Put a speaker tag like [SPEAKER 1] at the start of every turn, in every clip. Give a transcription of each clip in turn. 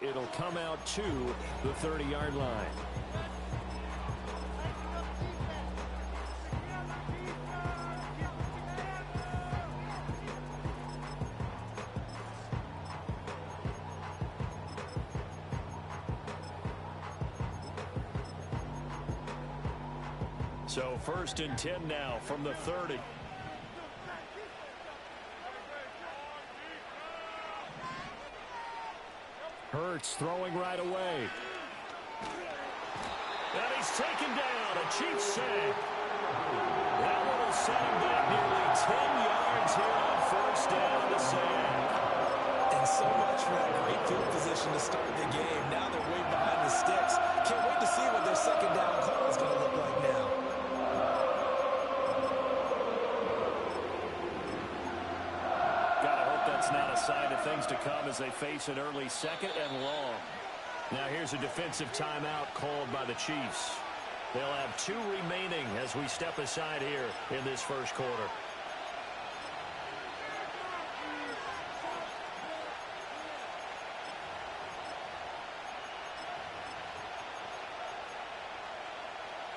[SPEAKER 1] It'll come out to the 30-yard line. So 1st and 10 now from the 30. Hurts throwing right away. And he's taken down. A Chiefs sack. That one will set him back nearly 10 yards here on 1st down in the sack.
[SPEAKER 2] And so much for that great field position to start the game. Now they're way behind the sticks. Can't wait to see what their 2nd down call is going to look like now.
[SPEAKER 1] Not a sign of things to come as they face an early 2nd and long. Now here's a defensive timeout called by the Chiefs. They'll have 2 remaining as we step aside here in this 1st quarter.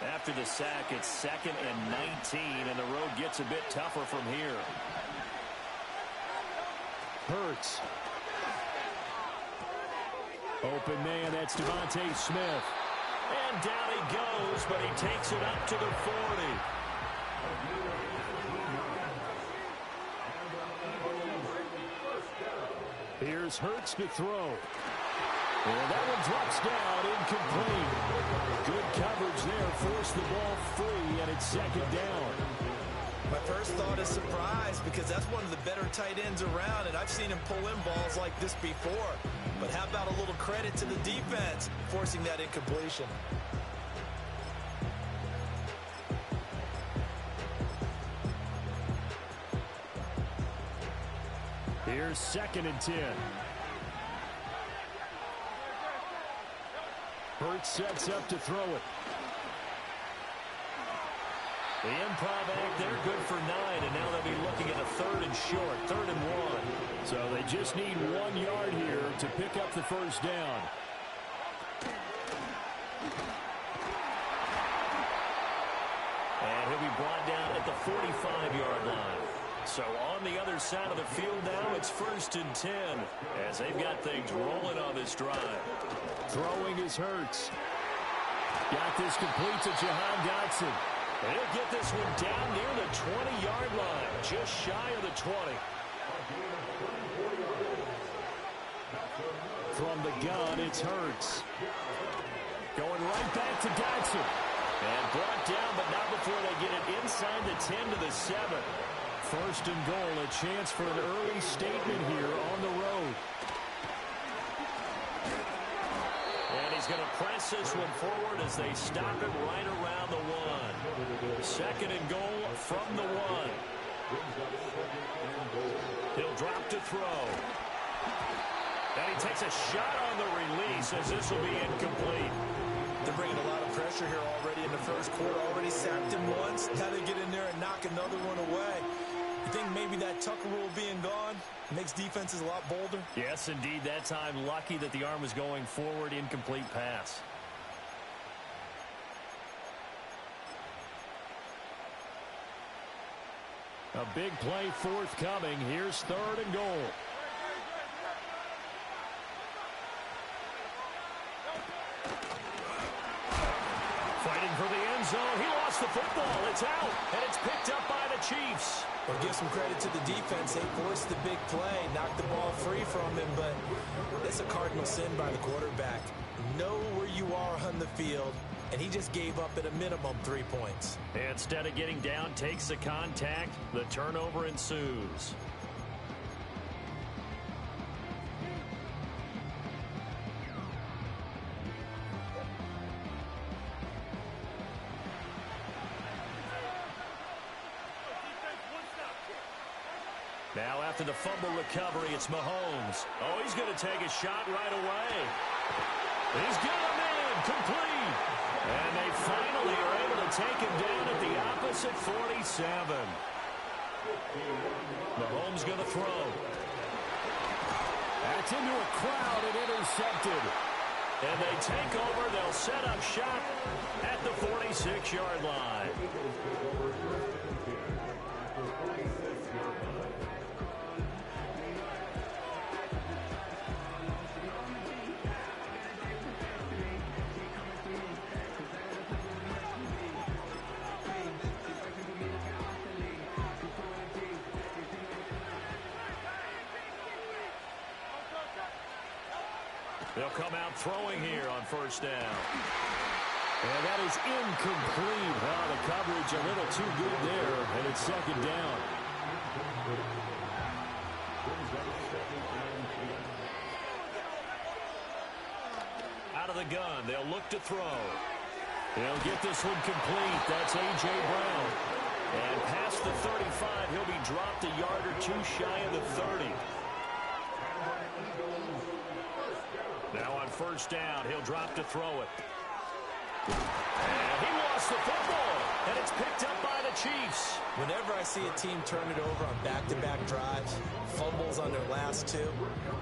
[SPEAKER 1] After the sack, it's 2nd and 19, and the road gets a bit tougher from here. Hurts. Open man, that's Devontae Smith. And down he goes, but he takes it up to the 40. Here's Hurts to throw. And that one drops down, incomplete. Good coverage there, forced the ball free, and it's 2nd down.
[SPEAKER 2] My first thought is surprise because that's one of the better tight ends around, and I've seen him pull in balls like this before. But how about a little credit to the defense forcing that incompletion?
[SPEAKER 1] Here's 2nd and 10. Hurts sets up to throw it. The improv act there, good for 9, and now they'll be looking at a 3rd and short, 3rd and 1. So they just need 1 yard here to pick up the 1st down. And he'll be brought down at the 45-yard line. So on the other side of the field now, it's 1st and 10 as they've got things rolling on this drive. Throwing is Hurts. Got this complete to Jahan Dotson. He'll get this one down near the 20-yard line, just shy of the 20. From the gun, it's Hurts. Going right back to Dotson. And brought down, but not before they get it inside the 10 to the 7. 1st and goal, a chance for an early statement here on the road. And he's going to press this one forward as they stop it right around the 1. 2nd and goal from the 1. He'll drop to throw. And he takes a shot on the release as this will be incomplete.
[SPEAKER 2] They're bringing a lot of pressure here already in the 1st quarter. Already sacked him once. Now they get in there and knock another one away. You think maybe that Tucker rule being gone makes defenses a lot bolder?
[SPEAKER 1] Yes, indeed. That time, lucky that the arm was going forward. Incomplete pass. A big play forthcoming. Here's 3rd and goal. Fighting for the end zone. He lost the football. It's out, and it's picked up by the Chiefs.
[SPEAKER 2] Well, give some credit to the defense. They forced the big play, knocked the ball free from him, but it's a cardinal sin by the quarterback. Know where you are on the field, and he just gave up at a minimum 3 points.
[SPEAKER 1] Instead of getting down, takes the contact. The turnover ensues. Now after the fumble recovery, it's Mahomes. Oh, he's going to take a shot right away. He's got a man complete. And they finally are able to take him down at the opposite 47. Mahomes going to throw. That's into a crowd and intercepted. And they take over. They'll set up shop at the 46-yard line. They'll come out throwing here on first down. And that is incomplete. Well, the coverage a little too good there, and it's second down. Out of the gun, they'll look to throw. They'll get this one complete. That's A.J. Brown. And past the 35, he'll be dropped a yard or two shy of the 30. Now on first down, he'll drop to throw it. And he lost the football, and it's picked up by the Chiefs.
[SPEAKER 2] Whenever I see a team turn it over on back-to-back drives, fumbles on their last two,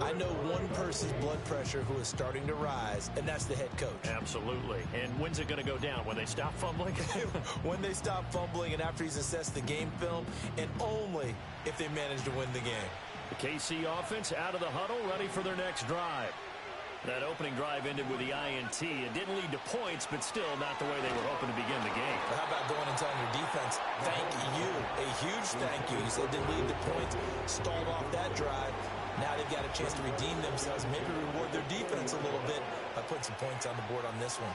[SPEAKER 2] I know one person's blood pressure who is starting to rise, and that's the head coach.
[SPEAKER 1] Absolutely. And when's it going to go down? When they stop fumbling?
[SPEAKER 2] When they stop fumbling and after he's assessed the game film, and only if they manage to win the game.
[SPEAKER 1] The KC offense out of the huddle, ready for their next drive. That opening drive ended with the INT. It didn't lead to points, but still not the way they were hoping to begin the game.
[SPEAKER 2] But how about going and telling your defense, thank you, a huge thank you. You said didn't lead to points, stalled off that drive. Now they've got a chance to redeem themselves, maybe reward their defense a little bit by putting some points on the board on this one.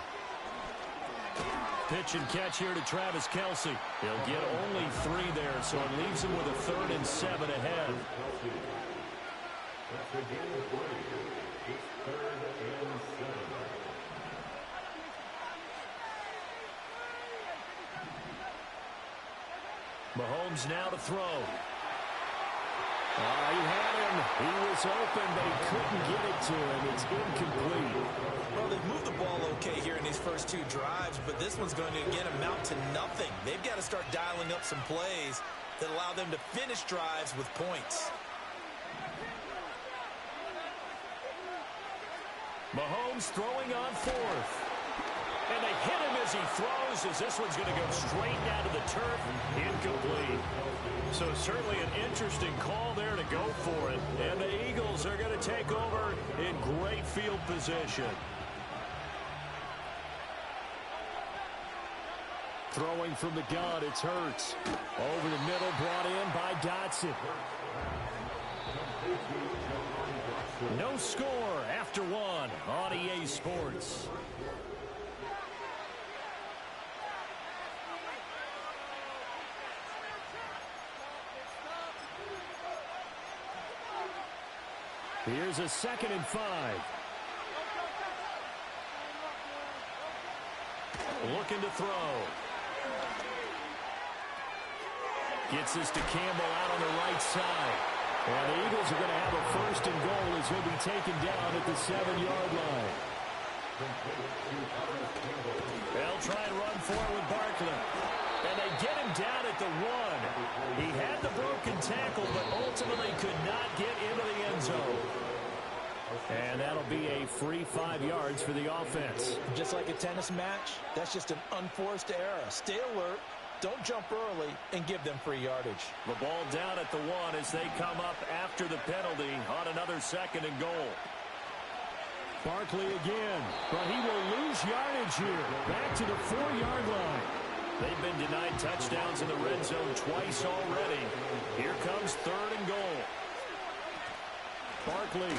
[SPEAKER 1] Pitch and catch here to Travis Kelce. He'll get only 3 there, so it leaves him with a 3rd and 7 ahead. Mahomes now to throw. He had him. He was open, but he couldn't get it to him. It's incomplete.
[SPEAKER 2] Well, they've moved the ball okay here in these first 2 drives, but this one's going to, again, amount to nothing. They've got to start dialing up some plays that allow them to finish drives with points.
[SPEAKER 1] Mahomes throwing on 4th. And they hit him as he throws, as this one's going to go straight down to the turf. Incomplete. So certainly an interesting call there to go for it. And the Eagles are going to take over in great field position. Throwing from the gun, it's Hurts. Over the middle, brought in by Dotson. No score after 1 on EA Sports. Here's a 2nd and 5. Looking to throw. Gets this to Campbell out on the right side. And the Eagles are going to have a 1st and goal as he'll be taken down at the 7-yard line. They'll try and run for it with Barkley. And they get him down at the 1. He had the broken tackle, but ultimately could not get into the end zone. And that'll be a free 5 yards for the offense.
[SPEAKER 2] Just like a tennis match, that's just an unforced error. Stay alert, don't jump early, and give them free yardage.
[SPEAKER 1] The ball down at the 1 as they come up after the penalty on another 2nd and goal. Barkley again, but he will lose yardage here. Back to the 4-yard line. They've been denied touchdowns in the red zone twice already. Here comes 3rd and goal. Barkley.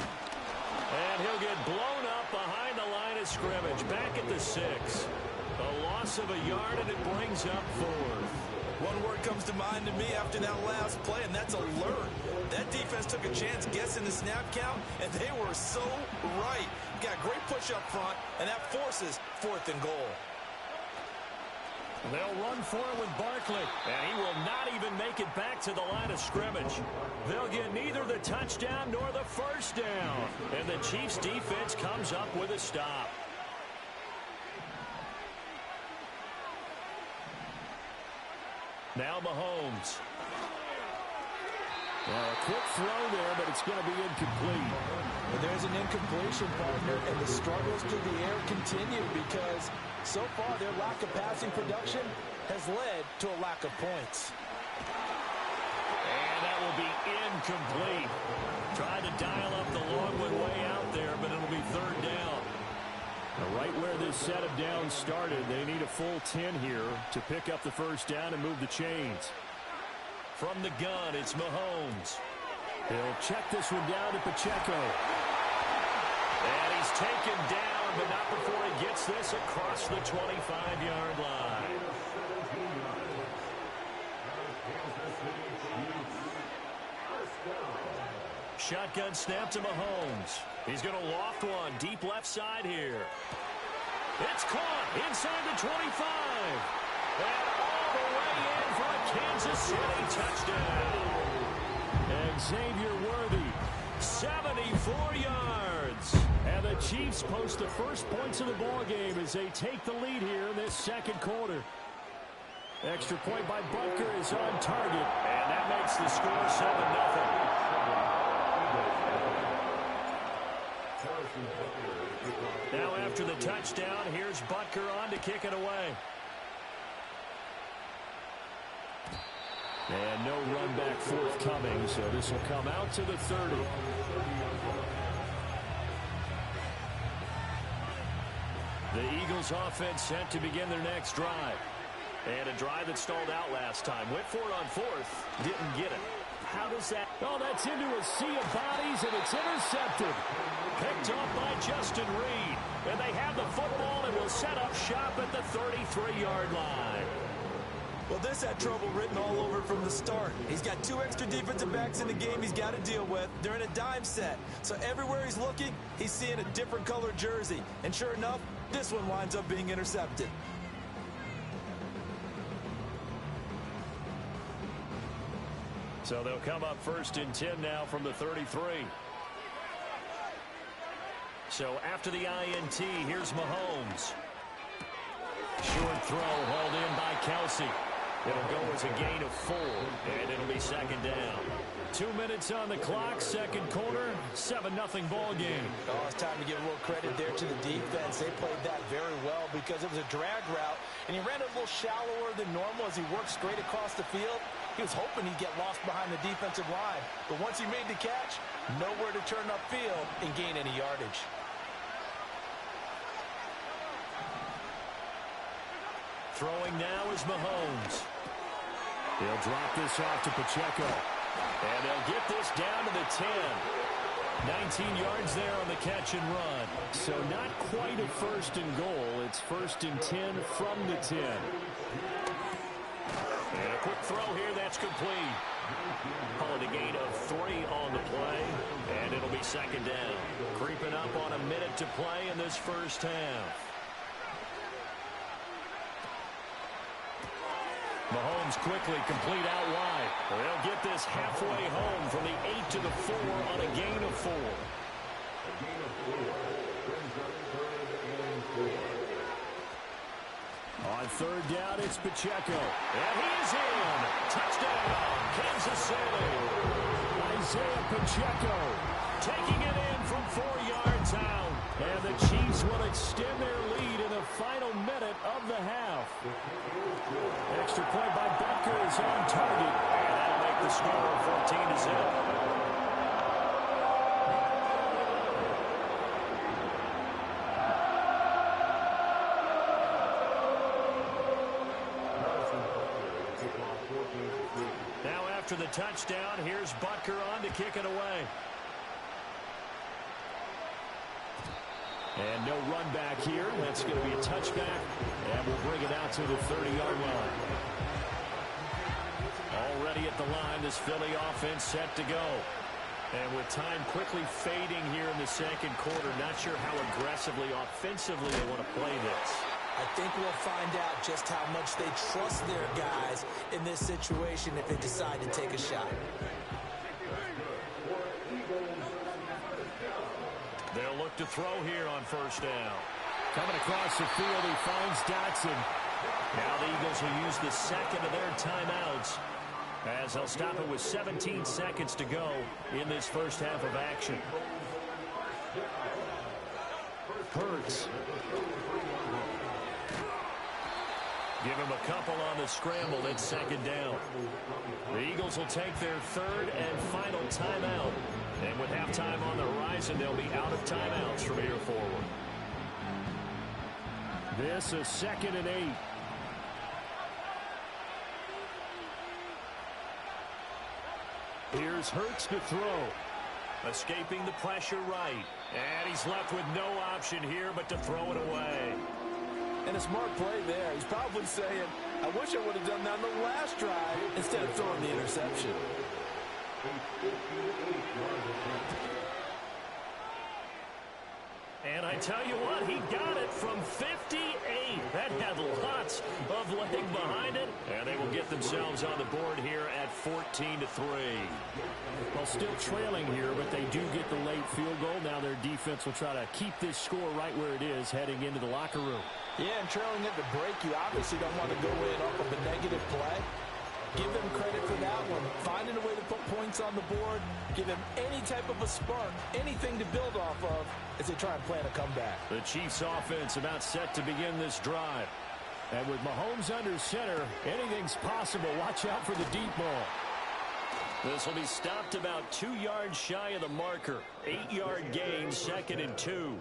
[SPEAKER 1] And he'll get blown up behind the line of scrimmage. Back at the 6. A loss of a yard, and it brings up 4th.
[SPEAKER 2] One word comes to mind to me after that last play, and that's alert. That defense took a chance guessing the snap count, and they were so right. Got a great push up front, and that forces 4th and goal.
[SPEAKER 1] They'll run for it with Barkley, and he will not even make it back to the line of scrimmage. They'll get neither the touchdown nor the 1st down, and the Chiefs' defense comes up with a stop. Now Mahomes. Now a quick throw there, but it's going to be incomplete.
[SPEAKER 2] Well, there's an incompletion, partner, and the struggles through the air continue because so far their lack of passing production has led to a lack of points.
[SPEAKER 1] And that will be incomplete. Tried to dial up the long one way out there, but it'll be third down. Now right where this set of downs started, they need a full 10 here to pick up the first down and move the chains. From the gun, it's Mahomes. He'll check this one down to Pacheco. And he's taken down, but not before he gets this across the 25-yard line. Shotgun snap to Mahomes. He's going to loft one deep left side here. It's caught inside the 25. And all the way in for a Kansas City touchdown. And Xavier Worthy, 74 yards. And the Chiefs post the first points of the ballgame as they take the lead here in this second quarter. Extra point by Butker is on target. And that makes the score 7-0. Now after the touchdown, here's Butker on to kick it away. And no run back forthcoming, so this will come out to the 30. The Eagles offense set to begin their next drive. And a drive that stalled out last time. Went for it on fourth. Didn't get it. How does that... Oh, that's into a sea of bodies, and it's intercepted. Picked off by Justin Reed. And they have the football and will set up shop at the 33-yard line.
[SPEAKER 2] Well, this had trouble written all over from the start. He's got two extra defensive backs in the game he's got to deal with. They're in a dime set. So everywhere he's looking, he's seeing a different color jersey. And sure enough, this one winds up being intercepted.
[SPEAKER 1] So they'll come up first and 10 now from the 33. So after the INT, here's Mahomes. Short throw hauled in by Kelsey. It'll go as a gain of 4, and it'll be second down. 2 minutes on the clock, second quarter, 7-0 ball game.
[SPEAKER 2] Oh, it's time to give a little credit there to the defense. They played that very well because it was a drag route, and he ran a little shallower than normal as he worked straight across the field. He was hoping he'd get lost behind the defensive line, but once he made the catch, nowhere to turn upfield and gain any yardage.
[SPEAKER 1] Throwing now is Mahomes. He'll drop this off to Pacheco. And they'll get this down to the 10. 19 yards there on the catch and run. So not quite a first and goal. It's first and 10 from the 10. And a quick throw here. That's complete. Calling a gain of 3 on the play. And it'll be second down. Creeping up on a minute to play in this first half. Mahomes quickly complete out wide. They'll get this halfway home from the 8 to the 4 on a gain of 4. On third down, it's Pacheco. And he is in. Touchdown, Kansas City. Isaiah Pacheco taking it in from 4 yards out. And the Chiefs will extend their lead in the final minute of the half. Extra point by Butker is on target. And that'll make the score 14-0. Now after the touchdown, here's Butker on to kick it away. And no run back here. That's going to be a touchback. And we'll bring it out to the 30-yard line. Already at the line, this Philly offense set to go. And with time quickly fading here in the second quarter, not sure how aggressively, offensively they want to play this.
[SPEAKER 2] I think we'll find out just how much they trust their guys in this situation if they decide to take a shot.
[SPEAKER 1] They'll look to throw here on first down. Coming across the field, he finds Dotson. Now the Eagles will use the second of their timeouts. as they'll stop it with 17 seconds to go in this first half of action. Hurts. Give him a couple on the scramble. It's second down. The Eagles will take their third and final timeout. And with halftime on the horizon, they'll be out of timeouts from here forward. This is 2nd and 8. Here's Hurts to throw. Escaping the pressure right. And he's left with no option here but to throw it away.
[SPEAKER 2] And a smart play there. He's probably saying, I wish I would have done that on the last drive instead of throwing the interception.
[SPEAKER 1] And I tell you what, he got it from 58. That had lots of leg behind it. And they will get themselves on the board here at 14-3.
[SPEAKER 3] Well, still trailing here, but they do get the late field goal. Now their defense will try to keep this score right where it is heading into the locker room.
[SPEAKER 2] Yeah, and trailing at the break, you obviously don't want to go in off of a negative play. Give them credit for that one. Finding a way to put points on the board. Give them any type of a spark, anything to build off of as they try and plan a comeback.
[SPEAKER 1] The Chiefs offense about set to begin this drive.
[SPEAKER 3] And with Mahomes under center, anything's possible. Watch out for the deep ball.
[SPEAKER 1] This will be stopped about 2 yards shy of the marker. 8-yard gain, 2nd and 2.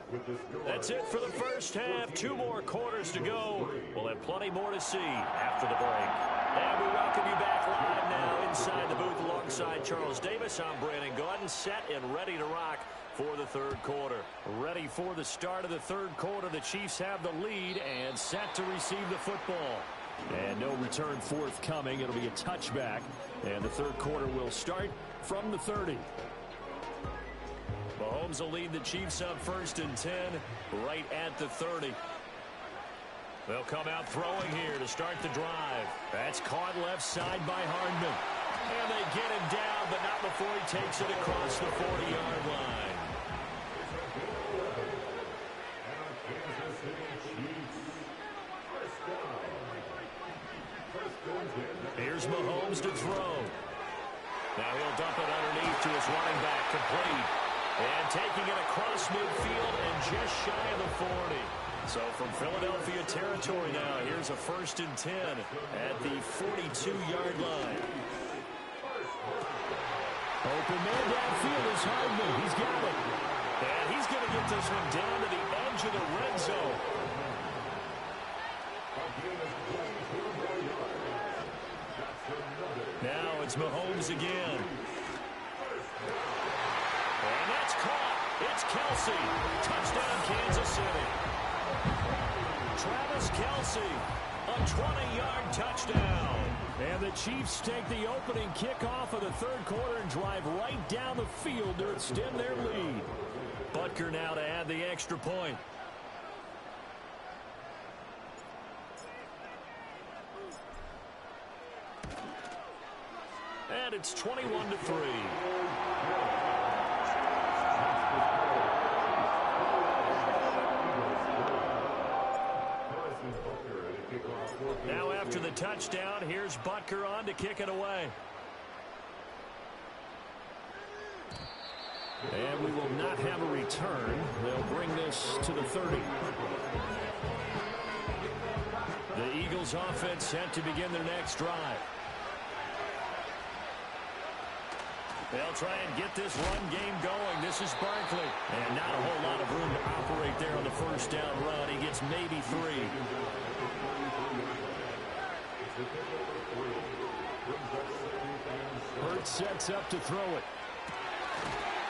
[SPEAKER 1] That's it for the first half. 2 more quarters to go. We'll have plenty more to see after the break. And we welcome you back live now inside the booth alongside Charles Davis. I'm Brandon Gaudin, set and ready to rock for the third quarter. Ready for the start of the third quarter. The Chiefs have the lead and set to receive the football. And no return forthcoming. It'll be a touchback. And the third quarter will start from the 30. Mahomes will lead the Chiefs up 1st and 10 right at the 30. They'll come out throwing here to start the drive. That's caught left side by Hardman. And they get him down, but not before he takes it across the 40-yard line. Here's Mahomes to throw. Now he'll dump it underneath to his running back, complete. And taking it across midfield and just shy of the 40. So from Philadelphia territory now, here's a 1st and 10 at the 42-yard line.
[SPEAKER 3] Open man downfield is Hardman. He's got it.
[SPEAKER 1] And he's going to get this one down to the edge of the red zone. Now it's Mahomes again. And that's caught. It's Kelsey. Touchdown, Kansas City. Travis Kelsey, a 20-yard touchdown.
[SPEAKER 3] And the Chiefs take the opening kickoff of the third quarter and drive right down the field to extend their lead.
[SPEAKER 1] Butker now to add the extra point. And it's 21-3. Now after the touchdown, here's Butker on to kick it away.
[SPEAKER 3] And we will not have a return. They'll bring this to the 30.
[SPEAKER 1] The Eagles offense set to begin their next drive. They'll try and get this run game going. This is Barkley. And not a whole lot of room to operate there on the first down run. He gets maybe 3.
[SPEAKER 3] Hurts sets up to throw it.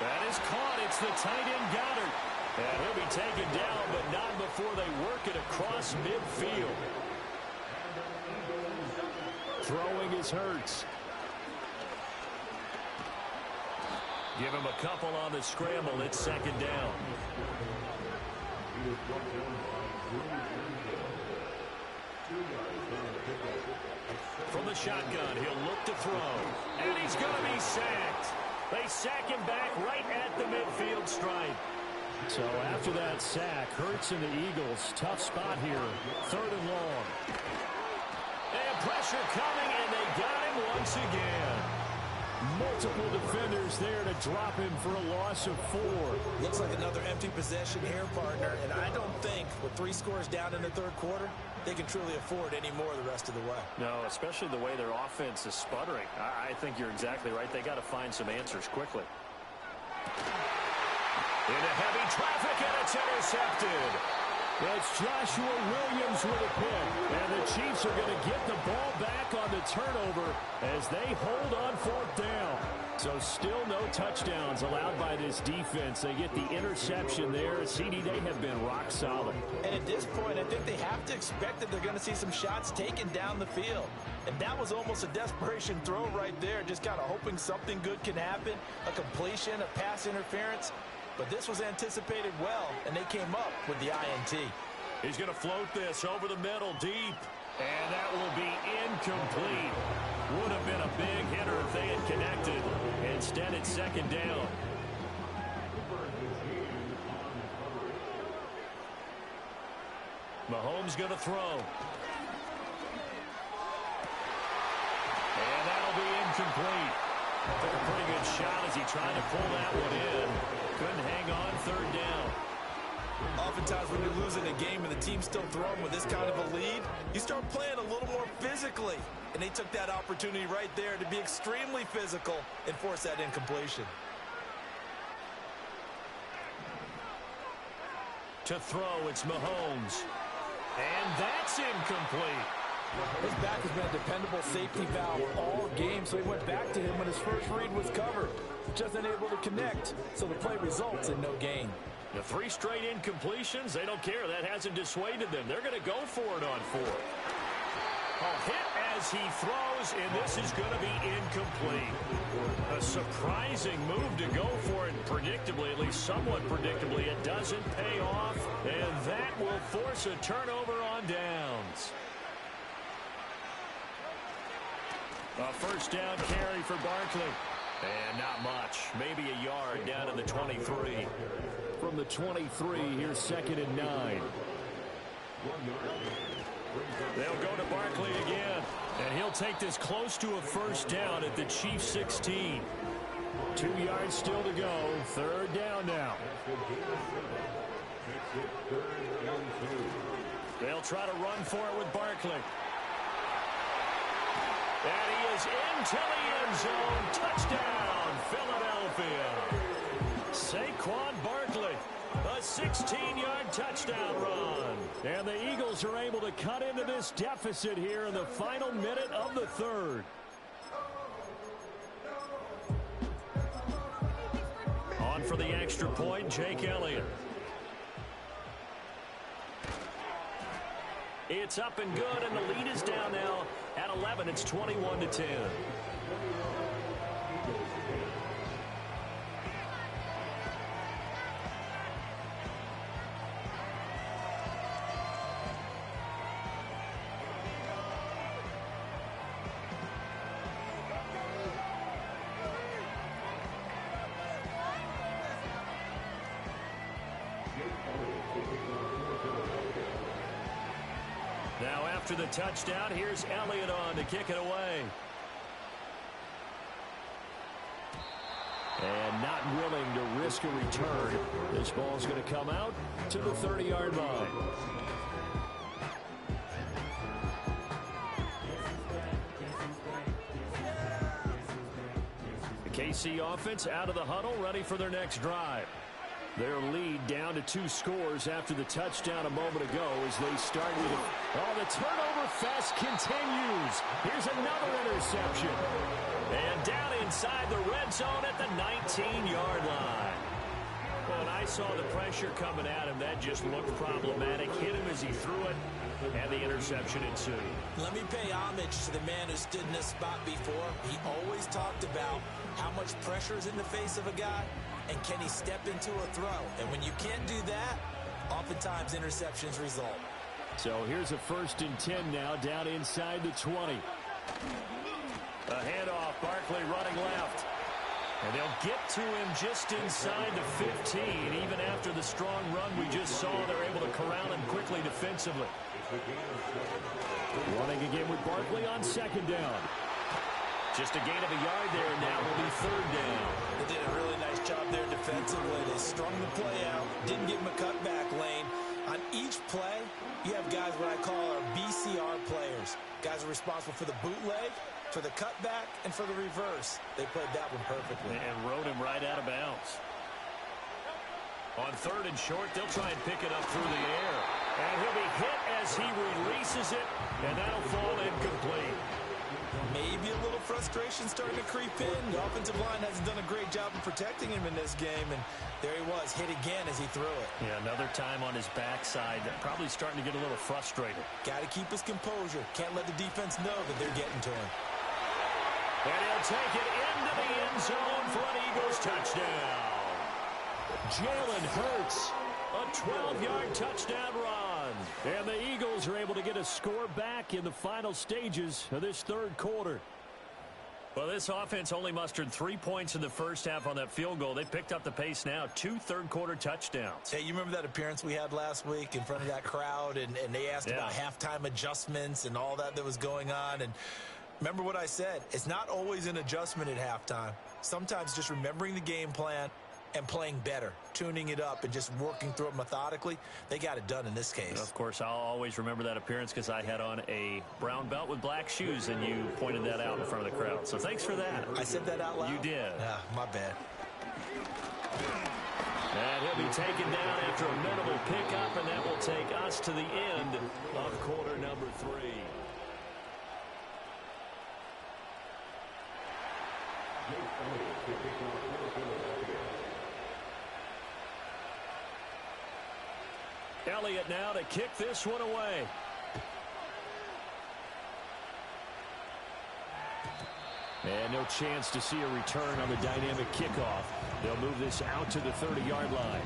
[SPEAKER 1] That is caught. It's the tight end Goddard. And he'll be taken down, but not before they work it across midfield.
[SPEAKER 3] Throwing is Hurts.
[SPEAKER 1] Give him a couple on the scramble. It's second down. From the shotgun, he'll look to throw. And he's going to be sacked. They sack him back right at the midfield stripe.
[SPEAKER 3] So after that sack, Hurts and the Eagles, tough spot here. 3rd and long.
[SPEAKER 1] And pressure coming, and they got him
[SPEAKER 3] once again. Multiple defenders there to drop him for a loss of 4.
[SPEAKER 2] Looks like another empty possession here, partner. And I don't think with 3 scores down in the third quarter, they can truly afford any more the rest of the way.
[SPEAKER 1] No, especially the way their offense is sputtering. I think you're exactly right. They got to find some answers quickly. Into heavy traffic, and it's intercepted.
[SPEAKER 3] That's Joshua Williams with a pick. And the Chiefs are going to get the ball back on the turnover as they hold on 4th down. So still no touchdowns allowed by this defense. They get the interception there. CD, they have been rock solid.
[SPEAKER 2] And at this point, I think they have to expect that they're going to see some shots taken down the field. And that was almost a desperation throw right there, just kind of hoping something good can happen, a completion, a pass interference. But this was anticipated well, and they came up with the INT.
[SPEAKER 1] He's going to float this over the middle deep. And that will be incomplete. Would have been a big hitter if they had connected. Instead, it's 2nd down. Mahomes going to throw. And that'll be incomplete. Took a pretty good shot as he tried to pull that one in. Couldn't hang on, 3rd down.
[SPEAKER 2] Oftentimes when you're losing a game and the team's still throwing with this kind of a lead, you start playing a little more physically. And they took that opportunity right there to be extremely physical and force that incompletion.
[SPEAKER 1] To throw, it's Mahomes. And that's incomplete.
[SPEAKER 2] His back has been a dependable safety valve all game, so he went back to him when his first read was covered. Just unable to connect, so the play results in no gain.
[SPEAKER 1] The 3 straight incompletions, they don't care. That hasn't dissuaded them. They're going to go for it on 4th. A hit as he throws, and this is going to be incomplete. A surprising move to go for it predictably, at least somewhat predictably. It doesn't pay off, and that will force a turnover on downs. A 1st down carry for Barkley. And not much. Maybe a yard down to the 23.
[SPEAKER 3] From the 23, here's 2nd and 9.
[SPEAKER 1] They'll go to Barkley again. And he'll take this close to a 1st down at the Chiefs' 16.
[SPEAKER 3] 2 yards still to go. 3rd down now.
[SPEAKER 1] They'll try to run for it with Barkley. And he is into the end zone. Touchdown, Philadelphia. Saquon Barkley, a 16-yard touchdown run.
[SPEAKER 3] And the Eagles are able to cut into this deficit here in the final minute of the 3rd.
[SPEAKER 1] On for the extra point, Jake Elliott. It's up and good, and the lead is down now at 11. It's 21-10. Now after the touchdown, here's Elliott on to kick it away.
[SPEAKER 3] And not willing to risk a return. This ball's going to come out to the 30-yard line.
[SPEAKER 1] The KC offense out of the huddle, ready for their next drive.
[SPEAKER 3] Their lead down to 2 scores after the touchdown a moment ago as they start with it. Oh, the turnover fest continues. Here's another interception.
[SPEAKER 1] And down inside the red zone at the 19-yard line. Well, and I saw the pressure coming at him. That just looked problematic. Hit him as he threw it, and the interception ensued.
[SPEAKER 2] Let me pay homage to the man who stood in this spot before. He always talked about how much pressure is in the face of a guy, and can he step into a throw? And when you can't do that, oftentimes interceptions result.
[SPEAKER 3] So here's a 1st and 10 now, down inside the 20.
[SPEAKER 1] A handoff, Barkley running left. And they'll get to him just inside the 15. Even after the strong run we just saw, they're able to corral him quickly defensively.
[SPEAKER 3] Running again with Barkley on 2nd down. Just a gain of a yard there, and now will be third down.
[SPEAKER 2] They did a really nice job there defensively. They strung the play out, didn't give him a cutback lane. On each play, you have guys what I call our BCR players. Guys are responsible for the bootleg, for the cutback, and for the reverse. They played that one perfectly.
[SPEAKER 3] And rode him right out of bounds. On third and short, they'll try and pick it up through the air. And he'll be hit as he releases it, and that'll fall incomplete.
[SPEAKER 2] Maybe a little frustration starting to creep in. The offensive line hasn't done a great job of protecting him in this game, and there he was, hit again as he threw it.
[SPEAKER 3] Yeah, another time on his backside, probably starting to get a little frustrated.
[SPEAKER 2] Got to keep his composure. Can't let the defense know that they're getting to him.
[SPEAKER 3] And he'll take it into the end zone for an Eagles touchdown. Jalen Hurts, a 12-yard touchdown run. And the Eagles are able to get a score back in the final stages of this third quarter. Well, this offense only mustered 3 points in the first half on that field goal. They picked up the pace now, 2 third-quarter touchdowns.
[SPEAKER 2] Hey, you remember that appearance we had last week in front of that crowd, and they asked about halftime adjustments and all that was going on, and remember what I said. It's not always an adjustment at halftime. Sometimes just remembering the game plan and playing better, tuning it up and just working through it methodically. They got it done in this case.
[SPEAKER 3] Of course, I'll always remember that appearance because I had on a brown belt with black shoes, and you pointed that out in front of the crowd. So thanks for that.
[SPEAKER 2] I said that out loud?
[SPEAKER 3] You did.
[SPEAKER 2] Yeah, my bad.
[SPEAKER 3] And he'll be taken down after a minimal pickup, and that will take us to the end of quarter number 3. Elliott now to kick this one away. And no chance to see a return on the dynamic kickoff. They'll move this out to the 30-yard line.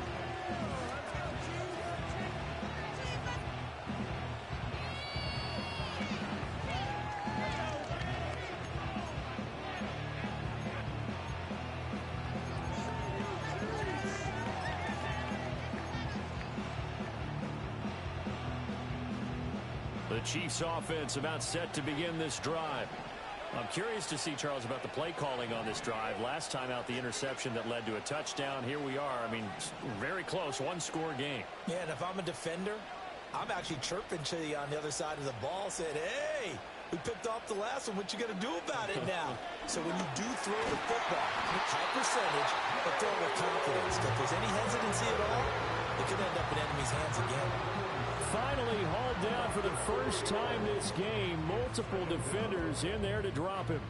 [SPEAKER 3] The Chiefs offense about set to begin this drive. I'm curious to see, Charles, about the play calling on this drive. Last time out, the interception that led to a touchdown. Here we are. I mean, very close, one-score game.
[SPEAKER 2] Yeah, and if I'm a defender, I'm actually chirping to you on the other side of the ball, saying, hey, we picked off the last one. What you going to do about it now? So when you do throw the football, high percentage, but throw with confidence. If there's any hesitancy at all, it could end up in enemy's hands again.
[SPEAKER 3] Finally hauled down for the first time this game. Multiple defenders in there to drop him.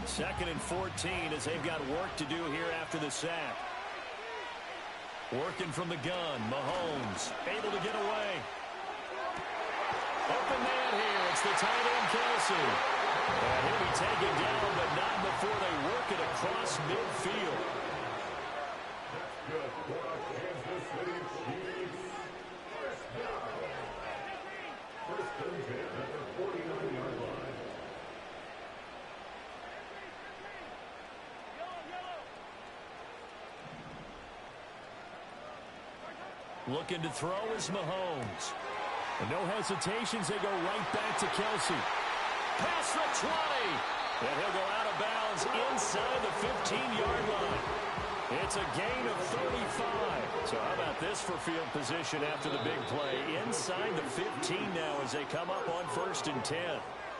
[SPEAKER 3] 2nd and 14 as they've got work to do here after the sack. Working from the gun. Mahomes able to get away. Open man here. It's the tight end, Kelsey. And he'll be taken down, but not before they work it across midfield. Looking to throw is Mahomes. And no hesitations, they go right back to Kelsey. Past the 20. And he'll go out of bounds inside the 15-yard line. It's a gain of 35. So how about this for field position after the big play? Inside the 15 now as they come up on 1st and 10.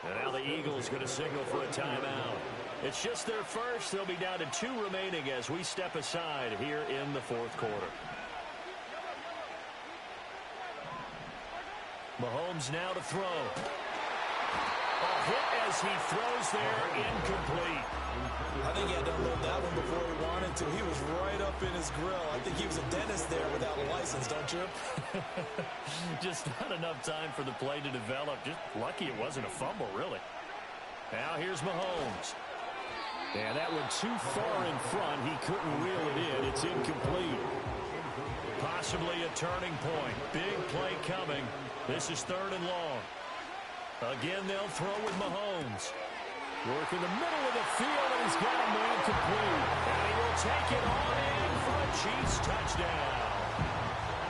[SPEAKER 3] And now the Eagles going to signal for a timeout. It's just their first. They'll be down to 2 remaining as we step aside here in the 4th quarter. Mahomes now to throw. A hit as he throws there, incomplete.
[SPEAKER 2] I think he had to unload that one before he wanted to. He was right up in his grill. I think he was a dentist there without a license, don't you?
[SPEAKER 3] Just not enough time for the play to develop. Just lucky it wasn't a fumble, really. Now here's Mahomes. And that went too far in front. He couldn't reel it in. It's incomplete. Possibly a turning point. Big play coming. This is 3rd and long. Again, they'll throw with Mahomes. Work in the middle of the field, and he's got a man complete. And he will take it on in for a Chiefs touchdown.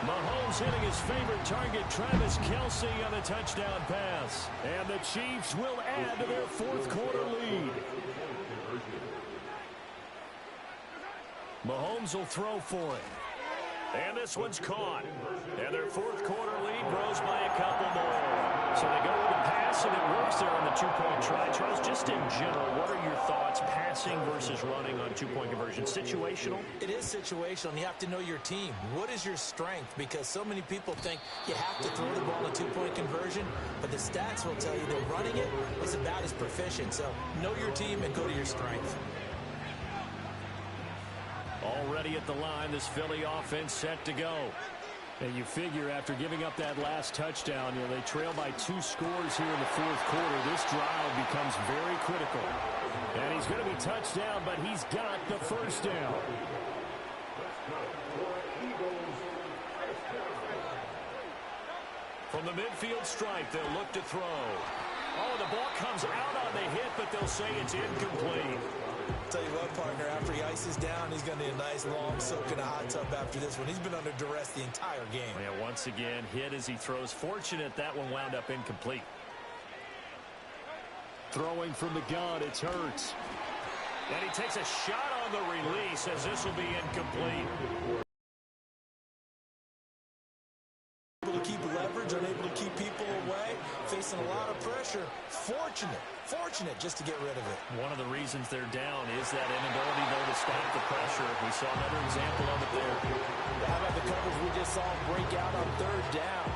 [SPEAKER 3] Mahomes hitting his favorite target, Travis Kelce, on the touchdown pass. And the Chiefs will add to their fourth quarter lead. Mahomes will throw for it. And this one's caught. And their fourth quarter lead grows by a couple more. So they go with the pass, and it works there on the two-point try. Charles, just in general, what are your thoughts passing versus running on two-point conversion? Situational?
[SPEAKER 2] It is situational, and you have to know your team. What is your strength? Because so many people think you have to throw the ball in a two-point conversion, but the stats will tell you that running it is about as proficient. So know your team and go to your strength.
[SPEAKER 3] Already at the line, this Philly offense set to go. And you figure after giving up that last touchdown, they trail by 2 scores here in the fourth quarter. This drive becomes very critical. And he's going to be touched down, but he's got the first down. From the midfield stripe, they'll look to throw. Oh, the ball comes out on the hit, but they'll say it's incomplete.
[SPEAKER 2] Tell you what, partner, after he ices down, he's going to need a nice long soak in a hot tub after this one. He's been under duress the entire game.
[SPEAKER 3] Yeah, once again, hit as he throws. Fortunate that one wound up incomplete. Throwing from the gun, it's Hurts. And he takes a shot on the release as this will be incomplete.
[SPEAKER 2] Able to keep leverage, unable to keep people away, facing a lot of pressure. Fortunate just to get rid of it.
[SPEAKER 3] One of the reasons they're down is that inability, though, to stop the pressure. We saw another example of it there.
[SPEAKER 2] How about the coverage we just saw break out on third down?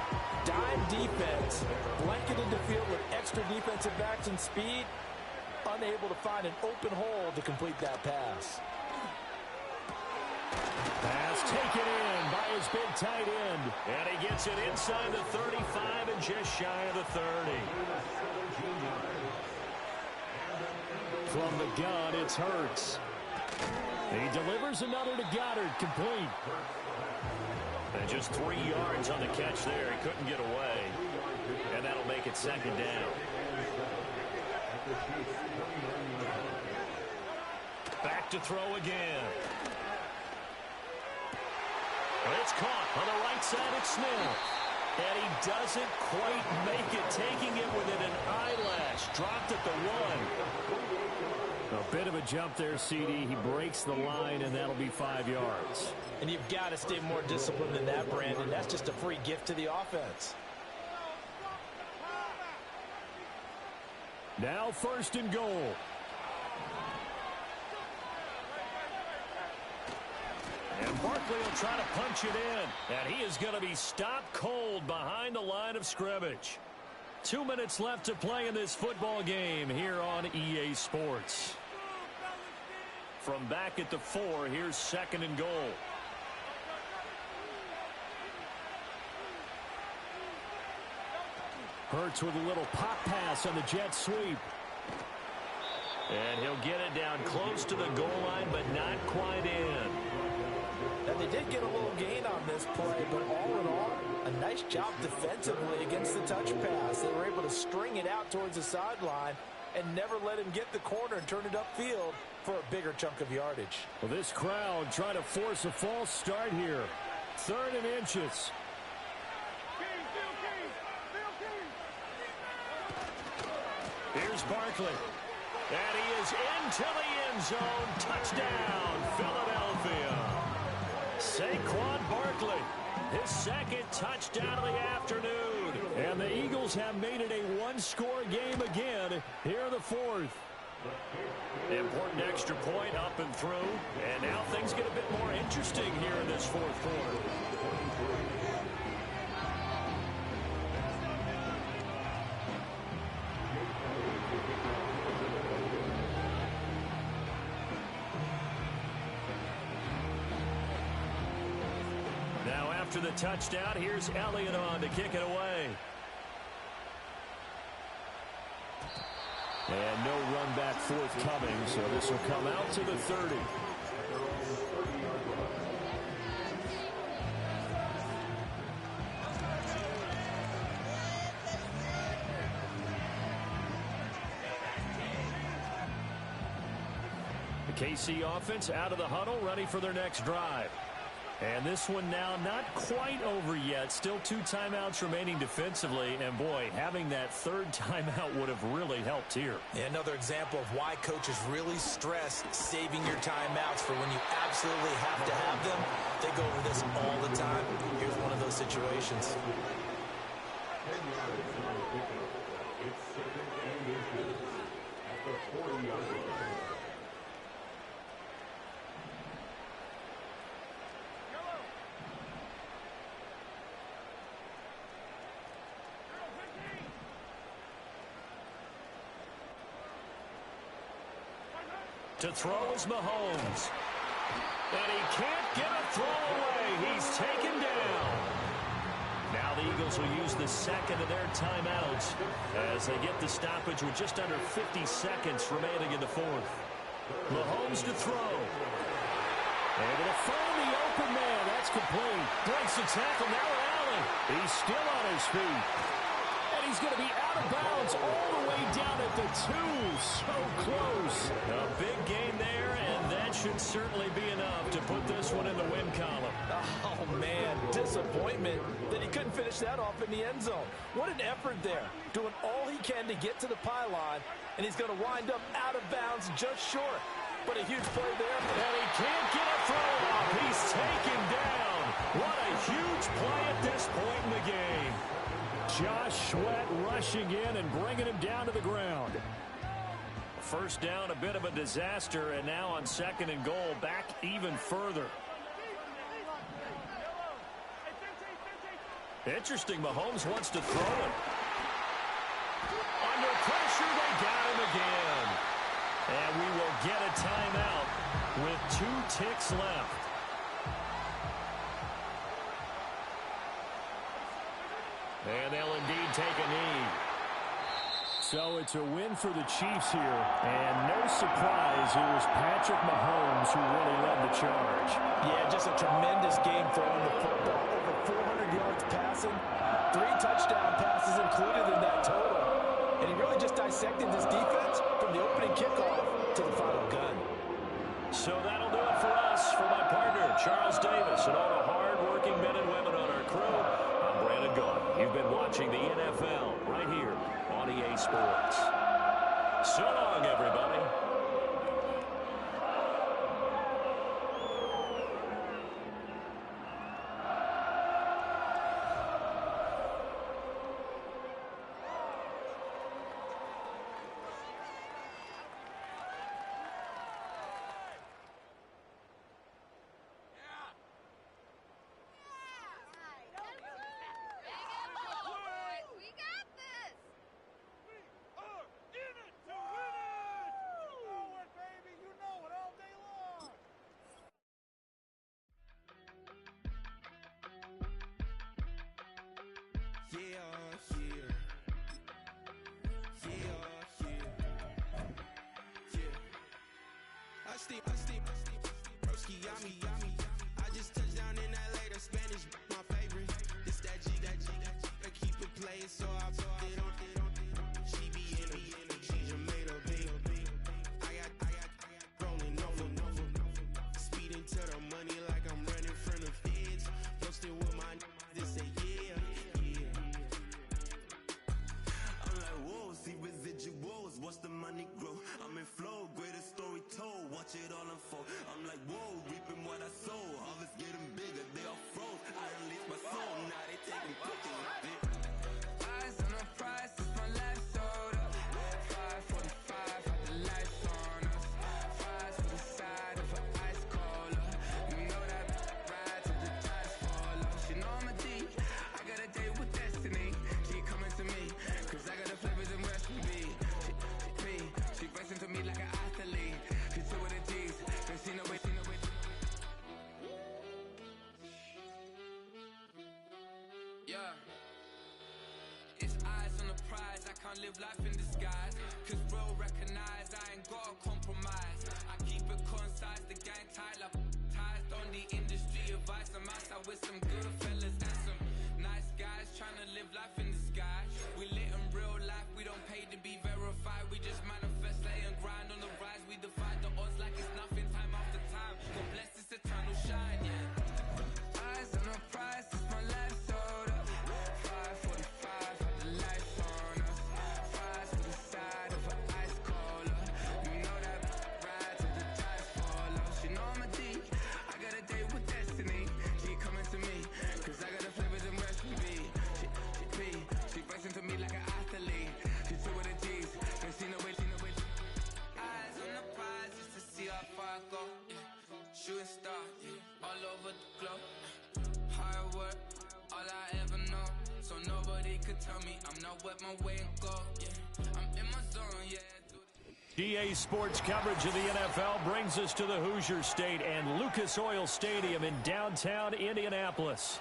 [SPEAKER 2] Dime defense, blanketed the field with extra defensive backs and speed, unable to find an open hole to complete that pass.
[SPEAKER 3] Pass taken in by his big tight end. And he gets it inside the 35 and just shy of the 30. From the gun, it's Hurts. He delivers another to Goddard, complete. And just 3 yards on the catch there. He couldn't get away. And that'll make it second down. Back to throw again. It's caught on the right side of Smith. And he doesn't quite make it, taking it within an eyelash. Dropped at the 1. A bit of a jump there, CD. He breaks the line, and that'll be 5 yards.
[SPEAKER 2] And you've got to stay more disciplined than that, Brandon. That's just a free gift to the offense.
[SPEAKER 3] Now 1st and goal. And Barkley will try to punch it in. And he is going to be stopped cold behind the line of scrimmage. 2 minutes left to play in this football game here on EA Sports. From back at the 4, here's 2nd and goal. Hurts with a little pop pass on the jet sweep. And he'll get it down close to the goal line, but not quite in.
[SPEAKER 2] And they did get a little gain on this play, but all in all, a nice job defensively against the touch pass. They were able to string it out towards the sideline and never let him get the corner and turn it upfield for a bigger chunk of yardage.
[SPEAKER 3] Well, this crowd trying to force a false start here. 3rd and inches. Here's Barkley. And he is into the end zone. Touchdown, Philadelphia. Saquon Barkley, his 2nd touchdown of the afternoon. And the Eagles have made it a 1-score game again here in the 4th. Important extra point up and through. And now things get a bit more interesting here in this 4th quarter. After the touchdown, here's Elliott on to kick it away. And no run back forthcoming, so this will come out to the 30. The KC offense out of the huddle, ready for their next drive.
[SPEAKER 1] And this one now not quite over yet. Still 2 timeouts remaining defensively. And, boy, having that third timeout would have really helped here.
[SPEAKER 2] Yeah, another example of why coaches really stress saving your timeouts for when you absolutely have to have them. They go over this all the time. Here's one of those situations.
[SPEAKER 1] To throw is Mahomes. And he can't get a throw away. He's taken down. Now the Eagles will use the second of their timeouts as they get the stoppage with just under 50 seconds remaining in the fourth. Mahomes to throw. Able to find the open man. That's complete. Breaks the tackle. Now Allen. He's still on his feet. And he's going to be out of bounds all the way down at the 2. So close. A big gain there, and that should certainly be enough to put this one in the win column.
[SPEAKER 2] Oh, man, disappointment that he couldn't finish that off in the end zone. What an effort there, doing all he can to get to the pylon, and he's going to wind up out of bounds just short. But a huge play there.
[SPEAKER 1] And he can't get a throw off. He's taken down. What a huge play at this point in the game. Josh Sweat rushing in and bringing him down to the ground. First down, a bit of a disaster, and now on second and goal, back even further. Interesting, Mahomes wants to throw it. Under pressure, they got him again. And we will get a timeout with 2 ticks left. And they'll indeed take a knee. So it's a win for the Chiefs here. And no surprise, it was Patrick Mahomes who really led the charge.
[SPEAKER 2] Yeah, just a tremendous game throwing the football. Over 400 yards passing. 3 touchdown passes included in that total. And he really just dissected this defense from the opening kickoff to the final gun.
[SPEAKER 1] So that'll do it for us. For my partner, Charles Davis, and all the hard-working men and women on our crew, I'm Brandon Gaudin. You've been watching the NFL right here on EA Sports. So long, everybody.
[SPEAKER 4] I just touched down in LA, the Spanish, my favorite. This that G, I keep it playing, so I put it on. She be in the she's made a big. I got rolling over. Speeding to the money like I'm running from the feds. Posted with my this say yeah. I'm like, whoa, see residuals, watch the money grow. I'm in flow, greatest story told, watch it all unfold. I'm like, whoa, reaping what I sow. Harvest getting bigger, they all froze. I unleashed my soul, now they taking pictures of it. Eyes on the prize, it's my last soda. 545, got the lights on us. Fries for the side of an ice cola. You know that ride till the tires fall off. She know I'm a D, I got a date with destiny. She coming to me, cause I got the flavors and recipes. She racing to me like an athlete. She two with the G's, and she know it. Yeah. It's eyes on the prize, I can't live life in disguise. Cause real recognize I ain't gotta compromise. I keep it concise, the gang tied up. Ties on the industry advice. I'm outside with some good fellas and some nice guys trying to live life in disguise. We lit in real life, we don't pay to be verified. We just manifest, lay and grind on the rise. We defy the odds like it's nothing, time after time. God bless this eternal shine, yeah.
[SPEAKER 5] I go, yeah. Shooting star, yeah. All over the globe. Hard work, all I ever know. So nobody could tell me I'm not wet my way and go, yeah. I'm in my zone, yeah.
[SPEAKER 3] GA Sports coverage of the NFL brings us to the Hoosier State and Lucas Oil Stadium in downtown Indianapolis.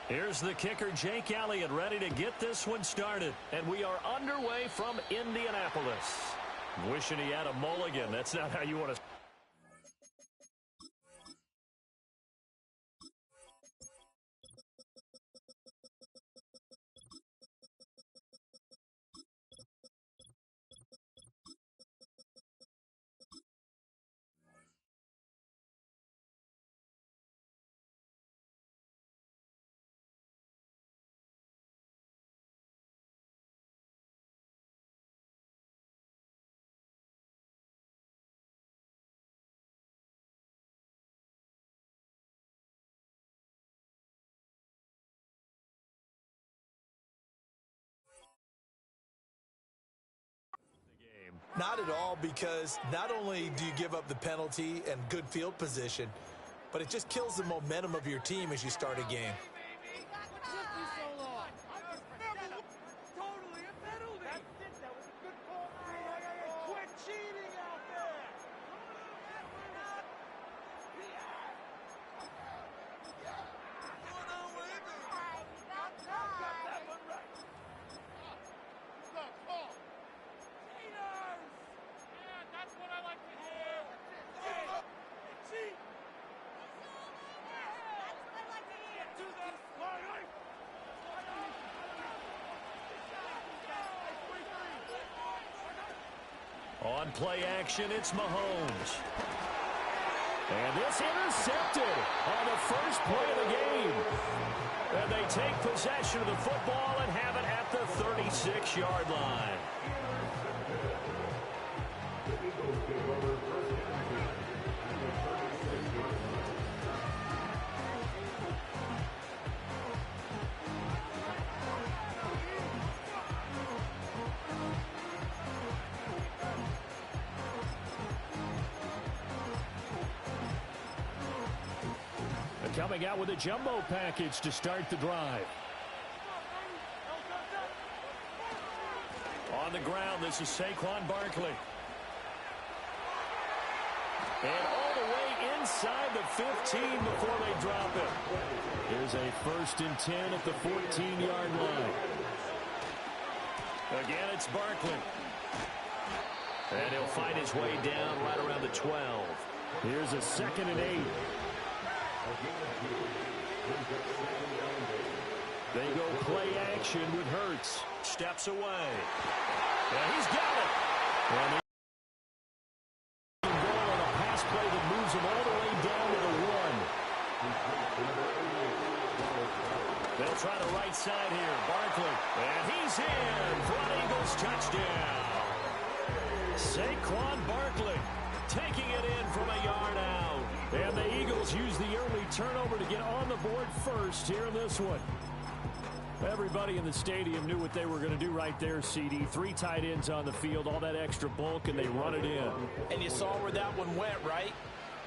[SPEAKER 3] Here's the kicker, Jake Elliott, ready to get this one started. And we are underway from Indianapolis. Wishing he had a mulligan. That's not how you want to...
[SPEAKER 2] Not at all, because not only do you give up the penalty and good field position, but it just kills the momentum of your team as you start a game.
[SPEAKER 3] On play action, it's Mahomes. And it's intercepted on the first play of the game. And they take possession of the football and have it at the 36-yard line. Coming out with a jumbo package to start the drive. On the ground, this is Saquon Barkley. And all the way inside the 15 before they drop it. Here's a 1st and 10 at the 14-yard line. Again, it's Barkley. And he'll find his way down right around the 12. Here's a 2nd and 8. They go play action with Hurts. Steps away. And he's got it. And goal on a pass play that moves him all the way down to the 1. They'll try the right side here. Barkley. And he's in for an Eagles touchdown. Saquon Barkley taking it in from a yard out. And the Eagles use the early turnover to get on the board first here in this one. Everybody in the stadium knew what they were going to do right there, CD. 3 tight ends on the field, all that extra bulk, and they run it in.
[SPEAKER 2] And you saw where that one went, right?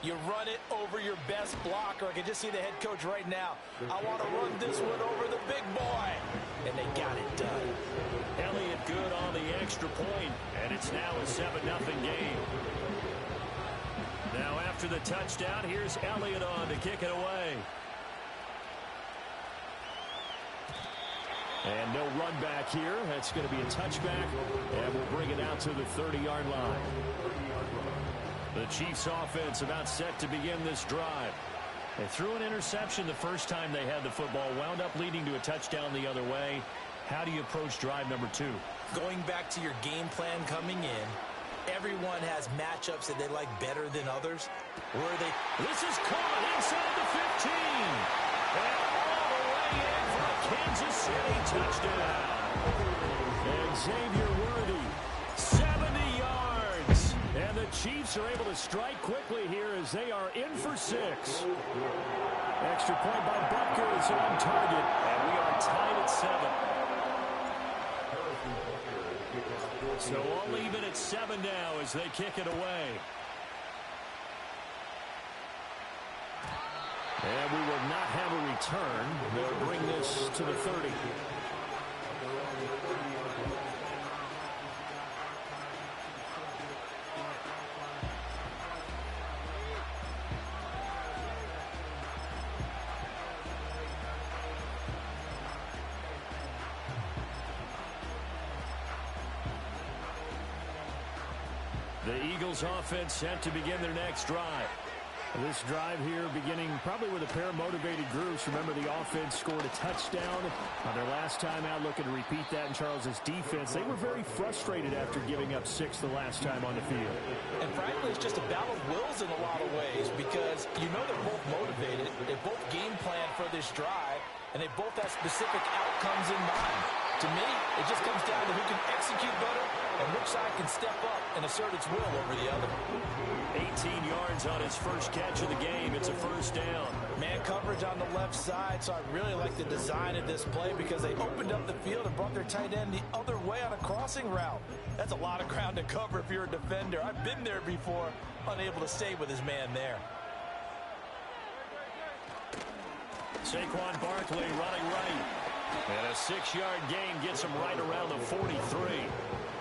[SPEAKER 2] You run it over your best blocker. I can just see the head coach right now. I want to run this one over the big boy. And they got it done.
[SPEAKER 3] Elliott good on the extra point, and it's now a 7-0 game. Now after the touchdown, here's Elliott on to kick it away. And no run back here. That's going to be a touchback, and we'll bring it out to the 30-yard line. The Chiefs offense about set to begin this drive. They threw an interception the first time they had the football, wound up leading to a touchdown the other way. How do you approach drive number 2?
[SPEAKER 2] Going back to your game plan coming in, everyone has matchups that they like better than others.
[SPEAKER 3] This is caught inside the 15. And all the way in for a Kansas City touchdown. And Xavier Worthy, 70 yards. And the Chiefs are able to strike quickly here as they are in for 6. Extra point by Butker is on target.
[SPEAKER 1] And we are tied at 7. So all even at 7 now as they kick it away.
[SPEAKER 3] And we will not have a return. They'll bring this to the 30.
[SPEAKER 1] The Eagles offense set to begin their next drive.
[SPEAKER 3] This drive here beginning probably with a pair of motivated groups. Remember, the offense scored a touchdown on their last time out, looking to repeat that in Charles's defense. They were very frustrated after giving up 6 the last time on the field.
[SPEAKER 2] And frankly, it's just a battle of wills in a lot of ways because you know they're both motivated. They both game plan for this drive, and they both have specific outcomes in mind. To me, it just comes down to who can execute better and which side can step up and assert its will over the other.
[SPEAKER 1] 18 yards on his first catch of the game. It's a first down.
[SPEAKER 2] Man coverage on the left side, so I really like the design of this play because they opened up the field and brought their tight end the other way on a crossing route. That's a lot of ground to cover if you're a defender. I've been there before, unable to stay with his man there.
[SPEAKER 1] Saquon Barkley running right. And a 6-yard gain gets him right around the 43.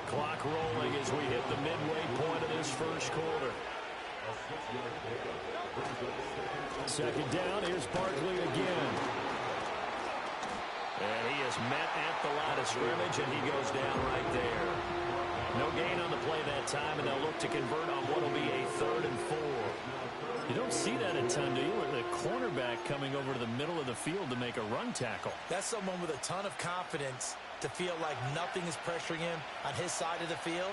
[SPEAKER 1] Clock rolling as we hit the midway point of this first quarter.
[SPEAKER 3] Second down, here's Barkley again.
[SPEAKER 1] And he is met at the line of scrimmage, and he goes down right there. No gain on the play that time, and they'll look to convert on what will be a 3rd and 4.
[SPEAKER 3] You don't see that a ton, do you? With the cornerback coming over to the middle of the field to make a run tackle.
[SPEAKER 2] That's someone with a ton of confidence to feel like nothing is pressuring him on his side of the field.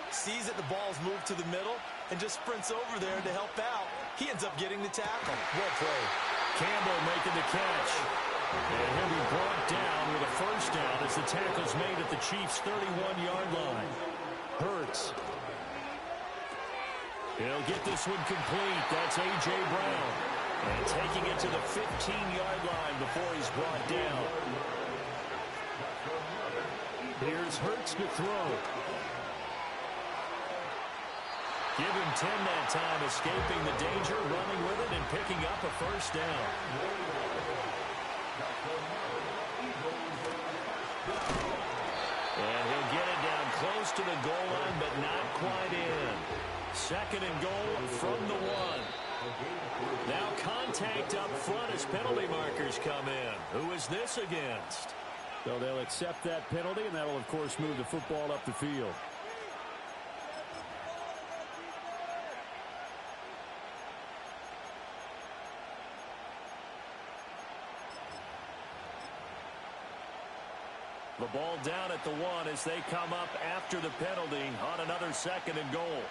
[SPEAKER 2] Sees that the ball's moved to the middle and just sprints over there to help out. He ends up getting the tackle. Well played.
[SPEAKER 1] Campbell making the catch. And he'll be brought down with a first down as the tackle's made at the Chiefs' 31-yard line. Hurts. He'll get this one complete. That's A.J. Brown. And taking it to the 15-yard line before he's brought down.
[SPEAKER 3] Here's Hurts to throw.
[SPEAKER 1] Give him 10 that time, escaping the danger, running with it, and picking up a first down. And he'll get it down close to the goal line, but not quite in. 2nd and goal from the 1. Now contact up front as penalty markers come in. Who is this against?
[SPEAKER 3] So they'll accept that penalty, and that'll, of course, move the football up the field.
[SPEAKER 1] The ball down at the 1 as they come up after the penalty on another 2nd and goal.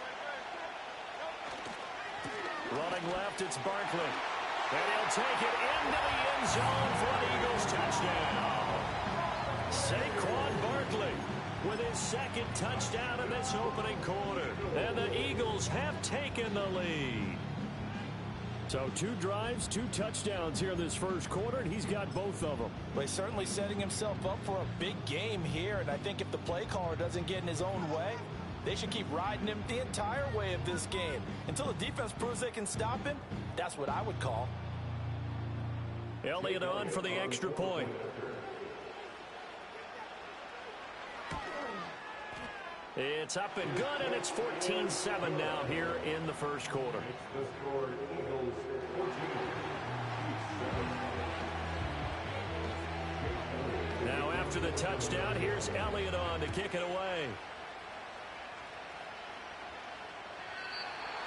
[SPEAKER 1] Running left, it's Barkley. And he'll take it into the end zone for an Eagles touchdown. Saquon Barkley with his 2nd touchdown in this opening quarter. And the Eagles have taken the lead.
[SPEAKER 3] So 2 drives, 2 touchdowns here in this first quarter, and he's got both of them.
[SPEAKER 2] Well, he's certainly setting himself up for a big game here, and I think if the play caller doesn't get in his own way, they should keep riding him the entire way of this game. Until the defense proves they can stop him, that's what I would call.
[SPEAKER 1] Elliott on for the extra point. It's up and good, and it's 14-7 now here in the first quarter. Now after to the touchdown. Here's Elliott on to kick it away.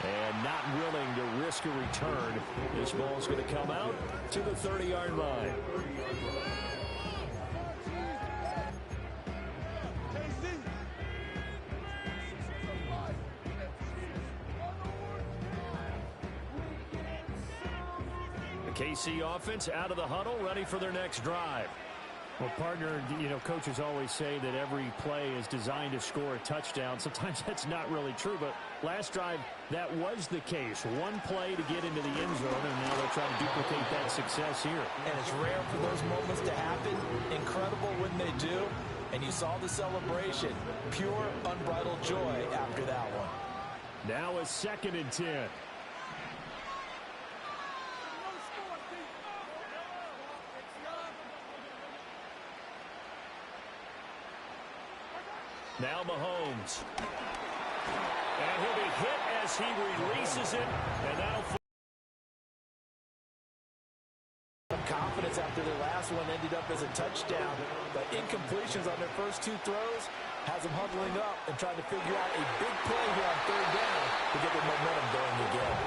[SPEAKER 3] And not willing to risk a return. This ball's going to come out to the 30-yard line. The KC offense out of the huddle, ready for their next drive. Well, partner, coaches always say that every play is designed to score a touchdown. Sometimes that's not really true, but last drive, that was the case. One play to get into the end zone, and now they'll try to duplicate that success here.
[SPEAKER 2] And it's rare for those moments to happen. Incredible when they do. And you saw the celebration. Pure, unbridled joy after that one.
[SPEAKER 3] Now a 2nd and 10.
[SPEAKER 1] Now Mahomes. And he'll be hit as he releases it. And that'll...
[SPEAKER 2] Confidence after their last one ended up as a touchdown. But incompletions on their first 2 throws has them huddling up and trying to figure out a big play here on 3rd down to get their momentum going again.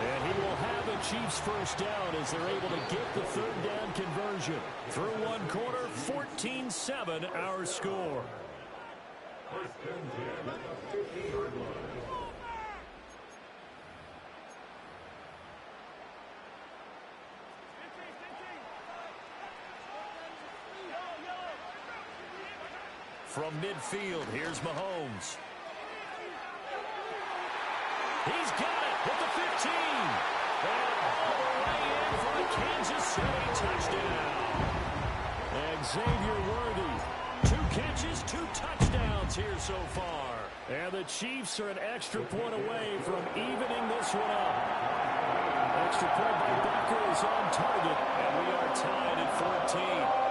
[SPEAKER 3] And he will have a Chiefs first down as they're able to get the 3rd down conversion. Through 1 quarter, 14-7 our score.
[SPEAKER 1] From midfield, here's Mahomes. He's got it at the 15. And all the way in for a Kansas City touchdown.
[SPEAKER 3] And Xavier Worthy, 2 catches, 2 touchdowns here so far. And the Chiefs are an extra point away from evening this one up. Extra point by Becker is on target.
[SPEAKER 1] And we are tied at 14.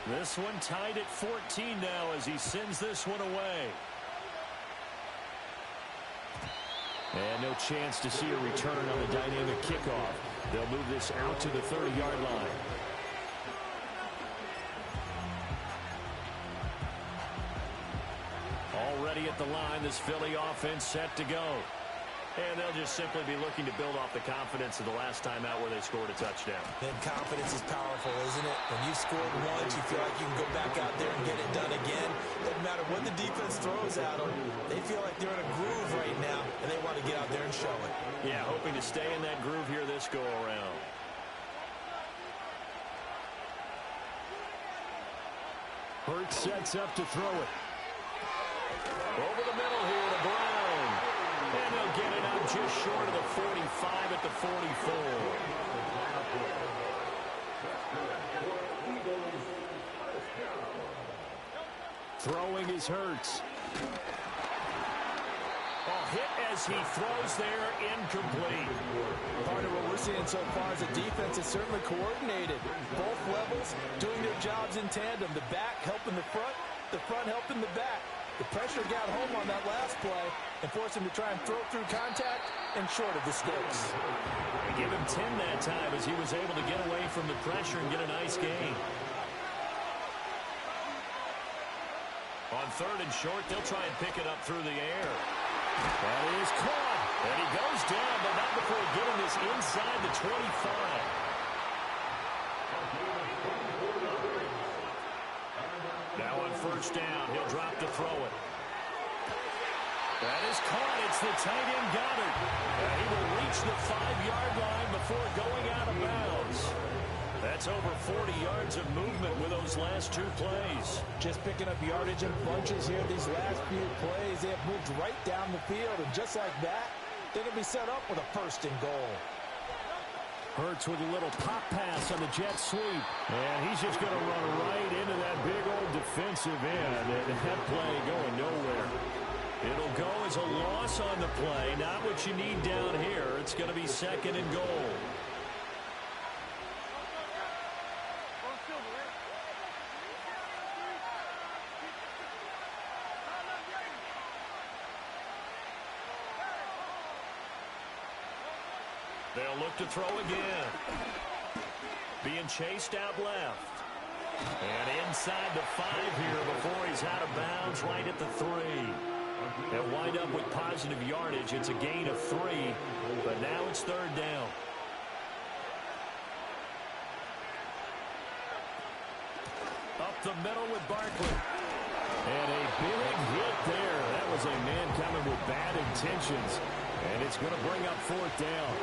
[SPEAKER 1] This one tied at 14 now as he sends this one away.
[SPEAKER 3] And no chance to see a return on the dynamic kickoff. They'll move this out to the 30-yard line. Already at the line, this Philly offense set to go.
[SPEAKER 1] And they'll just simply be looking to build off the confidence of the last time out where they scored a touchdown.
[SPEAKER 2] And confidence is powerful, isn't it? When you've scored once, you feel like you can go back out there and get it done again. Doesn't matter what the defense throws at them. They feel like they're in a groove right now, and they want to get out there and show it.
[SPEAKER 1] Yeah, hoping to stay in that groove here this go-around.
[SPEAKER 3] Hurts sets up to throw it.
[SPEAKER 1] Over the middle here to Brown. And they'll get it out just short of the 45 at the 44.
[SPEAKER 3] Throwing is Hurts.
[SPEAKER 1] Hit as he throws there, incomplete.
[SPEAKER 2] Part of what we're seeing so far is the defense is certainly coordinated. Both levels doing their jobs in tandem. The back helping the front helping the back. The pressure got home on that last play and forced him to try and throw through contact and short of the sticks.
[SPEAKER 1] They give him 10 that time as he was able to get away from the pressure and get a nice gain. On 3rd and short, they'll try and pick it up through the air.
[SPEAKER 3] That is caught.
[SPEAKER 1] And he goes down, but not before getting this inside the 25. Now on 1st down, he'll drop to throw it. That is caught. It's the tight end Goddard. And he will reach the 5-yard line before going out of bounds. That's over 40 yards of movement with those last 2 plays.
[SPEAKER 2] Just picking up yardage in bunches here. These last few plays, they have moved right down the field. And just like that, they're going to be set up with a 1st and goal.
[SPEAKER 3] Hurts with a little pop pass on the jet sweep. And he's just going to run right into that big old defensive end. And that play going nowhere.
[SPEAKER 1] It'll go as a loss on the play. Not what you need down here. It's going to be 2nd and goal. They'll look to throw again. Being chased out left. And inside the 5 here before he's out of bounds right at the 3. They'll wind up with positive yardage. It's a gain of 3, but now it's 3rd down. Up the middle with Barkley. And a big hit there. That was a man coming with bad intentions. And it's going to bring up 4th down.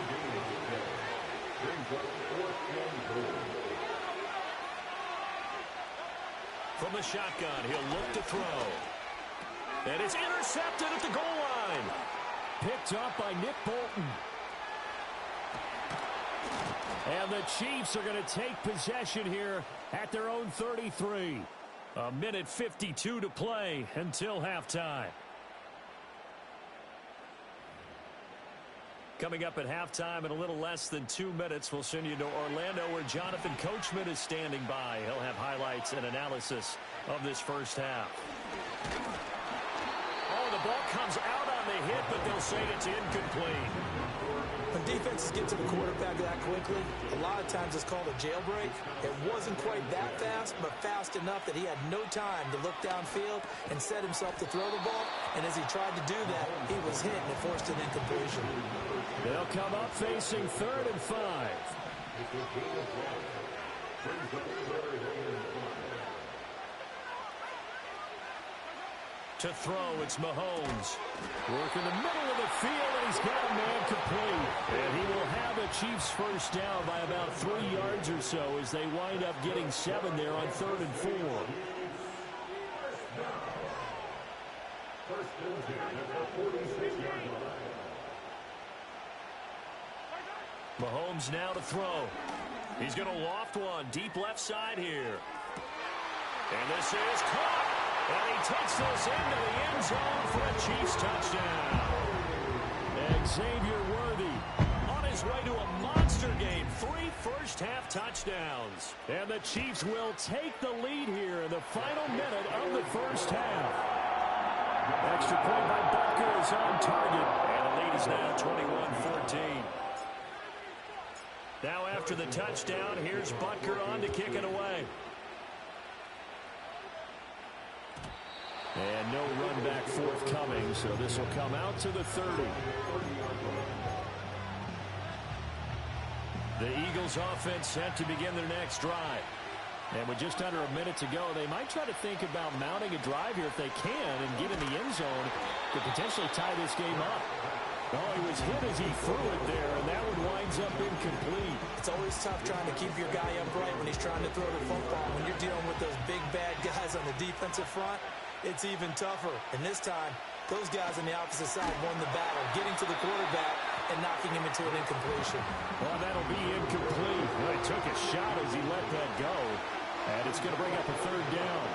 [SPEAKER 1] From the shotgun, he'll look to throw. And it's intercepted at the goal line.
[SPEAKER 3] Picked up by Nick Bolton. And the Chiefs are going to take possession here at their own 33.
[SPEAKER 1] A minute 52 to play until halftime. Coming up at halftime in a little less than 2 minutes, we'll send you to Orlando where Jonathan Coachman is standing by. He'll have highlights and analysis of this first half. Oh, the ball comes out on the hit, but they'll say it's incomplete.
[SPEAKER 2] When defenses get to the quarterback that quickly, a lot of times it's called a jailbreak. It wasn't quite that fast, but fast enough that he had no time to look downfield and set himself to throw the ball. And as he tried to do that, he was hit and it forced an incompletion.
[SPEAKER 3] They'll come up facing 3rd and 5.
[SPEAKER 1] To throw, it's Mahomes.
[SPEAKER 3] Work in the middle of the field, and he's got a man complete. And he will have the Chiefs first down by about 3 yards or so as they wind up getting 7 there on 3rd and 4.
[SPEAKER 1] Mahomes now to throw. He's going to loft one deep left side here. And this is caught. And he takes this into the end zone for a Chiefs touchdown.
[SPEAKER 3] Xavier Worthy
[SPEAKER 1] on his way to a monster game. 3 first-half touchdowns.
[SPEAKER 3] And the Chiefs will take the lead here in the final minute of the first half. Extra point by Butker is on target.
[SPEAKER 1] And the lead is now 21-14. Now after the touchdown, here's Butker on to kick it away.
[SPEAKER 3] And no run back forthcoming, so this will come out to the 30.
[SPEAKER 1] The Eagles offense set to begin their next drive.
[SPEAKER 3] And with just under a minute to go, they might try to think about mounting a drive here if they can and get in the end zone to potentially tie this game up. Oh, he was hit as he threw it there, and that one winds up incomplete.
[SPEAKER 2] It's always tough trying to keep your guy upright when he's trying to throw the football. When you're dealing with those big, bad guys on the defensive front, it's even tougher. And this time, those guys on the opposite side won the battle, getting to the quarterback and knocking him into an incompletion.
[SPEAKER 3] Well, that'll be incomplete. Well, he took a shot as he let that go. And it's going to bring up a 3rd down.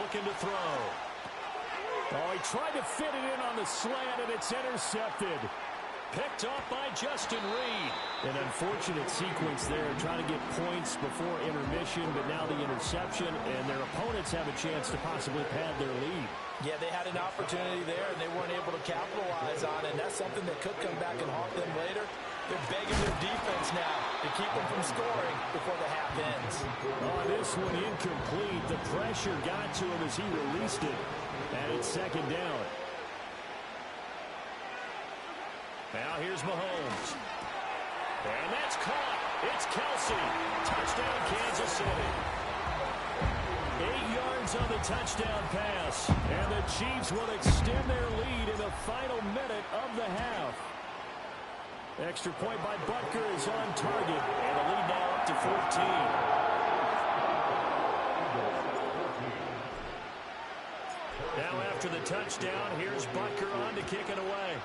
[SPEAKER 1] Looking to throw.
[SPEAKER 3] Oh, he tried to fit it in on the slant, and it's intercepted.
[SPEAKER 1] Picked off by Justin Reed.
[SPEAKER 3] An unfortunate sequence there, trying to get points before intermission, but now the interception, and their opponents have a chance to possibly pad their lead.
[SPEAKER 2] Yeah, they had an opportunity there, and they weren't able to capitalize on it, and that's something that could come back and haunt them later. They're begging their defense now to keep them from scoring before the half ends.
[SPEAKER 3] Oh, this one incomplete. The pressure got to him as he released it, and it's 2nd down.
[SPEAKER 1] Now here's Mahomes. And that's caught. It's Kelsey. Touchdown, Kansas City. 8 yards on the touchdown pass.
[SPEAKER 3] And the Chiefs will extend their lead in the final minute of the half. Extra point by Butker is on target.
[SPEAKER 1] And the lead now up to 14. Now after the touchdown, here's Butker on to kick it away.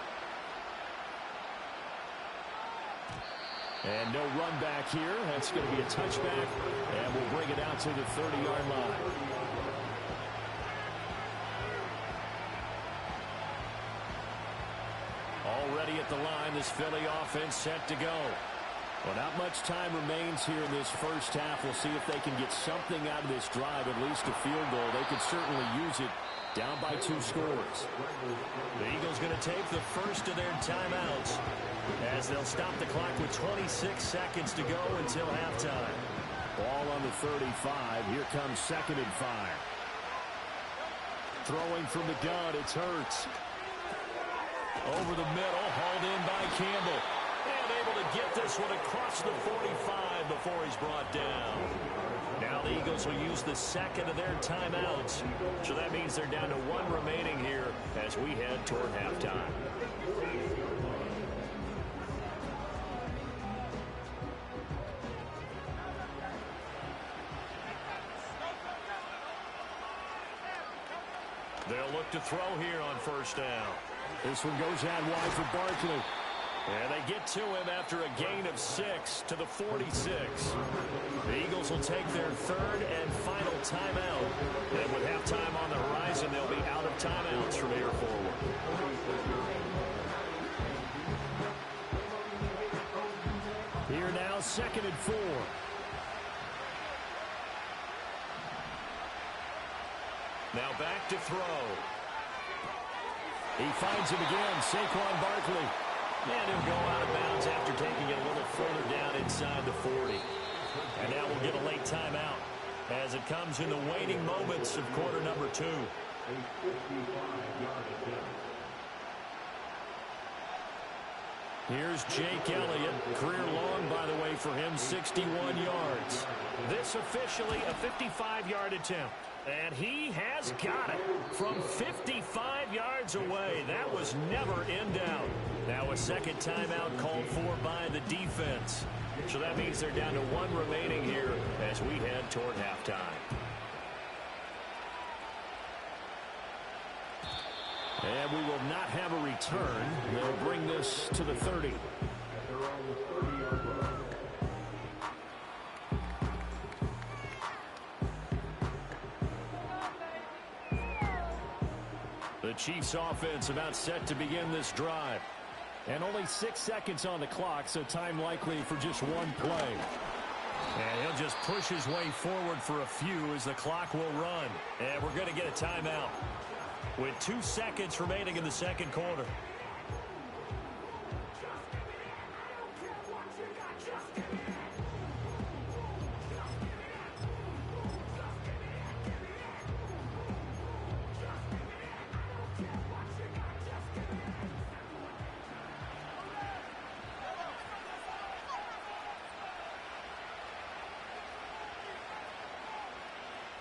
[SPEAKER 3] And no run back here. That's going to be a touchback. And we'll bring it out to the 30-yard line.
[SPEAKER 1] Already at the line, this Philly offense set to go.
[SPEAKER 3] Well, not much time remains here in this first half. We'll see if they can get something out of this drive, at least a field goal. They could certainly use it down by 2 scores.
[SPEAKER 1] The Eagles going to take the first of their timeouts as they'll stop the clock with 26 seconds to go until halftime.
[SPEAKER 3] Ball on the 35. Here comes 2nd and 5. Throwing from the gun, it's Hurts.
[SPEAKER 1] Over the middle, hauled in by Campbell. And able to get this one across the 45 before he's brought down. Now the Eagles will use the second of their timeouts. So that means they're down to 1 remaining here as we head toward halftime. They'll look to throw here on first down.
[SPEAKER 3] This one goes out wide for Barkley.
[SPEAKER 1] And they get to him after a gain of 6 to the 46. The Eagles will take their 3rd and final timeout. And with halftime on the horizon, they'll be out of timeouts from here forward.
[SPEAKER 3] Here now, 2nd and 4.
[SPEAKER 1] Now back to throw.
[SPEAKER 3] He finds him again, Saquon Barkley.
[SPEAKER 1] And he'll go out of bounds after taking it a little further down inside the 40. And now we'll get a late timeout as it comes in the waning moments of quarter number 2. Here's Jake Elliott. Career long, by the way, for him, 61 yards. This officially a 55-yard attempt. And he has got it from 55 yards away. That was never in doubt. Now a second timeout called for by the defense. So that means they're down to 1 remaining here as we head toward halftime.
[SPEAKER 3] And we will not have a return. They'll bring this to the 30.
[SPEAKER 1] The Chiefs offense about set to begin this drive.
[SPEAKER 3] And only 6 seconds on the clock, so time likely for just 1 play.
[SPEAKER 1] And he'll just push his way forward for a few as the clock will run. And we're going to get a timeout with 2 seconds remaining in the second quarter.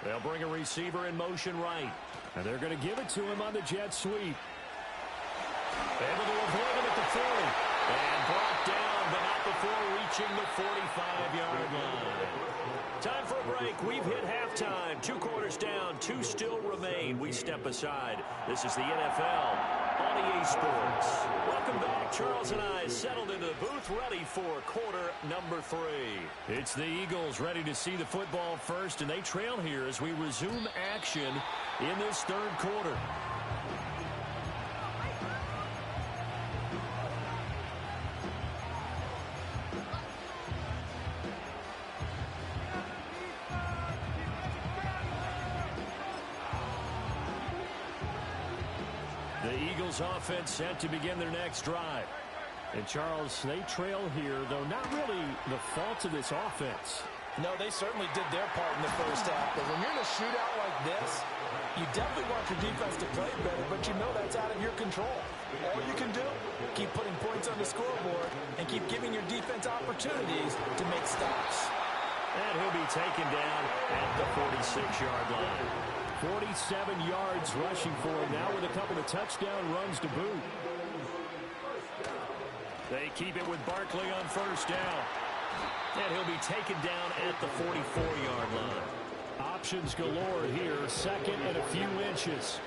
[SPEAKER 1] They'll bring a receiver in motion right.
[SPEAKER 3] And they're going to give it to him on the jet sweep.
[SPEAKER 1] Able to avoid him at the 40. And brought down, but not before reaching the 45-yard line. Time for a break. We've hit halftime. 2 quarters down. 2 still remain. We step aside. This is the NFL on EA Sports. Welcome back. Charles and I settled into the booth, ready for quarter number 3. It's the Eagles ready to see the football first, and they trail here as we resume action in this 3rd quarter. The Eagles offense set to begin their next drive.
[SPEAKER 3] And Charles, they trail here, though not really the fault of this offense.
[SPEAKER 2] No, they certainly did their part in the first half. But when you're in a shootout like this, you definitely want your defense to play better, but you know that's out of your control. All you can do, keep putting points on the scoreboard and keep giving your defense opportunities to make stops.
[SPEAKER 1] And he'll be taken down at the 46-yard line.
[SPEAKER 3] 47 yards rushing for him now with a couple of touchdown runs to boot.
[SPEAKER 1] They keep it with Barkley on first down. And he'll be taken down at the 44-yard line.
[SPEAKER 3] Options galore here, 2nd and a few inches.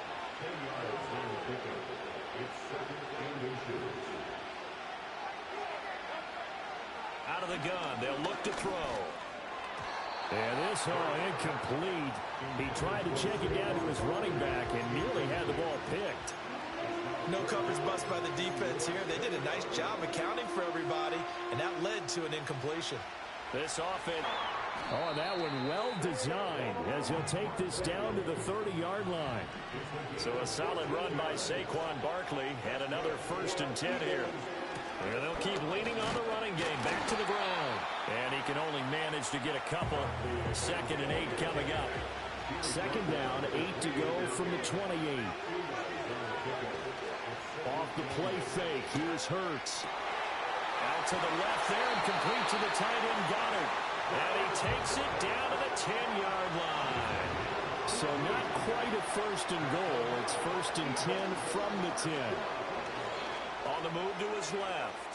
[SPEAKER 1] Out of the gun, they'll look to throw.
[SPEAKER 3] And this, incomplete. He tried to check it down to his running back and nearly had the ball picked.
[SPEAKER 2] No coverage bust by the defense here. They did a nice job accounting for everybody, and that led to an incompletion.
[SPEAKER 1] This offense.
[SPEAKER 3] Oh, that one well designed as he'll take this down to the 30-yard line.
[SPEAKER 1] So a solid run by Saquon Barkley and another 1st and 10 here. And they'll keep leaning on the running game back to the ground. And he can only manage to get a couple. 2nd and 8 coming up.
[SPEAKER 3] 2nd down, 8 to go from the 28. Off the play fake, here's Hurts.
[SPEAKER 1] Out to the left there and complete to the tight end Goddard. And he takes it down to the 10-yard line.
[SPEAKER 3] So not quite a 1st and goal. It's 1st and 10 from the 10.
[SPEAKER 1] On the move to his left.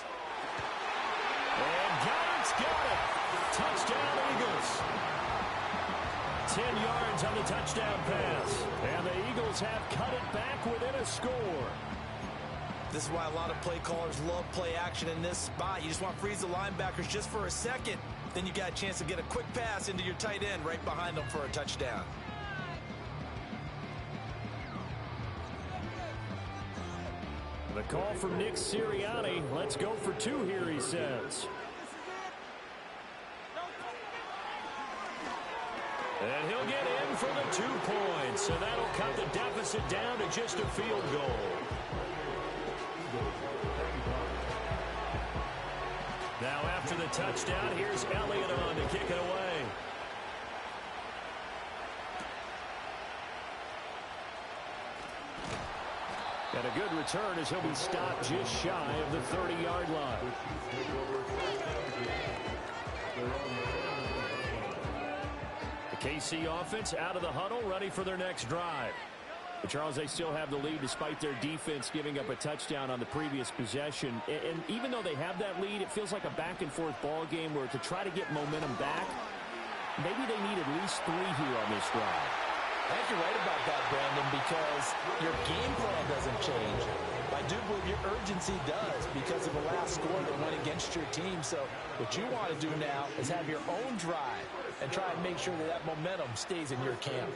[SPEAKER 1] And Goddard's got it. Touchdown, Eagles. 10 yards on the touchdown pass.
[SPEAKER 3] And the Eagles have cut it back within a score.
[SPEAKER 2] This is why a lot of play callers love play action in this spot. You just want to freeze the linebackers just for a second. Then you got a chance to get a quick pass into your tight end right behind them for a touchdown.
[SPEAKER 3] The call from Nick Sirianni. Let's go for 2 here, he says.
[SPEAKER 1] And he'll get in for the 2 points. So that'll cut the deficit down to just a field goal. Now after the touchdown, here's Elliott on to kick it away.
[SPEAKER 3] And a good return as he'll be stopped just shy of the 30-yard line. The KC offense out of the huddle, ready for their next drive. But Charles, they still have the lead despite their defense giving up a touchdown on the previous possession. And even though they have that lead, it feels like a back-and-forth ball game where to try to get momentum back, maybe they need at least 3 here on this drive.
[SPEAKER 2] I think you're right about that, Brandon, because your game plan doesn't change. I do believe your urgency does because of the last score that went against your team. So what you want to do now is have your own drive and try and make sure that that momentum stays in your camp.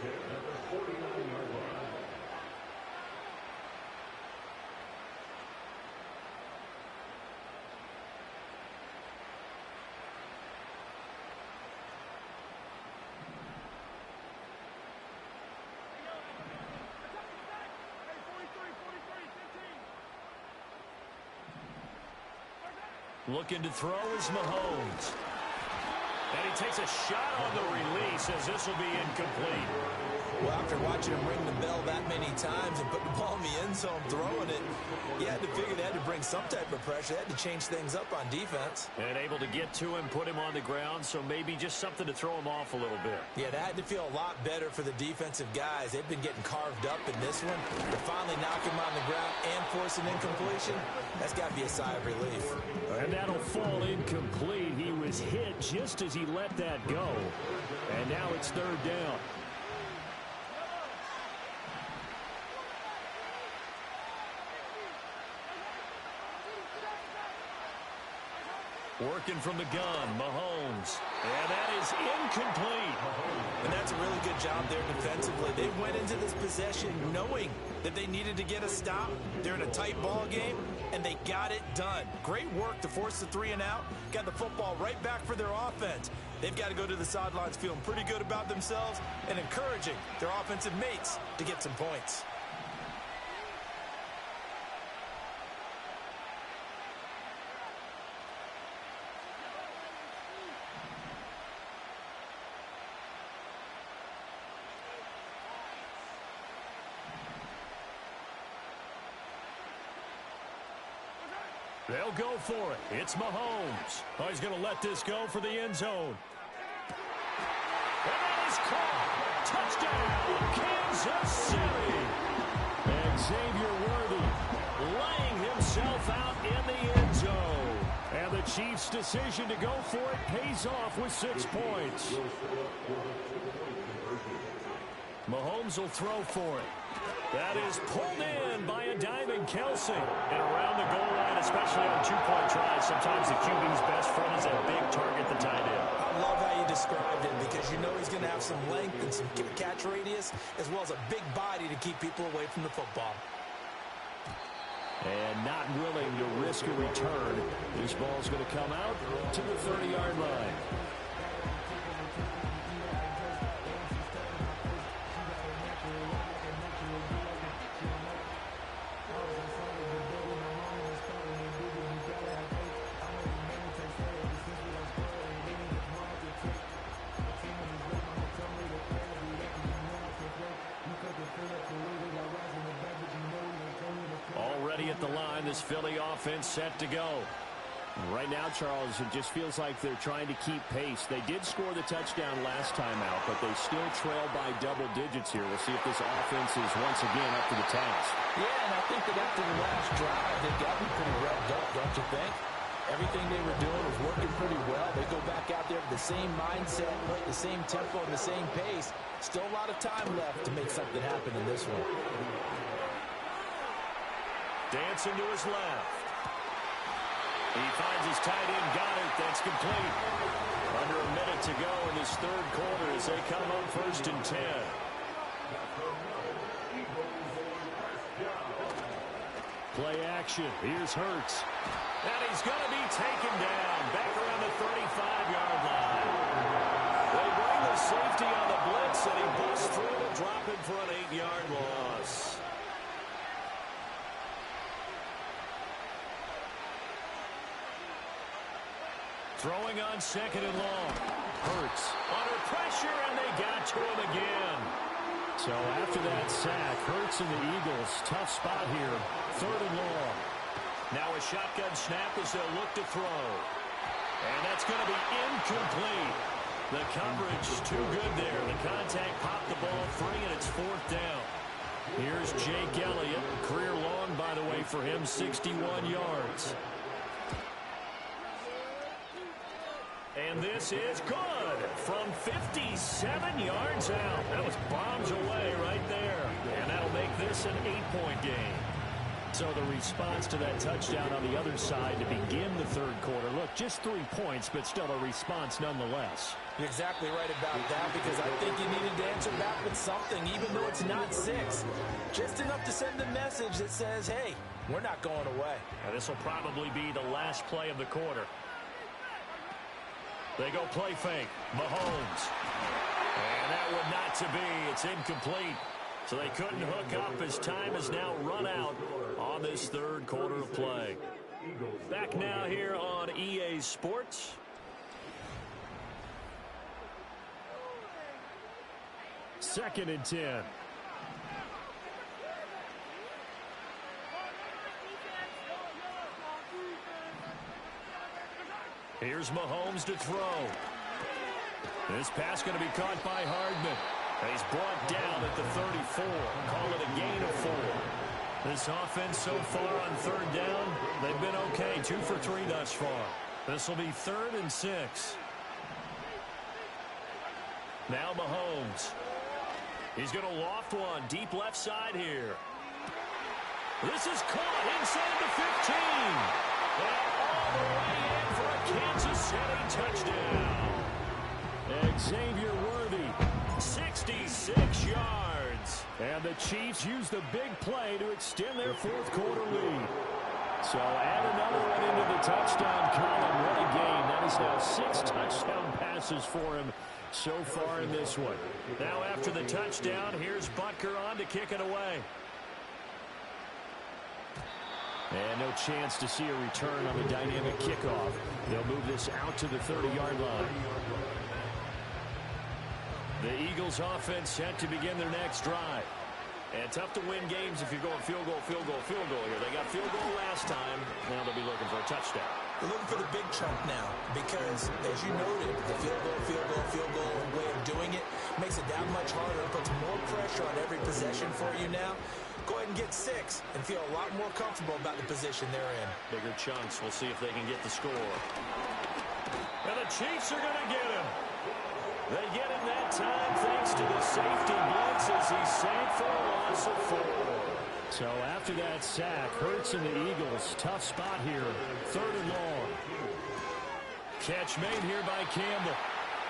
[SPEAKER 1] Looking to throw is Mahomes. And he takes a shot on the release as this will be incomplete.
[SPEAKER 2] Well, after watching him ring the bell that many times and put the ball in the end zone throwing it, you had to figure they had to bring some type of pressure. They had to change things up on defense.
[SPEAKER 1] And able to get to him, put him on the ground, so maybe just something to throw him off a little bit.
[SPEAKER 2] Yeah, that had to feel a lot better for the defensive guys. They've been getting carved up in this one. To finally knock him on the ground and force an incompletion, that's got to be a sigh of relief.
[SPEAKER 3] And that'll fall incomplete. He was hit just as he let that go. And now it's 3rd down.
[SPEAKER 1] Working from the gun, Mahomes. And that is incomplete.
[SPEAKER 2] And that's a really good job there defensively. They went into this possession knowing that they needed to get a stop. They're in a tight ball game, and they got it done. Great work to force the 3 and out. Got the football right back for their offense. They've got to go to the sidelines feeling pretty good about themselves and encouraging their offensive mates to get some points.
[SPEAKER 1] They'll go for it. It's Mahomes. Oh, he's going to let this go for the end zone. And that is caught. Touchdown, Kansas City.
[SPEAKER 3] And Xavier Worthy
[SPEAKER 1] Laying himself out in the end zone.
[SPEAKER 3] and the Chiefs' decision to go for it pays off with 6 points.
[SPEAKER 1] Mahomes will throw for it. That is pulled in by a diving Kelsey. And around the goal line, especially on 2-point tries, sometimes the QB's best friend is a big target, the tight end.
[SPEAKER 2] I love how you described him because you know he's going to have some length and some catch radius as well as a big body to keep people away from the football.
[SPEAKER 3] And not willing to risk a return. This ball's going to come out to the 30-yard line. Already at the line, this Philly offense set to go. Right now, Charles, it just feels like they're trying to keep pace. They did score the touchdown last time out, but they still trail by double digits here. We'll see if this offense is once again up to the task.
[SPEAKER 2] Yeah, and I think that after the last drive, they got me pretty revved up, don't you think? Everything they were doing was working pretty well. They go back out there with the same mindset, the same tempo, and the same pace. Still a lot of time left to make something happen in this one.
[SPEAKER 1] Dancing to his left. He finds his tight end, got it. That's complete. Under a minute to go in this third quarter as they come up 1st and 10.
[SPEAKER 3] Play action. Here's Hurts.
[SPEAKER 1] And he's going to be taken down back around the 35-yard line. They bring the safety on the blitz, and he busts through to drop it for an 8-yard loss. Throwing on 2nd and long. Hurts under pressure, and they got to him again.
[SPEAKER 3] So after that sack, Hurts and the Eagles, tough spot here. 3rd and long.
[SPEAKER 1] Now a shotgun snap as they'll look to throw. And that's going to be incomplete. The coverage too good there. The contact popped the ball free, and it's 4th down. Here's Jake Elliott. Career long, by the way, for him, 61 yards. And this is good from 57 yards out. That was bombs away right there. And that'll make this an 8-point game. So the response to that touchdown on the other side to begin the third quarter. Look, just 3 points, but still a response nonetheless.
[SPEAKER 2] You're exactly right about that, because I think you needed to answer back with something, even though it's not 6. Just enough to send a message that says, hey, we're not going away.
[SPEAKER 1] And this will probably be the last play of the quarter. They go play fake. Mahomes. And that one not to be. It's incomplete. So they couldn't hook up as time has now run out on this third quarter of play. Back now here on EA Sports.
[SPEAKER 3] Second and 10.
[SPEAKER 1] Here's Mahomes to throw. This pass going to be caught by Hardman. He's brought down at the 34. Call it a gain of 4. This offense so far on 3rd down, they've been okay. 2 for 3 thus far. This will be 3rd and 6. Now Mahomes. He's going to loft one deep left side here. This is caught inside the 15. And all the way in for a Kansas City touchdown.
[SPEAKER 3] Xavier Worthy.
[SPEAKER 1] 66 yards.
[SPEAKER 3] And the Chiefs use the big play to extend their fourth quarter lead. So add another one into the touchdown column. What a game. That is now 6 touchdown passes for him so far in this one.
[SPEAKER 1] Now after the touchdown, here's Butker on to kick it away.
[SPEAKER 3] And no chance to see a return on the dynamic kickoff. They'll move this out to the 30-yard line.
[SPEAKER 1] The Eagles offense set to begin their next drive. And tough to win games if you're going field goal, field goal, field goal here. They got field goal last time. Now they'll be looking for a touchdown.
[SPEAKER 2] They're looking for the big chunk now because, as you noted, the field goal way of doing it makes it that much harder and puts more pressure on every possession for you now. Go ahead and get 6 and feel a lot more comfortable about the position they're in.
[SPEAKER 1] Bigger chunks. We'll see if they can get the score. And the Chiefs are going to get him. They get him that time thanks to the safety blitz as he sank for a loss of 4.
[SPEAKER 3] So after that sack, Hurts and the Eagles, tough spot here, 3rd and long.
[SPEAKER 1] Catch made here by Campbell.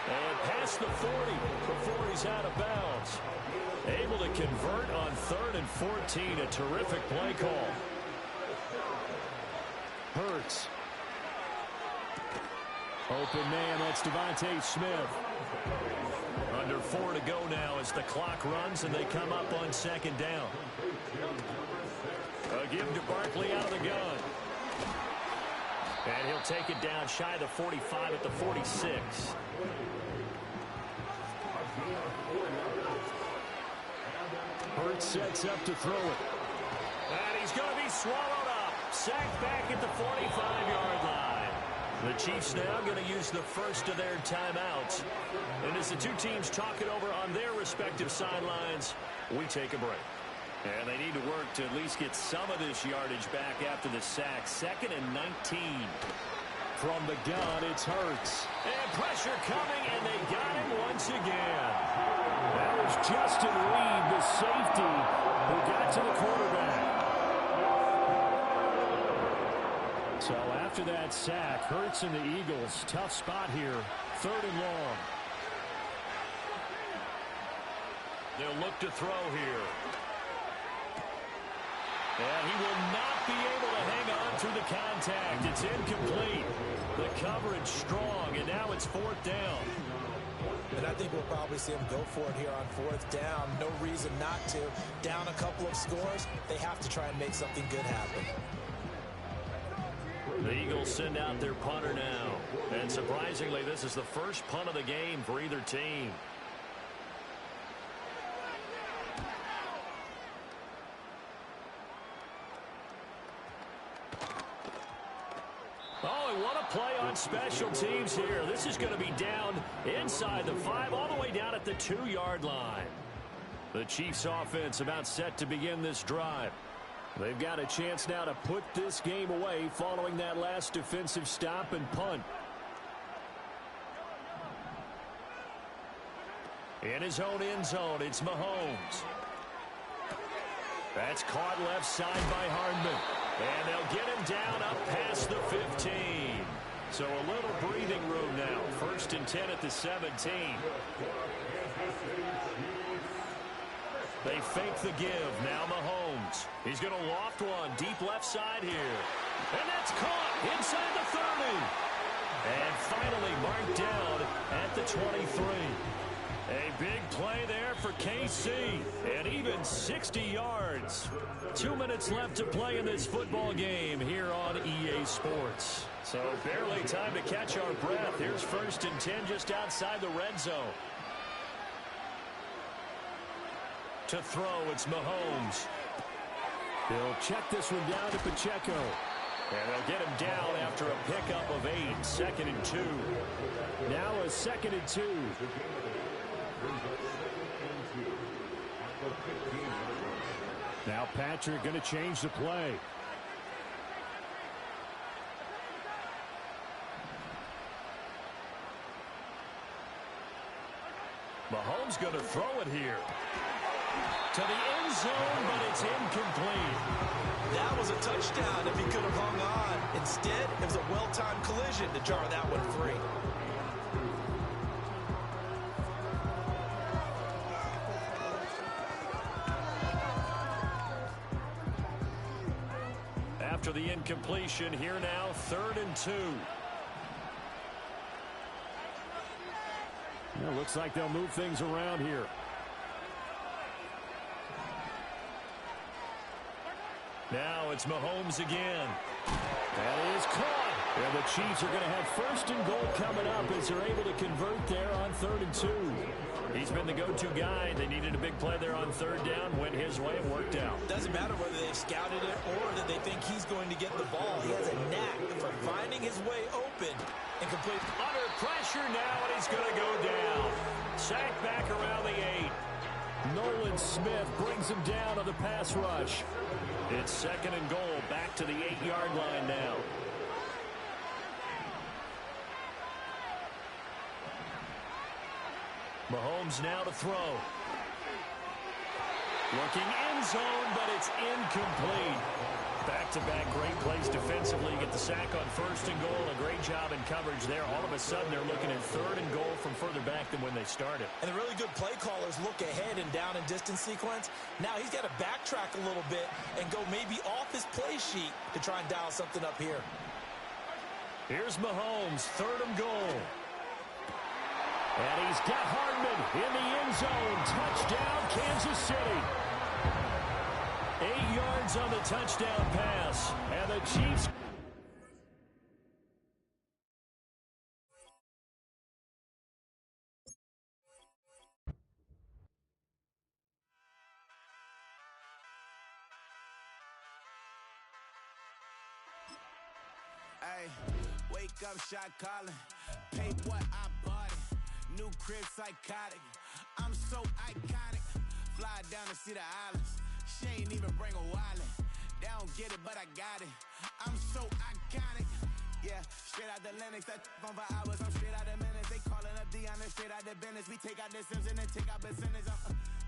[SPEAKER 1] And past the 40 before he's out of bounds. Able to convert on 3rd and 14. A terrific play call.
[SPEAKER 3] Hurts. Open man, that's Devontae Smith.
[SPEAKER 1] Under 4 to go now as the clock runs and they come up on second down. A give to Barkley out of the gun. And he'll take it down shy of the 45 at the 46.
[SPEAKER 3] Hurts sets up to throw it.
[SPEAKER 1] And he's going to be swallowed up. Sacked back at the 45-yard line. The Chiefs now going to use the first of their timeouts. And as the two teams talk it over on their respective sidelines, we take a break. And they need to work to at least get some of this yardage back after the sack. 2nd and 19.
[SPEAKER 3] From the gun, it's Hurts.
[SPEAKER 1] And pressure coming, and they got him once again.
[SPEAKER 3] That was Justin Reed, the safety, who got to the quarterback. So after that sack, Hurts and the Eagles, tough spot here, 3rd and long.
[SPEAKER 1] They'll look to throw here. And he will not be able to hang on through the contact. It's incomplete. The coverage strong, and now it's 4th down.
[SPEAKER 2] And I think we'll probably see him go for it here on 4th down. No reason not to. Down a couple of scores, they have to try and make something good happen.
[SPEAKER 1] The Eagles send out their punter now. And surprisingly, this is the first punt of the game for either team. Oh, and what a play on special teams here. This is going to be down inside the 5, all the way down at the 2-yard line. The Chiefs offense about set to begin this drive.
[SPEAKER 3] They've got a chance now to put this game away following that last defensive stop and punt.
[SPEAKER 1] In his own end zone, it's Mahomes. That's caught left side by Hardman. And they'll get him down up past the 15. So a little breathing room now. 1st and 10 at the 17. They fake the give. Now Mahomes. He's going to loft one deep left side here. And that's caught inside the 30. And finally marked down at the 23. A big play there for KC. And even 60 yards. 2 minutes left to play in this football game here on EA Sports. So barely time to catch our breath. Here's 1st and 10 just outside the red zone. To throw, it's Mahomes.
[SPEAKER 3] They'll check this one down to Pacheco.
[SPEAKER 1] And they'll get him down after a pickup of 8. 2nd and 2.
[SPEAKER 3] Now a 2nd and 2. Now Patrick going to change the play.
[SPEAKER 1] Mahomes going to throw it here. To the end zone, but it's incomplete.
[SPEAKER 2] That was a touchdown if he could have hung on. Instead, it was a well-timed collision to jar that one free.
[SPEAKER 1] After the incompletion, here now, 3rd and 2.
[SPEAKER 3] It looks like they'll move things around here.
[SPEAKER 1] Now it's Mahomes again.
[SPEAKER 3] That is caught. And the Chiefs are going to have 1st and goal coming up as they're able to convert there on 3rd and 2.
[SPEAKER 1] He's been the go-to guy. They needed a big play there on 3rd down. Went his way. It worked out.
[SPEAKER 2] Doesn't matter whether they've scouted it or that they think he's going to get the ball. He has a knack for finding his way open and complete.
[SPEAKER 1] Under pressure now, and he's going to go down. Sacked back around the 8.
[SPEAKER 3] Nolan Smith brings him down on the pass rush.
[SPEAKER 1] It's 2nd and goal. Back to the 8-yard line now. Mahomes now to throw. Looking end zone, but it's incomplete. Back-to-back great plays defensively. Get the sack on 1st and goal. A great job in coverage there. All of a sudden, they're looking at 3rd and goal from further back than when they started.
[SPEAKER 2] And the really good play callers look ahead and down and distance sequence. Now he's got to backtrack a little bit and go maybe off his play sheet to try and dial something up here.
[SPEAKER 3] Here's Mahomes, 3rd and goal. And he's got Hardman in the end zone. Touchdown, Kansas City. 8 yards on the touchdown pass. And the Chiefs...
[SPEAKER 6] Hey, wake up, shot calling. Pay what I bought it. New crib, psychotic. I'm so iconic. Fly down to see the islands. She ain't even bring a wallet. They don't get it, but I got it. I'm so iconic. Yeah, straight out the Lennox. That on for hours. I'm straight out the minutes. They calling up Dion. Straight out the business. We take out the Sims and then take out percentage.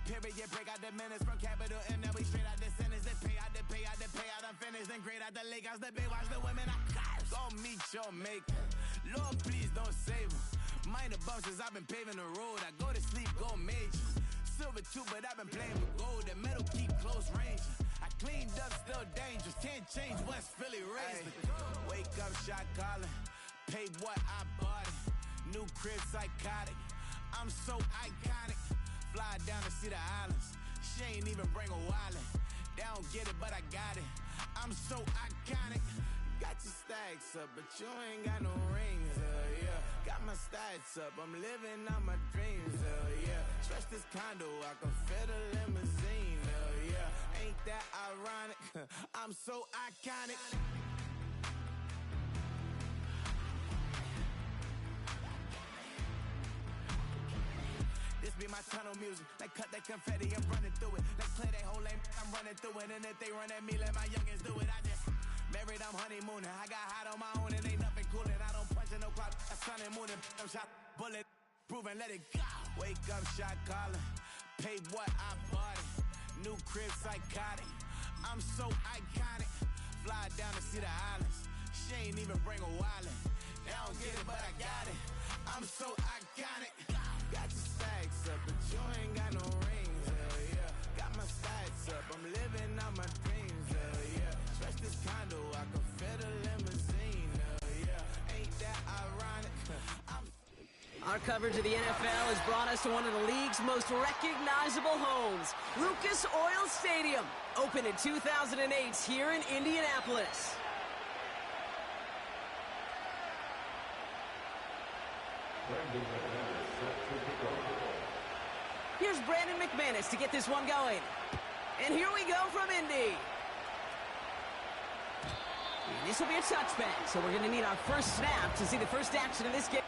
[SPEAKER 6] Period, break out the minutes from capital M. Now we straight out the sentence. They pay out the payout. I'm finished. Then grade out the Lakers. The big watch the women. I go meet your maker. Lord, please don't save them. Minor bumps as I've been paving the road. I go to sleep, go major. Silver too, but I've been playing with gold. The metal keep close range. I cleaned up, still dangerous. Can't change West Philly raised. Wake up, shot calling. Pay what I bought it. New crib, psychotic. I'm so iconic. Fly down to see the islands. She ain't even bring a wallet. They don't get it, but I got it. I'm so iconic. Got your stacks up, but you ain't got no rings, yeah. Got my stats up, I'm living out my dreams, yeah. Stretch this condo, I can fit a limousine, yeah. Ain't that ironic? I'm so iconic. This be my tunnel music. They cut that confetti, I'm running through it. They play that whole lane, I'm running through it. And if they run at me, let my youngins do it. I just married, I'm honeymooning. I got hot on my own and ain't nothing coolin'. I don't punch in no clock, a sun and moon. I'm shot, bullet, proven, let it go. Wake up, shot calling. Pay what I bought it. New crib, psychotic. I'm so iconic. Fly down to see the islands. She ain't even bring a wallet. They don't get it, but I got it. I'm so iconic. Got your stacks up, but you ain't got no rings, yeah. Got my stacks up, I'm living out my dreams, yeah. Stretch this condo, I can fit a limousine, yeah. Ain't that ironic?
[SPEAKER 7] Our coverage of the NFL has brought us to one of the league's most recognizable homes, Lucas Oil Stadium, opened in 2008 here in Indianapolis. Here's Brandon McManus to get this one going. And here we go from Indy. And this will be a touchback, so we're going to need our first snap to see the first action of this game.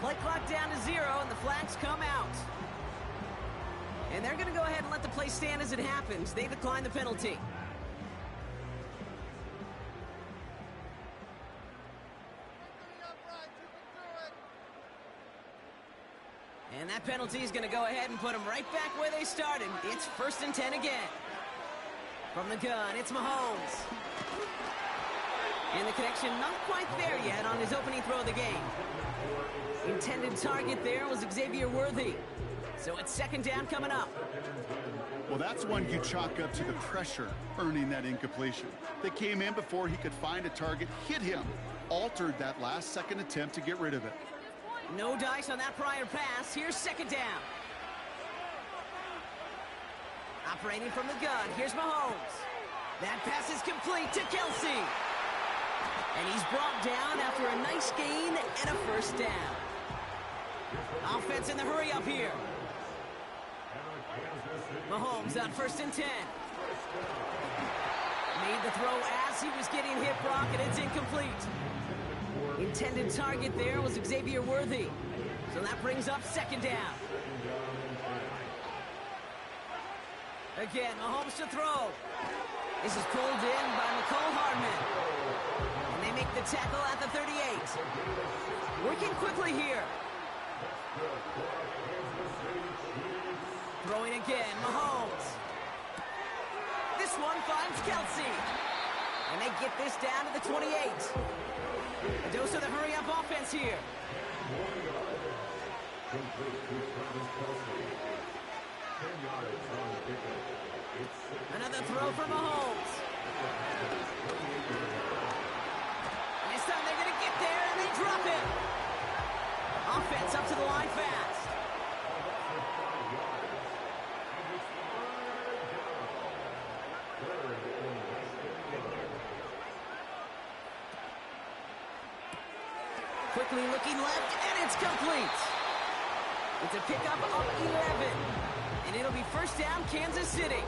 [SPEAKER 7] Play clock down to 0, and the flags come out. And they're going to go ahead and let the play stand as it happens. They decline the penalty. And that penalty is going to go ahead and put them right back where they started. It's 1st and 10 again. From the gun, it's Mahomes. And the connection not quite there yet on his opening throw of the game. Intended target there was Xavier Worthy. So it's second down coming up.
[SPEAKER 8] Well, that's one you chalk up to the pressure earning that incompletion. They came in before he could find a target, hit him, altered that last-second attempt to get rid of it.
[SPEAKER 7] No dice on that prior pass. Here's second down. Operating from the gun, here's Mahomes. That pass is complete to Kelsey. And he's brought down after a nice gain and a first down. Offense in the hurry up here. Mahomes on 1st and 10. Made the throw as he was getting hit, Brock, and it's incomplete. Intended target there was Xavier Worthy. So that brings up second down. Again, Mahomes to throw. This is pulled in by McCole Hardman. And they make the tackle at the 38. Working quickly here. Throwing again, Mahomes. This one finds Kelsey. And they get this down to the 28. A dose of the hurry-up offense here. Another throw for Mahomes. And this time they're going to get there, and they drop it. Offense up to the line fast. Quickly looking left, and it's complete. It's a pickup of 11. And it'll be first down, Kansas City.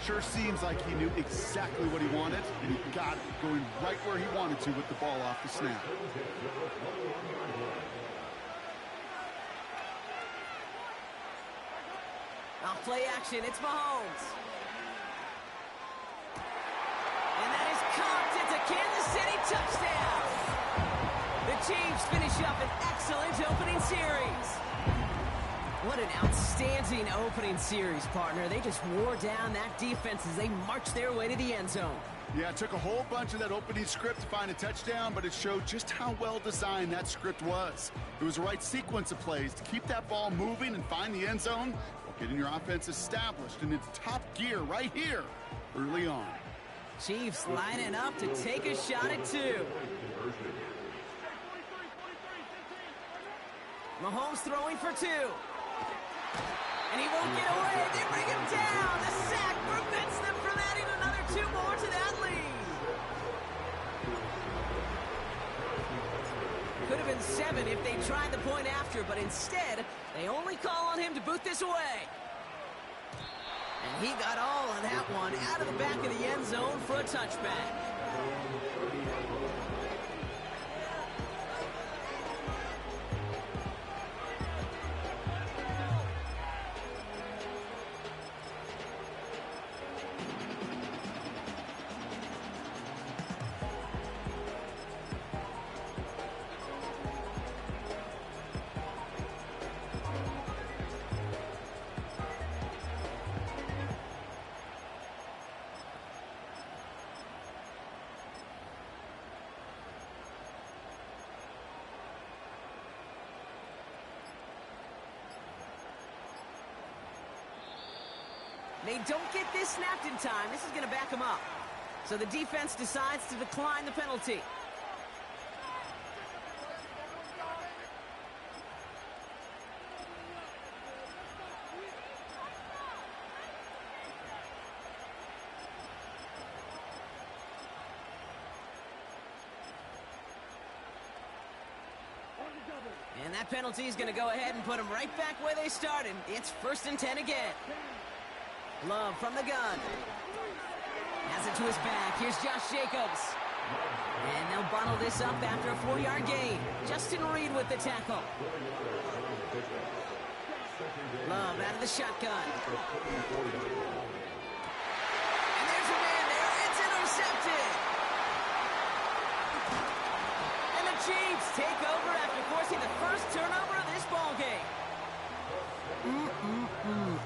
[SPEAKER 8] Sure seems like he knew exactly what he wanted, and he got it going right where he wanted to with the ball off the snap.
[SPEAKER 7] Off play action, it's Mahomes. And that is caught. It's a Kansas City touchdown. The Chiefs finish up an excellent opening series. What an outstanding opening series, partner. They just wore down that defense as they marched their way to the end zone.
[SPEAKER 8] Yeah, it took a whole bunch of that opening script to find a touchdown, but it showed just how well designed that script was. It was the right sequence of plays to keep that ball moving and find the end zone while getting your offense established and in top gear right here early on.
[SPEAKER 7] Chiefs lining up to take a shot at 2. Mahomes throwing for 2. And he won't get away. They bring him down. The sack prevents them from adding another 2 more to that lead. Could have been 7 if they tried the point after, but instead, they only call on him to boot this away. And he got all of that one out of the back of the end zone for a touchback. They don't get this snapped in time. This is going to back them up. So the defense decides to decline the penalty. And that penalty is going to go ahead and put them right back where they started. It's 1st and 10 again. Love from the gun. Has it to his back. Here's Josh Jacobs. And they'll bottle this up after a 4-yard gain. Justin Reed with the tackle. Love out of the shotgun. And there's a man there. It's intercepted. And the Chiefs take over after forcing the first turnover of this ball game.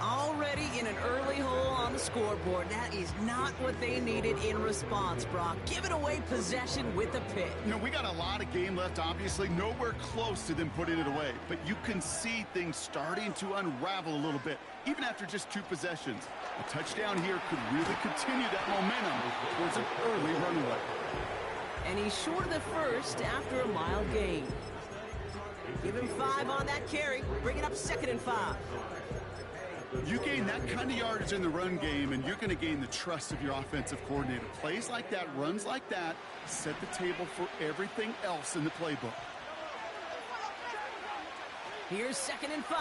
[SPEAKER 7] Already in an early hole on the scoreboard. That is not what they needed in response, Brock. Giving away possession with a pick.
[SPEAKER 8] You know, we got a lot of game left, obviously. Nowhere close to them putting it away. But you can see things starting to unravel a little bit, even after just 2 possessions. A touchdown here could really continue that momentum towards an early runaway.
[SPEAKER 7] And he's short of the first after a mile gain. Give him 5 on that carry. Bring it up 2nd and 5.
[SPEAKER 8] You gain that kind of yardage in the run game, and you're going to gain the trust of your offensive coordinator. Plays like that, runs like that, set the table for everything else in the playbook.
[SPEAKER 7] Here's 2nd and 5.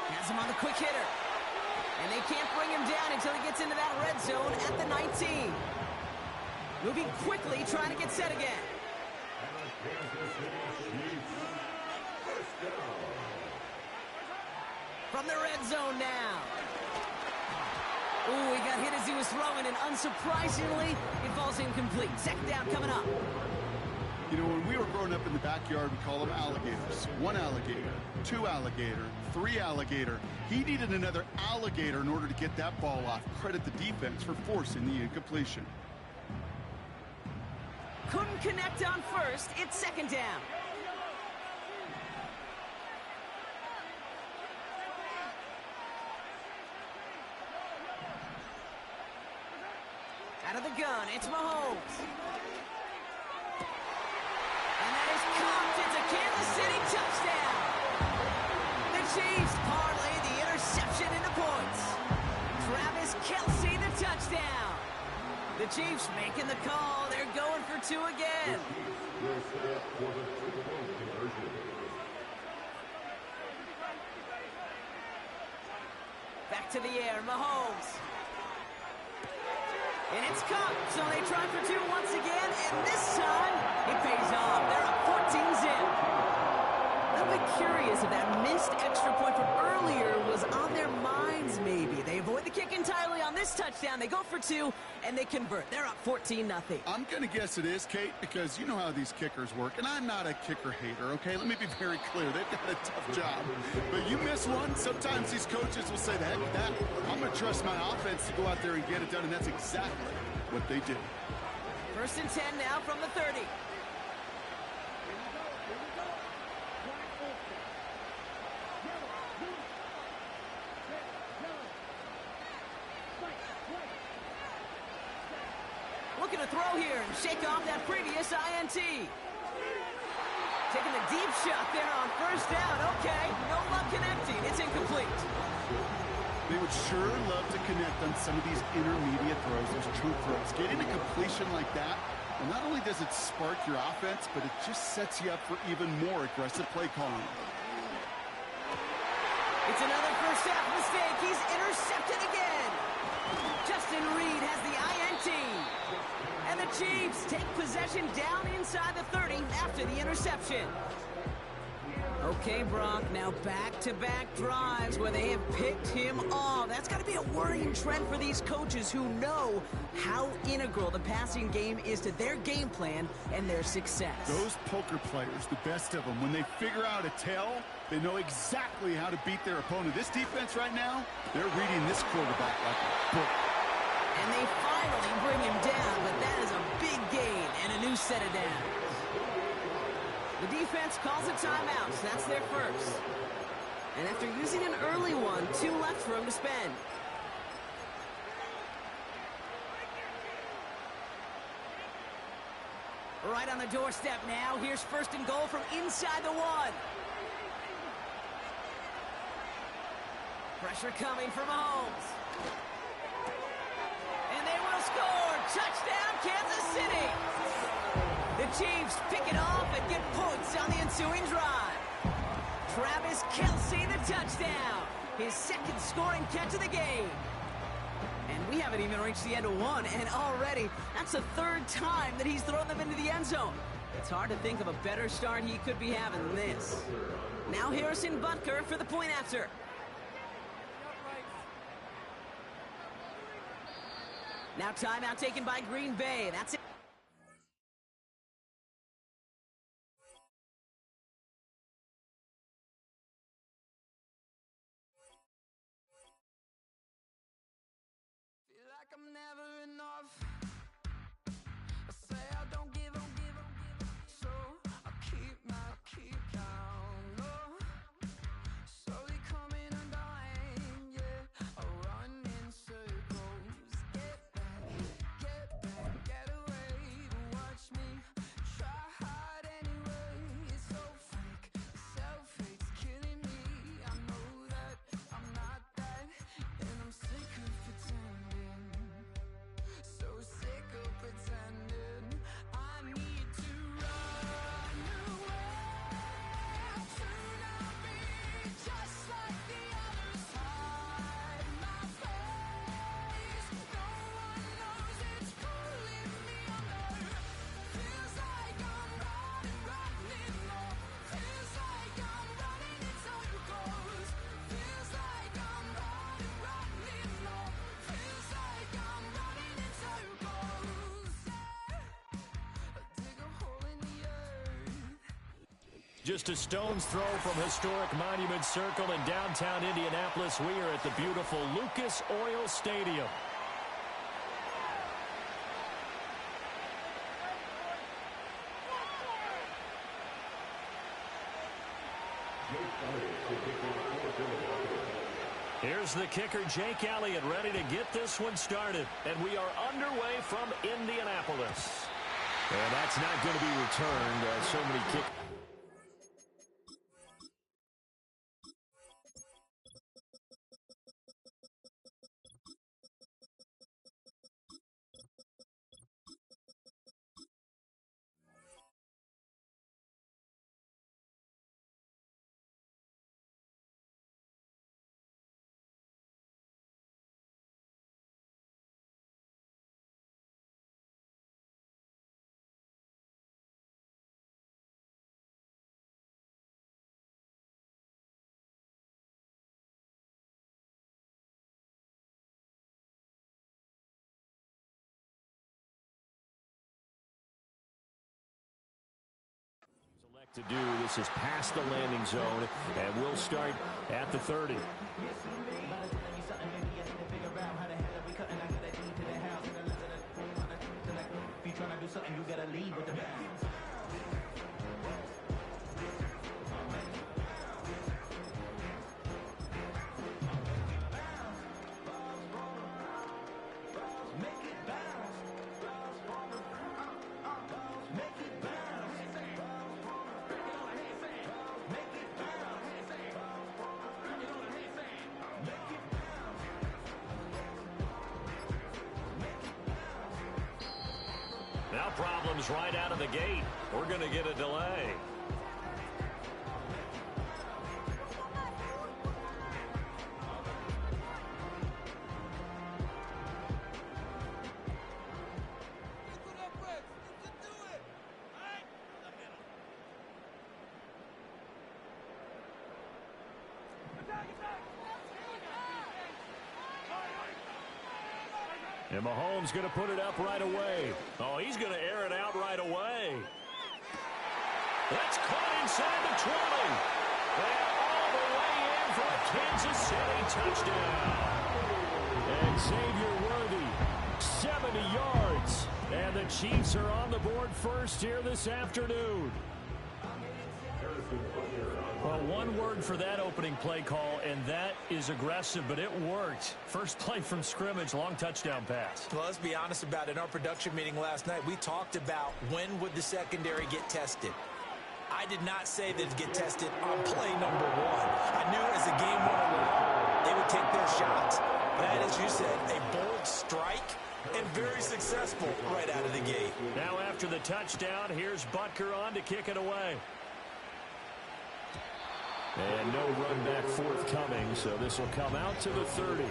[SPEAKER 7] Has him on the quick hitter. And they can't bring him down until he gets into that red zone at the 19. Moving quickly, trying to get set again. From the red zone now. Ooh, he got hit as he was throwing, and unsurprisingly, it falls incomplete. 2nd down coming up.
[SPEAKER 8] You know, when we were growing up in the backyard, we call them alligators. 1 alligator, 2 alligator, 3 alligator. He needed another alligator in order to get that ball off. Credit the defense for forcing the incompletion.
[SPEAKER 7] Couldn't connect on first. It's 2nd down. Out of the gun, it's Mahomes. And that is caught. It's a Kansas City touchdown. The Chiefs parlay the interception into points. Travis Kelce, the touchdown. The Chiefs making the call. They're going for 2 again. Back to the air, Mahomes. And it's caught, so they try for 2 once again, and this time, it pays off. They're up 14-zip. I'm a bit curious if that missed extra point from earlier was on their minds, maybe. They avoid the kick entirely on this touchdown. They go for 2, and they convert. They're up 14-0.
[SPEAKER 8] I'm going to guess it is, Kate, because you know how these kickers work, and I'm not a kicker hater, okay? Let me be very clear. They've got a tough job. But you miss one, sometimes these coaches will say, the heck with that. I'm going to trust my offense to go out there and get it done, and that's exactly what they did.
[SPEAKER 7] 1st and 10 now from the 30. Looking to throw here and shake off that previous INT. Taking the deep shot there on 1st down. Okay, no luck connecting. It's incomplete.
[SPEAKER 8] They would sure love to connect on some of these intermediate throws, those true throws. Getting a completion like that, well, not only does it spark your offense, but it just sets you up for even more aggressive play calling.
[SPEAKER 7] It's another first half mistake. He's intercepted again. Justin Reed has the INT. And the Chiefs take possession down inside the 30 after the interception. Okay, Brock, now back-to-back drives where they have picked him off. That's got to be a worrying trend for these coaches who know how integral the passing game is to their game plan and their success.
[SPEAKER 8] Those poker players, the best of them, when they figure out a tell, they know exactly how to beat their opponent. This defense right now, they're reading this quarterback like a book.
[SPEAKER 7] And they finally bring him down, but that is a big gain and a new set of downs. The defense calls a timeout, so that's their first. And after using an early one, 2 left for him to spend. Right on the doorstep now. Here's 1st and goal from inside the 1. Pressure coming from Mahomes. And they will score. Touchdown, Kansas City. The Chiefs pick it off and get points on the ensuing drive. Travis Kelce, the touchdown. His 2nd scoring catch of the game. And we haven't even reached the end of 1, and already that's the 3rd time that he's thrown them into the end zone. It's hard to think of a better start he could be having than this. Now Harrison Butker for the point after. Now timeout taken by Green Bay. That's it.
[SPEAKER 5] like I'm never enough. I say I don't give up, so I keep down. Oh, slowly coming undone, yeah. I run in circles. Get back, get away. Watch me try hard anyway. It's so fake, self-hate's killing me. I know that I'm not that, and I'm sick of pretending. So sick of pretending. I need to run away to not be just like the others. Hide my face. No one knows it's pulling me under. Feels like I'm running low. Feels like I'm running in circles. Feels like I'm running low. Feels like I'm running in circles. Dig a hole in the earth.
[SPEAKER 3] Just a stone's throw from historic Monument Circle in downtown Indianapolis. We are at the beautiful Lucas Oil Stadium. Here's the kicker, Jake Elliott, ready to get this one started. And we are underway from Indianapolis. And that's not going to be returned. So many kick. To do this is past the landing zone, and we'll start at the 30. Now problems right out of the gate. We're going to get a delay. And Mahomes going to put it up right away. Oh, he's going to air it out right away. That's caught inside the 20. And all the way in for a Kansas City touchdown. And Xavier Worthy, 70 yards. And the Chiefs are on the board first here this afternoon. Well, one word for that opening play call, and that is aggressive, but it worked. First play from scrimmage, long touchdown pass.
[SPEAKER 2] Well, let's be honest about it. In our production meeting last night, we talked about when would the secondary get tested. I did not say that it'd get tested on play number one. I knew as the game went along, they would take their shots. But as you said, a bold strike and very successful right out of the gate.
[SPEAKER 3] Now after the touchdown, here's Butker on to kick it away. And no run back forthcoming, so this will come out to the 30.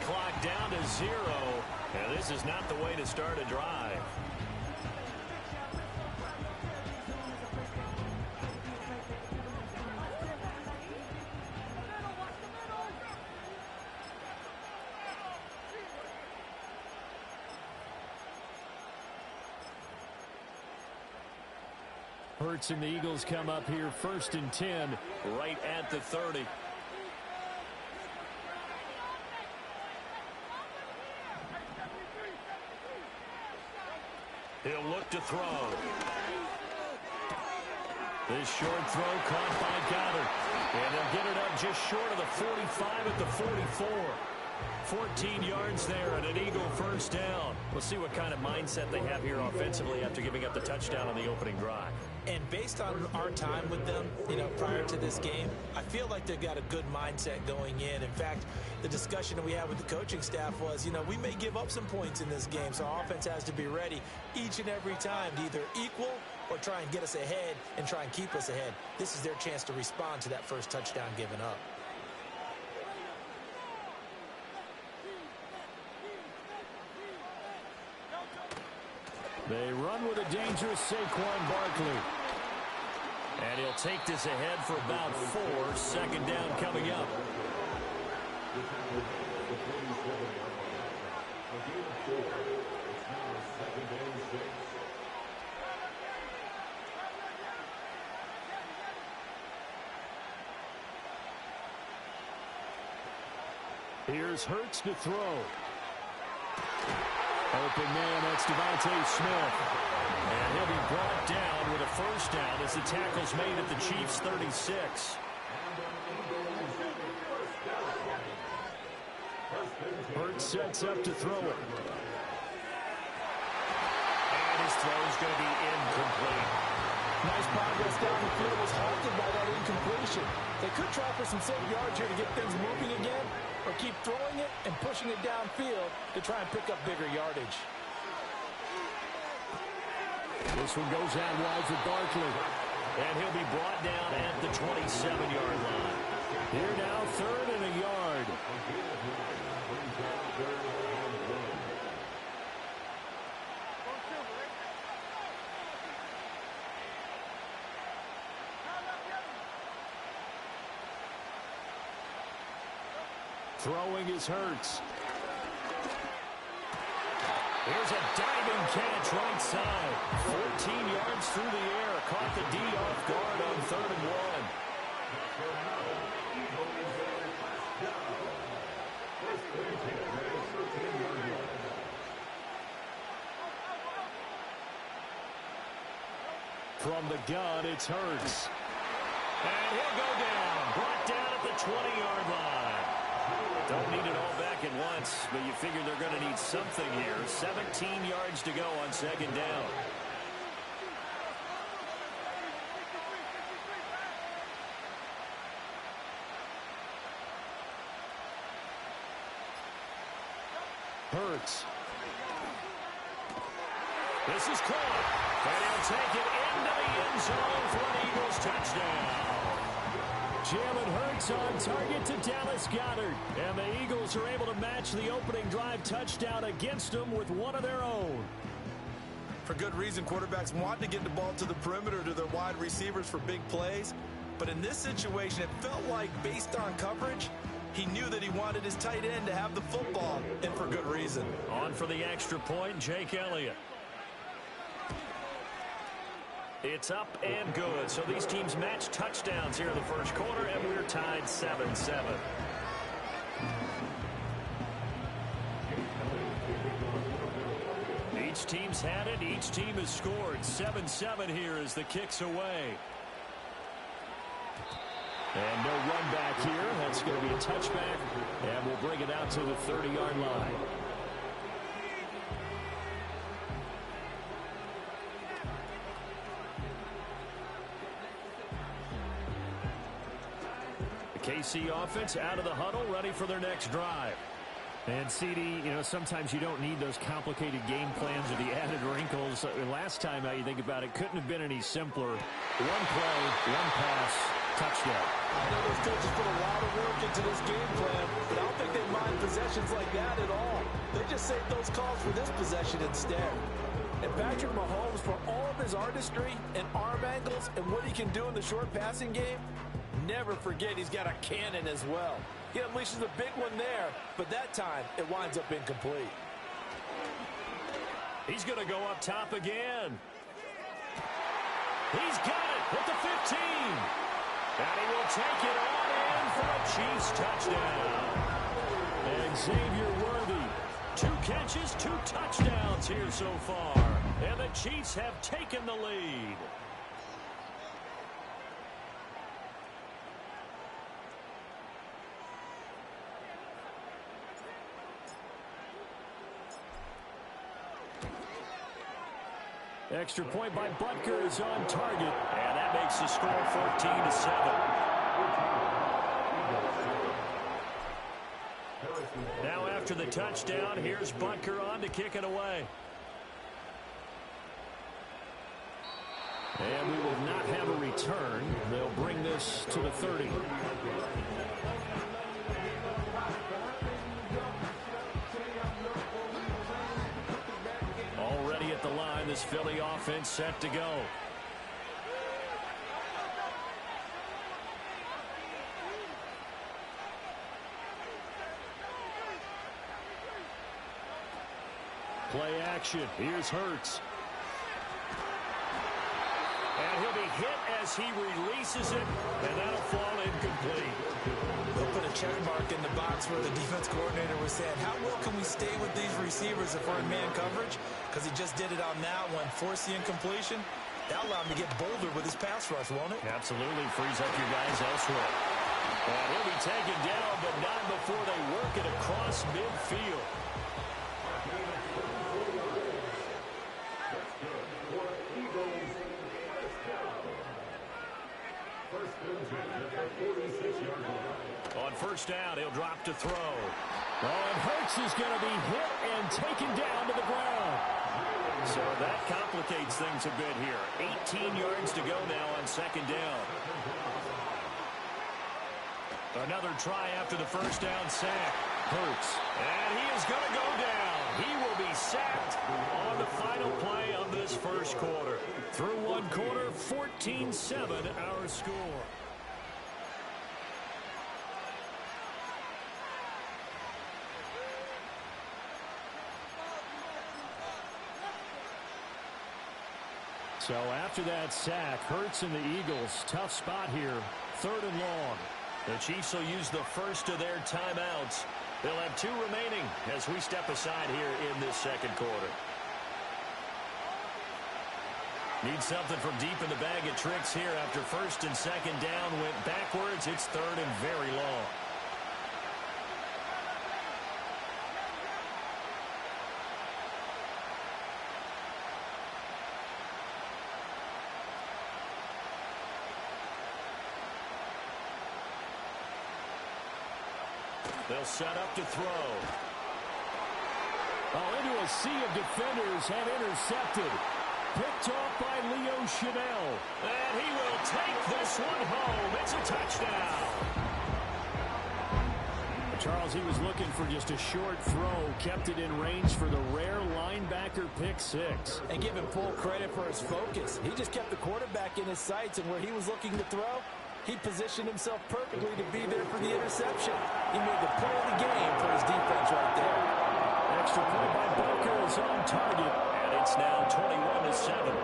[SPEAKER 1] clock down to 0. And this is not the way to start a drive.
[SPEAKER 3] Hurts and the Eagles come up here 1st and 10.
[SPEAKER 1] Right at the 30. He'll look to throw. This short throw caught by Goddard. And they'll get it up just short of the 45 at the 44. 14 yards there and an Eagle first down. We'll see what kind of mindset they have here offensively after giving up the touchdown on the opening drive.
[SPEAKER 2] And based on our time with them, prior to this game, I feel like they've got a good mindset going in. In fact, the discussion that we had with the coaching staff was, we may give up some points in this game, so our offense has to be ready each and every time to either equal or try and get us ahead and try and keep us ahead. This is their chance to respond to that first touchdown given up.
[SPEAKER 3] They run with a dangerous Saquon Barkley.
[SPEAKER 1] And he'll take this ahead for about 4. 2nd down coming up.
[SPEAKER 3] Here's Hurts to throw. Open man, that's Devontae Smith.
[SPEAKER 1] And he'll be brought down with a first down as the tackle's made at the Chiefs' 36.
[SPEAKER 3] Hurts sets up to throw it.
[SPEAKER 1] And his throw's going to be incomplete.
[SPEAKER 2] Nice progress down the field was halted by that incompletion. They could try for some safe yards here to get things moving again, or keep throwing it and pushing it downfield to try and pick up bigger yardage.
[SPEAKER 3] This one goes out wide for Barkley.
[SPEAKER 1] And he'll be brought down at the 27-yard line.
[SPEAKER 3] Here now, 3rd and a yard. Throwing is Hurts.
[SPEAKER 1] Here's a diving catch right side. 14 yards through the air. Caught the D off guard on 3rd and 1.
[SPEAKER 3] From the gun, it's Hurts.
[SPEAKER 1] And he'll go down. Brought down at the 20-yard line. Don't need it all back at once, but you figure they're going to need something here. 17 yards to go on 2nd down.
[SPEAKER 3] Hurts.
[SPEAKER 1] This is caught. And he'll take it into the end zone for an Eagles touchdown.
[SPEAKER 3] Jalen Hurts on target to Dallas Goddard. And the Eagles are able to match the opening drive touchdown against them with one of their own.
[SPEAKER 2] For good reason, quarterbacks want to get the ball to the perimeter to their wide receivers for big plays. But in this situation, it felt like, based on coverage, he knew that he wanted his tight end to have the football, and for good reason.
[SPEAKER 1] On for the extra point, Jake Elliott. It's up and good. So these teams match touchdowns here in the first quarter, and we're tied 7-7. Each team's had it. Each team has scored. 7-7 here as the kick's away.
[SPEAKER 3] And no run back here. That's going to be a touchback, and we'll bring it out to the 30-yard line. KC offense out of the huddle, ready for their next drive. And CD, sometimes you don't need those complicated game plans or the added wrinkles. Last time, how you think about it, couldn't have been any simpler. One play, one pass, touchdown.
[SPEAKER 2] I know those coaches put a lot of work into this game plan, but I don't think they mind possessions like that at all. They just save those calls for this possession instead. And Patrick Mahomes, for all of his artistry and arm angles and what he can do in the short passing game, never forget he's got a cannon as well. He unleashes a big one there, but that time it winds up incomplete.
[SPEAKER 3] He's going to go up top again. He's got it at the 15. And he will take it on in for a Chiefs touchdown. And Xavier Worthy, 2 catches, 2 touchdowns here so far. And the Chiefs have taken the lead. Extra point by Butker is on target. And that makes the score 14-7. Now after the touchdown, here's Butker on to kick it away. And we will not have a return. They'll bring this to the 30. Already at the line, this Philly offense set to go. Play action. Here's Hurts. And he'll be hit as he releases it, and that'll fall incomplete.
[SPEAKER 2] They'll put a check mark in the box where the defense coordinator was saying, how well can we stay with these receivers if we're in man coverage? Because he just did it on that one, force the incompletion. That'll allow him to get bolder with his pass rush, won't it?
[SPEAKER 3] Absolutely frees up your guys elsewhere. And he'll be taken down, but not before they work it across midfield. On first down, he'll drop to throw. Oh, and Hurts is going to be hit and taken down to the ground. So that complicates things a bit here. 18 yards to go now on second down. Another try after the first down sack. Hurts. And he is going to go down. He will be sacked on the final play of this first quarter. Through one quarter, 14-7 our score. So after that sack, Hurts and the Eagles, tough spot here, 3rd and long. The Chiefs will use the first of their timeouts. They'll have 2 remaining as we step aside here in this second quarter. Need something from deep in the bag of tricks here after first and second down went backwards. It's 3rd and very long. They'll set up to throw. Oh, into a sea of defenders and intercepted. Picked off by Leo Chanel. And he will take this one home. It's a touchdown. Charles, he was looking for just a short throw. Kept it in range for the rare linebacker pick 6.
[SPEAKER 2] And give him full credit for his focus. He just kept the quarterback in his sights, and where he was looking to throw, he positioned himself perfectly to be there for the interception. He made the play of the game for his defense right there.
[SPEAKER 3] Extra point by Butker is on target. And it's now 21-7.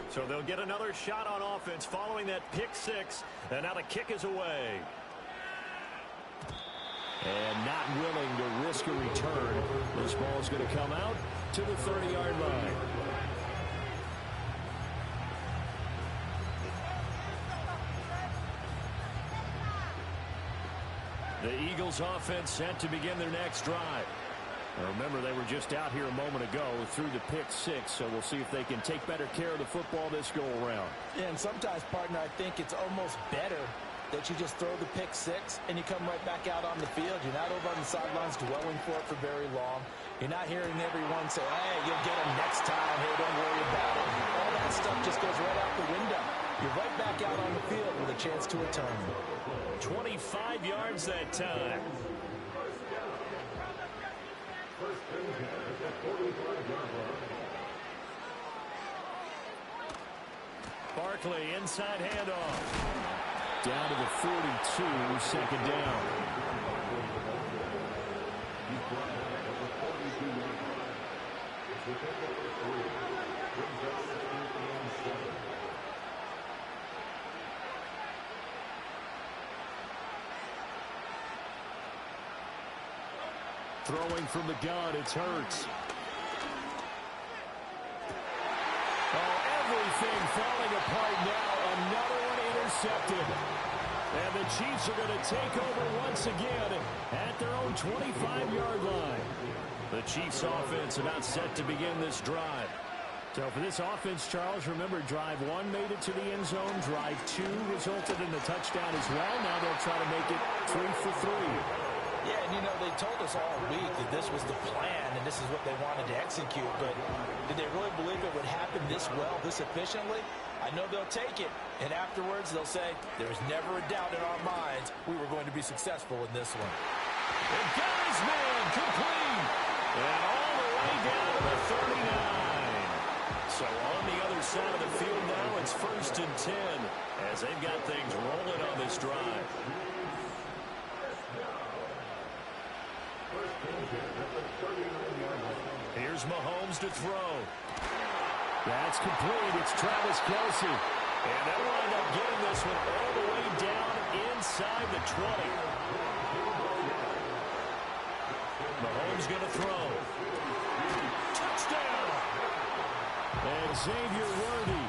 [SPEAKER 3] So they'll get another shot on offense following that pick 6. And now the kick is away. And not willing to risk a return. This ball is going to come out to the 30-yard line. The Eagles offense set to begin their next drive. Remember, they were just out here a moment ago through the pick six, so we'll see if they can take better care of the football this go-around.
[SPEAKER 2] Yeah, and sometimes, partner, I think it's almost better that you just throw the pick six and you come right back out on the field. You're not over on the sidelines dwelling for it for very long. You're not hearing everyone say, hey, you'll get them next time. Hey, don't worry about it. All that stuff just goes right out the window. You're right back out on the field with a chance to return.
[SPEAKER 1] 25 yards that time. Barkley, inside handoff.
[SPEAKER 3] Down to the 42, second down. Throwing from the gun, it's Hurts.
[SPEAKER 1] Everything falling apart now. Another one intercepted. And the Chiefs are going to take over once again at their own 25-yard line. The Chiefs offense about set to begin this drive. So for this offense, Charles, remember, drive one made it to the end zone. Drive two resulted in a touchdown as well. Now they'll try to make it 3 for 3.
[SPEAKER 2] Yeah, and you know, they told us all week that this was the plan and this is what they wanted to execute, but did they really believe it would happen this well, this efficiently? I know they'll take it, and afterwards they'll say, there was never a doubt in our minds we were going to be successful in this one.
[SPEAKER 1] And got his man complete. And all the way down to the 39. So on the other side of the field now, it's 1st and 10 as they've got things rolling on this drive. Here's Mahomes to throw.
[SPEAKER 3] That's complete. It's Travis Kelce.
[SPEAKER 1] And they'll wind up getting this one all the way down inside the 20. Mahomes going to throw. Touchdown!
[SPEAKER 3] And Xavier Worthy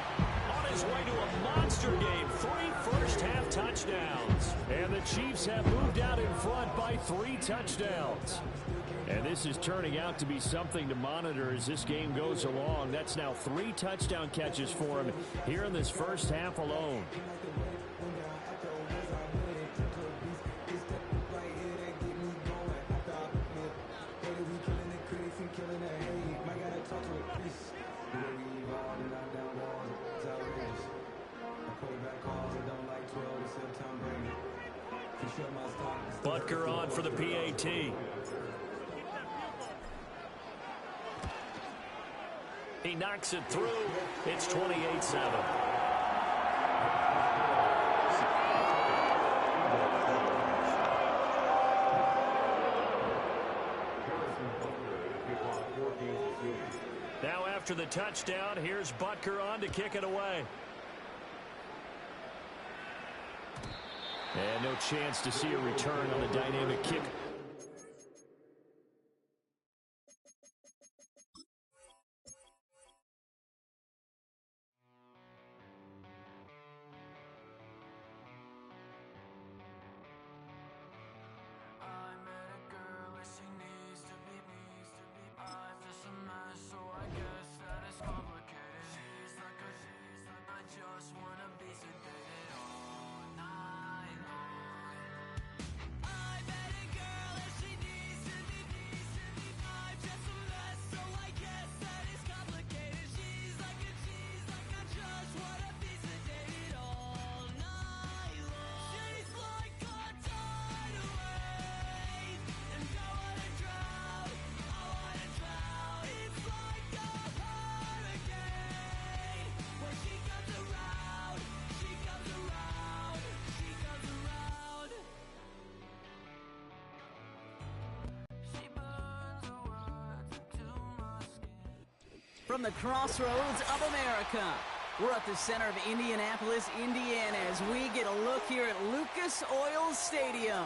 [SPEAKER 1] on his way to a monster game. 3 first-half touchdowns.
[SPEAKER 3] And the Chiefs have moved out in front by 3 touchdowns. And this is turning out to be something to monitor as this game goes along. That's now 3 touchdown catches for him here in this first half alone.
[SPEAKER 1] Butker on for the PAT. He knocks it through. It's 28-7. Now after the touchdown, here's Butker on to kick it away.
[SPEAKER 3] And no chance to see a return on the dynamic kick.
[SPEAKER 7] From the crossroads of America, we're at the center of Indianapolis, Indiana, as we get a look here at Lucas Oil Stadium.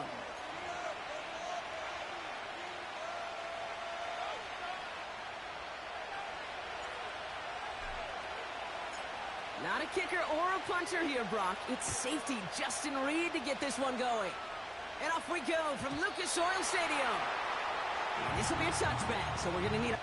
[SPEAKER 7] Not a kicker or a punter here, Brock. It's safety Justin Reed to get this one going. And off we go from Lucas Oil Stadium. This will be a touchback, so we're going to need a...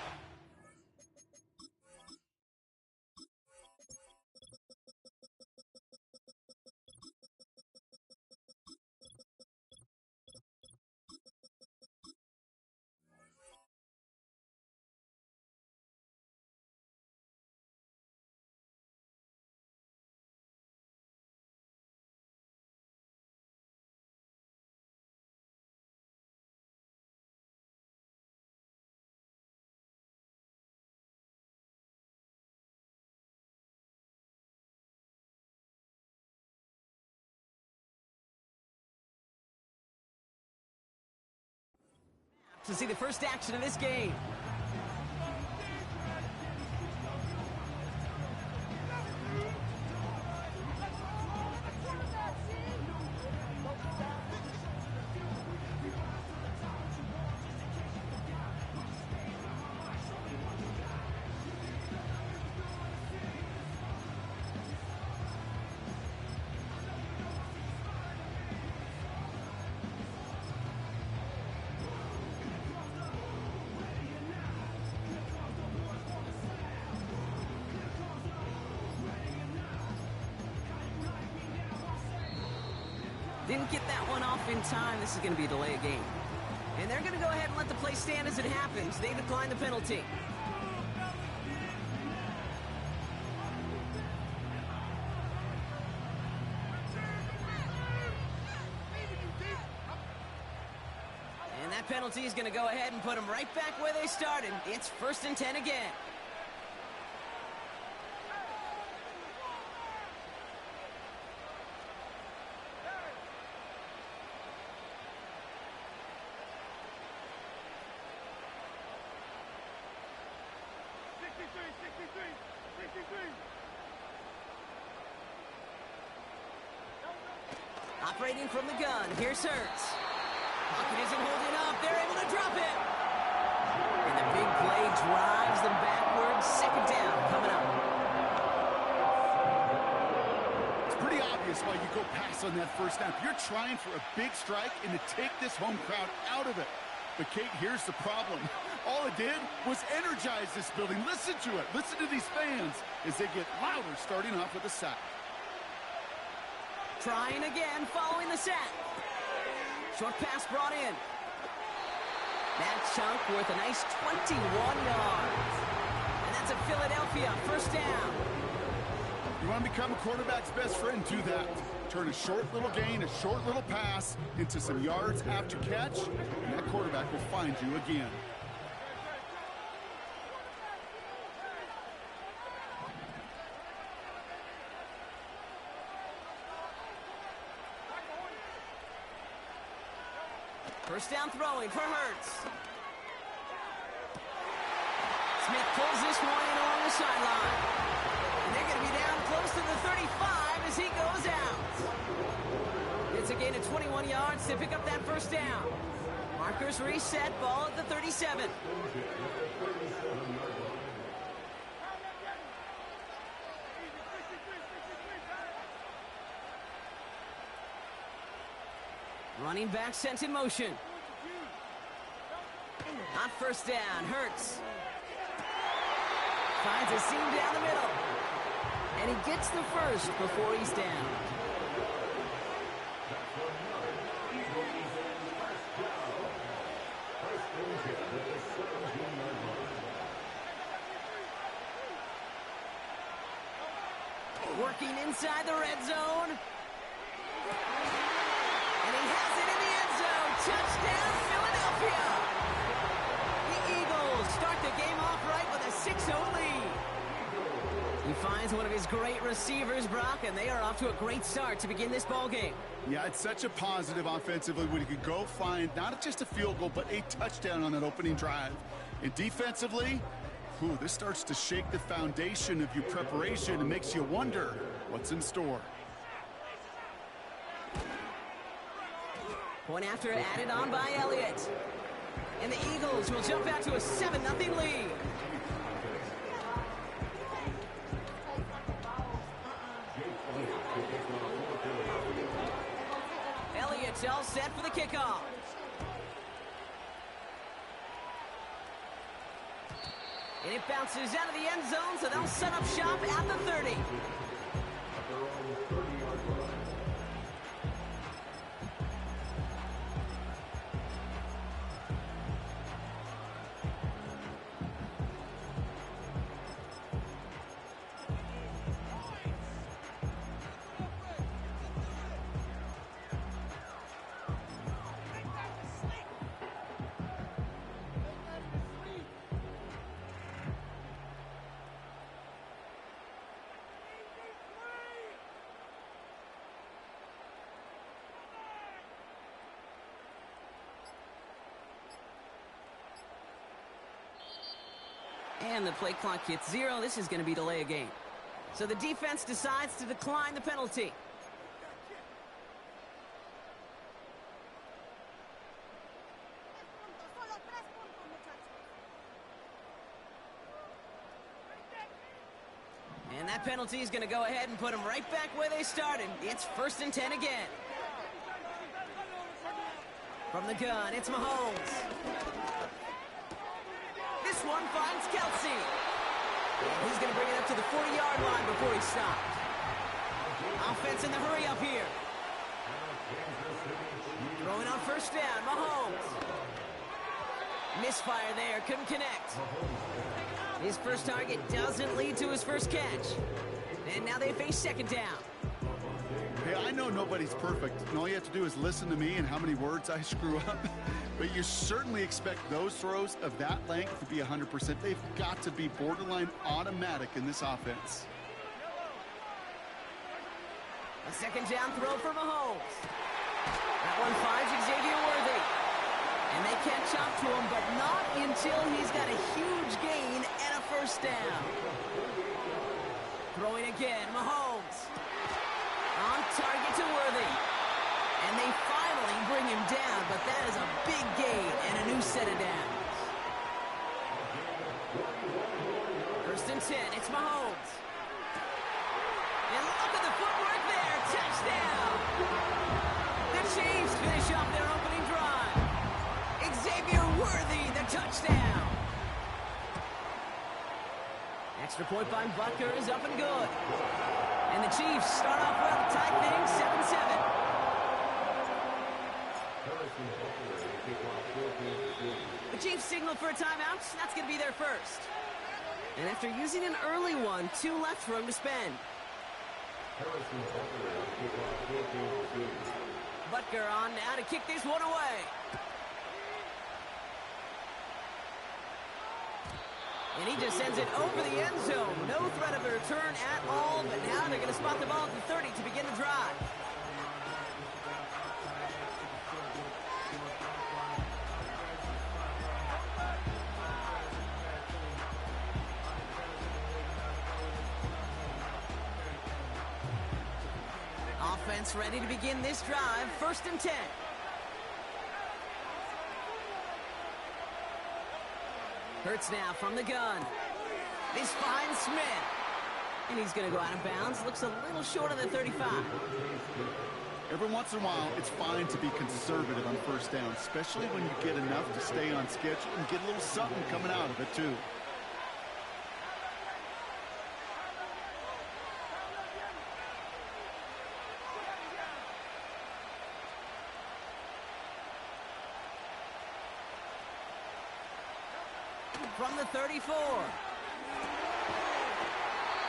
[SPEAKER 7] to see the first action of this game. Didn't get that one off in time. This is going to be a delay of game. And they're going to go ahead and let the play stand as it happens. They decline the penalty. And that penalty is going to go ahead and put them right back where they started. It's 1st and 10 again. Operating from the gun, here's Hurts. Pocket isn't holding up, they're able to drop it. And the big play drives them backwards. 2nd down coming up.
[SPEAKER 8] It's pretty obvious why you go pass on that first snap. You're trying for a big strike and to take this home crowd out of it. But Kate, here's the problem. All it did was energize this building. Listen to it. Listen to these fans as they get louder starting off with a sack.
[SPEAKER 7] Trying again following the sack. Short pass brought in. That chunk worth a nice 21 yards. And that's a Philadelphia 1st down.
[SPEAKER 8] You want to become a quarterback's best friend, do that. Turn a short little gain, a short little pass into some yards after catch, and that quarterback will find you again.
[SPEAKER 7] First down throwing for Hurts. Smith pulls this one in along the sideline. And they're going to be down close to the 35 as he goes out. It's a gain of 21 yards to pick up that 1st down. Markers reset, ball at the 37. Running back sent in motion. On 1st down, Hurts. Finds a seam down the middle. And he gets the first before he's down. Working inside the red zone. And he has it in the end zone. Touchdown, Philadelphia. The Eagles start the game off right with a 6-0 lead. He finds one of his great receivers, Brock, and they are off to a great start to begin this ball game.
[SPEAKER 8] Yeah, it's such a positive offensively when you could go find not just a field goal, but a touchdown on that opening drive. And defensively, this starts to shake the foundation of your preparation and makes you wonder what's in store.
[SPEAKER 7] Point after added on by Elliott. And the Eagles will jump out to a 7-0 lead. Elliott's all set for the kickoff. And it bounces out of the end zone, so they'll set up shop at the 30. And the play clock hits 0. This is going to be delay a game. So the defense decides to decline the penalty. And that penalty is going to go ahead and put them right back where they started. It's 1st and 10 again. From the gun, it's Mahomes. This one finds Kelsey. And he's going to bring it up to the 40-yard line before he stopped. Offense in the hurry up here. Throwing on 1st down, Mahomes. Misfire there, couldn't connect. His first target doesn't lead to his first catch. And now they face 2nd down.
[SPEAKER 8] Hey, I know nobody's perfect, and all you have to do is listen to me and how many words I screw up. But you certainly expect those throws of that length to be 100%. They've got to be borderline automatic in this offense.
[SPEAKER 7] A 2nd down throw for Mahomes. That one finds Xavier Worthy. And they catch up to him, but not until he's got a huge gain and a 1st down. Throwing again, Mahomes. On target to Worthy. And they finally bring him down, but that is a big gain and a new set of downs. 1st and 10, it's Mahomes. And look at the footwork there, touchdown! The Chiefs finish off their opening drive. Xavier Worthy, the touchdown. Extra point by Butker is up and good. And the Chiefs start off well to tie things 7-7. The Chiefs signal for a timeout. That's going to be their first. And after using an early one, 2 left for him to spend. Butker on now to kick this one away. And he just sends it over the end zone. No threat of a return at all, but now they're going to spot the ball at the 30 to begin the drive. Offense ready to begin this drive. 1st and 10. Hurts now from the gun. This finds Smith. And he's going to go out of bounds. Looks a little short of the 35.
[SPEAKER 8] Every once in a while, it's fine to be conservative on 1st down, especially when you get enough to stay on schedule and get a little something coming out of it, too.
[SPEAKER 7] From the 34.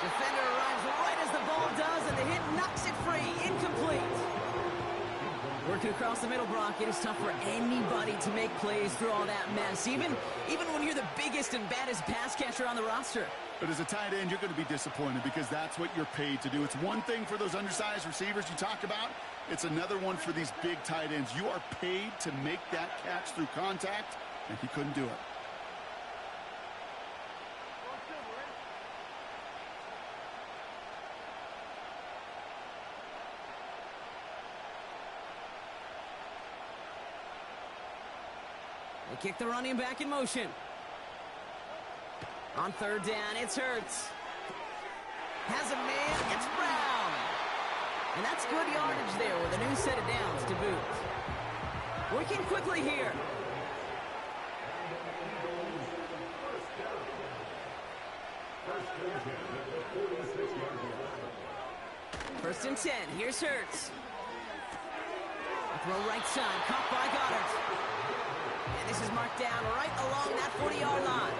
[SPEAKER 7] Defender arrives right as the ball does, and the hit knocks it free. Incomplete. Working across the middle, Brock, it is tough for anybody to make plays through all that mess, even when you're the biggest and baddest pass catcher on the roster.
[SPEAKER 8] But as a tight end, you're going to be disappointed because that's what you're paid to do. It's one thing for those undersized receivers you talk about. It's another one for these big tight ends. You are paid to make that catch through contact, and he couldn't do it.
[SPEAKER 7] They kick the running back in motion. On 3rd down, it's Hurts. Has a man, it's Brown. And that's good yardage there with a new set of downs to boot. Working quickly here. First and 10. Here's Hurts. Throw right side. Caught by Goddard. And this is marked down right along that 40-yard line.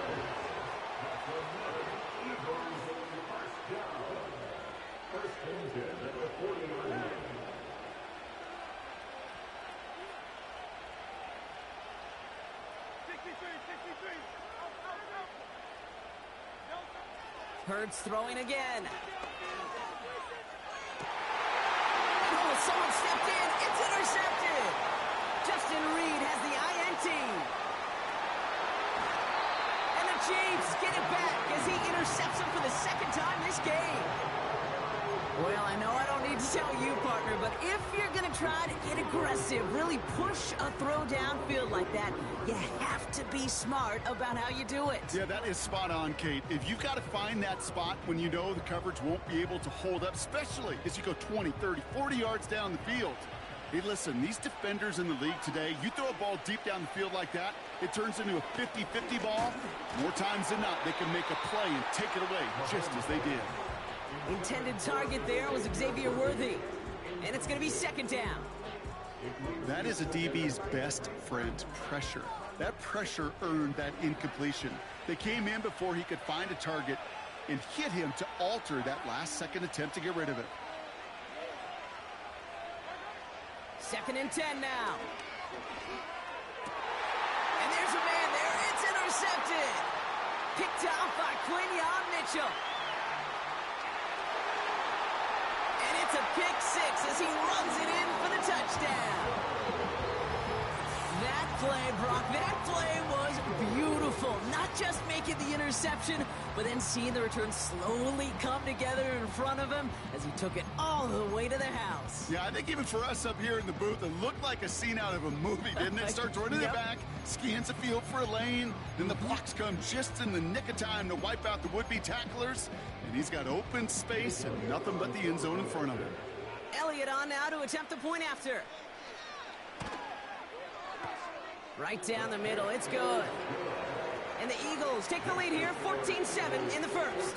[SPEAKER 7] Hurts throwing again. Oh, someone stepped in. It's intercepted. Justin Reed has the INT. And the Chiefs get it back as he intercepts him for the second time this game. Well, I know I don't need to tell you, partner, but if you're going to try to get aggressive, really push a throw downfield like that, you have to be smart about how you do it.
[SPEAKER 8] Yeah, that is spot on, Kate. If you've got to find that spot when you know the coverage won't be able to hold up, especially as you go 20, 30, 40 yards down the field. Hey, listen, these defenders in the league today, you throw a ball deep down the field like that, it turns into a 50-50 ball. More times than not, they can make a play and take it away just as they did.
[SPEAKER 7] Intended target there was Xavier Worthy. And it's going to be second down.
[SPEAKER 8] That is a DB's best friend, pressure. That pressure earned that incompletion. They came in before he could find a target and hit him to alter that last-second attempt to get rid of it.
[SPEAKER 7] Second and 10 now. And there's a man there. It's intercepted. Picked off by Quinyon Mitchell. And it's a pick six as he runs it in for the touchdown. That play, Brock, that play was beautiful. Not just making the interception, but then seeing the return slowly come together in front of him as he took it all the way to the house.
[SPEAKER 8] Yeah, I think even for us up here in the booth, it looked like a scene out of a movie, didn't it? Starts running it back, scans the field for a lane, then the blocks come just in the nick of time to wipe out the would-be tacklers, and he's got open space and nothing but the end zone in front of him.
[SPEAKER 7] Elliott on now to attempt the point after. Right down the middle, it's good. And the Eagles take the lead here, 14-7 in the first.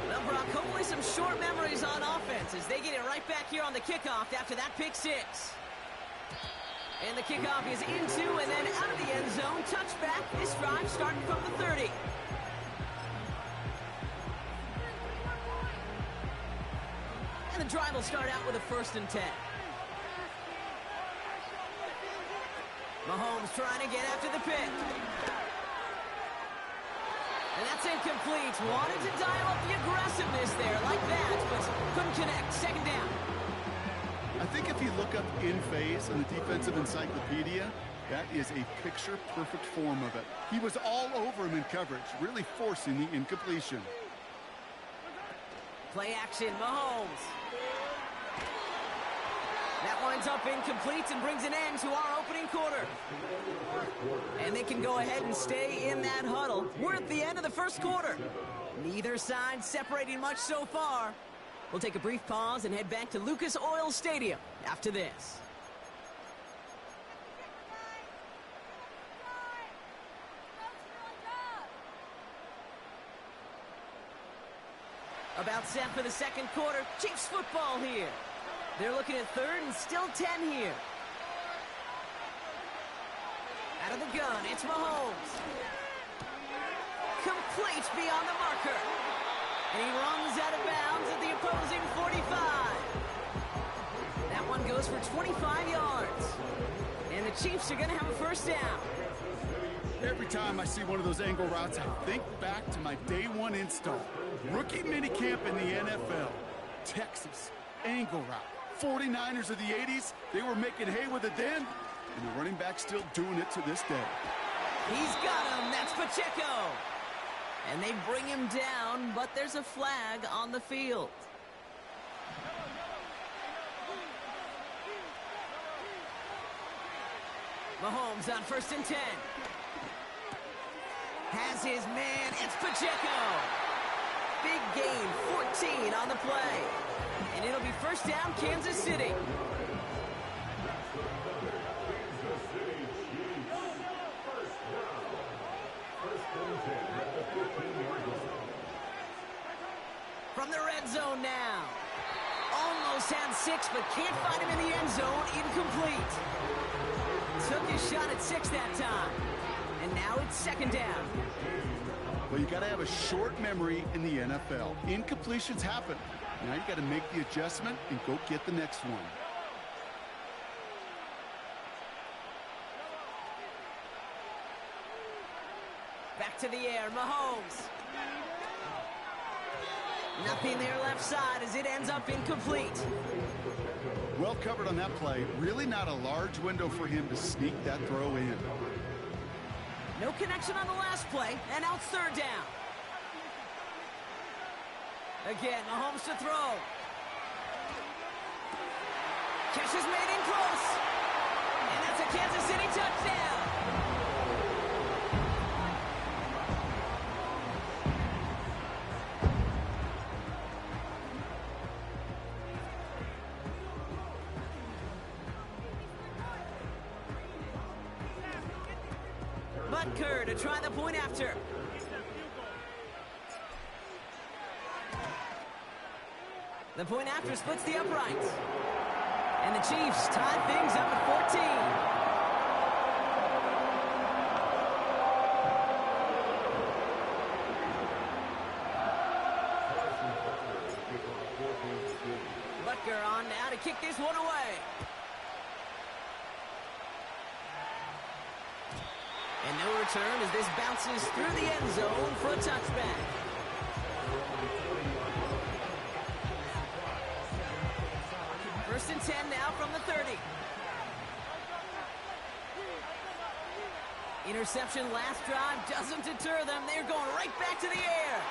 [SPEAKER 7] Well, Brock, hopefully some short memories on offense as they get it right back here on the kickoff after that pick six. And the kickoff is into and then out of the end zone. Touchback, this drive starting from the 30. And the drive will start out with a 1st and 10. Mahomes trying to get after the pick. And that's incomplete. Wanted to dial up the aggressiveness there like that, but couldn't connect. Second down.
[SPEAKER 8] I think if you look up in phase in the defensive encyclopedia, that is a picture-perfect form of it. He was all over him in coverage, really forcing the incompletion.
[SPEAKER 7] Play action, Mahomes. That winds up incomplete and brings an end to our opening quarter. And they can go ahead and stay in that huddle. We're at the end of the first quarter. Neither side separating much so far. We'll take a brief pause and head back to Lucas Oil Stadium after this. About set for the second quarter. Chiefs football here. They're looking at third and still 10 here. Out of the gun, it's Mahomes. Complete beyond the marker. And he runs out of bounds at the opposing 45. That one goes for 25 yards. And the Chiefs are going to have a first down.
[SPEAKER 8] Every time I see one of those angle routes, I think back to my day one install. Rookie minicamp in the NFL. Texas, angle route. 49ers of the 80s, they were making hay with a den, and the running back still doing it to this day.
[SPEAKER 7] He's got him. That's Pacheco. And they bring him down, but there's a flag on the field. Mahomes on 1st and 10. Has his man. It's Pacheco. Big gain, 14 on the play. And it'll be first down, Kansas City. from the red zone now. Almost had 6, but can't find him in the end zone. Incomplete. Took his shot at 6 that time. And now it's second down.
[SPEAKER 8] Well, you got to have a short memory in the NFL. Incompletions happen. Now you got to make the adjustment and go get the next one.
[SPEAKER 7] Back to the air, Mahomes. Nothing there left side as it ends up incomplete.
[SPEAKER 8] Well covered on that play. Really not a large window for him to sneak that throw in.
[SPEAKER 7] No connection on the last play, and now it's third down. Again, Mahomes to throw. Catch is made in close. And that's a Kansas City touchdown. Butker to try the point after. The point after splits the uprights. And the Chiefs tie things up at 14. Butker on now to kick this one away. And no return as this bounces through the end zone for a touchback. First and 10 now from the 30. Interception last drive doesn't deter them. They're going right back to the air.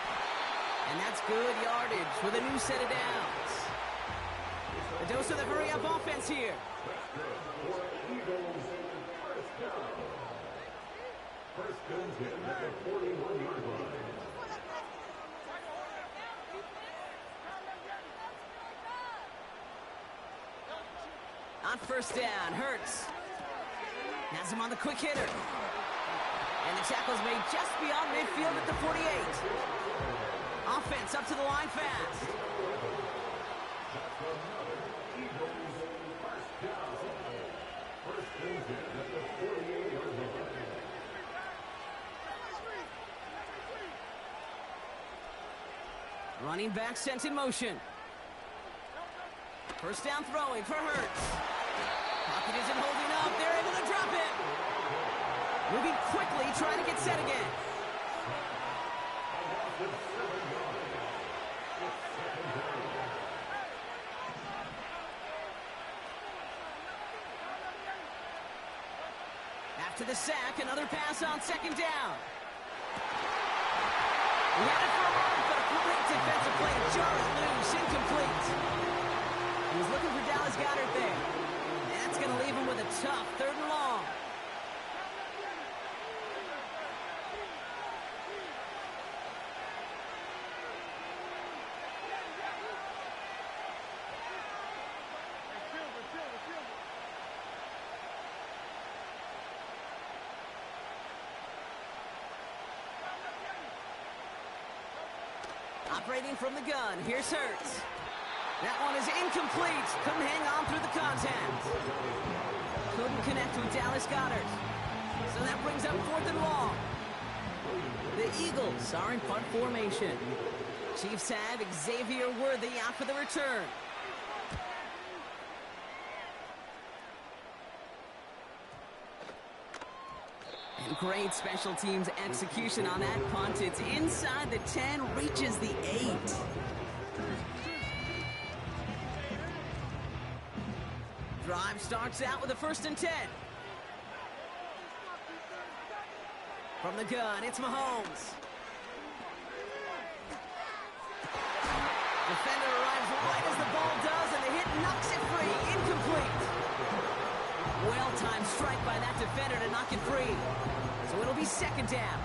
[SPEAKER 7] And that's good yardage with a new set of downs. A dose of the hurry-up offense here. On first down, Hurts has him on the quick hitter. And the tackle's made just beyond midfield at the 48. Offense up to the line fast. Running back sent in motion. First down throwing for Hurts. Pocket isn't holding up. They're able to drop it. Moving quickly, trying to get set again. After the sack, another pass on second down. He had it for a moment, but a great defensive play. Jarred loose, incomplete. He was looking for Dallas Goedert there. And that's going to leave him with a tough third and long. Operating from the gun, here's Hurts. That one is incomplete. Couldn't hang on through the contact. Couldn't connect with Dallas Goedert. So that brings up fourth and long. The Eagles are in punt formation. Chiefs have Xavier Worthy out for the return. And great special teams execution on that punt. It's inside the 10, reaches the 8. Drive starts out with a first and 10. From the gun, it's Mahomes. Defender arrives right as the ball does, and the hit knocks it free. Incomplete. Well-timed strike by that defender to knock it free. So it'll be second down.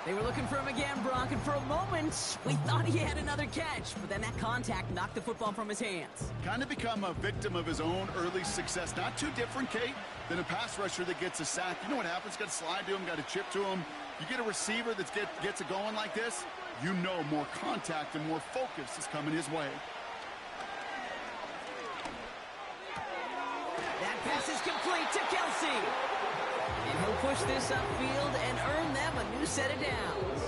[SPEAKER 7] They were looking for him again, Brock, and for a moment, we thought he had another catch. But then that contact knocked the football from his hands.
[SPEAKER 8] Kind of become a victim of his own early success. Not too different, Kate, than a pass rusher that gets a sack. You know what happens? Got to slide to him, got to chip to him. You get a receiver that gets it going like this, you know more contact and more focus is coming his way.
[SPEAKER 7] That pass is complete to Kelsey. And he'll push this upfield and earn them a new set of downs.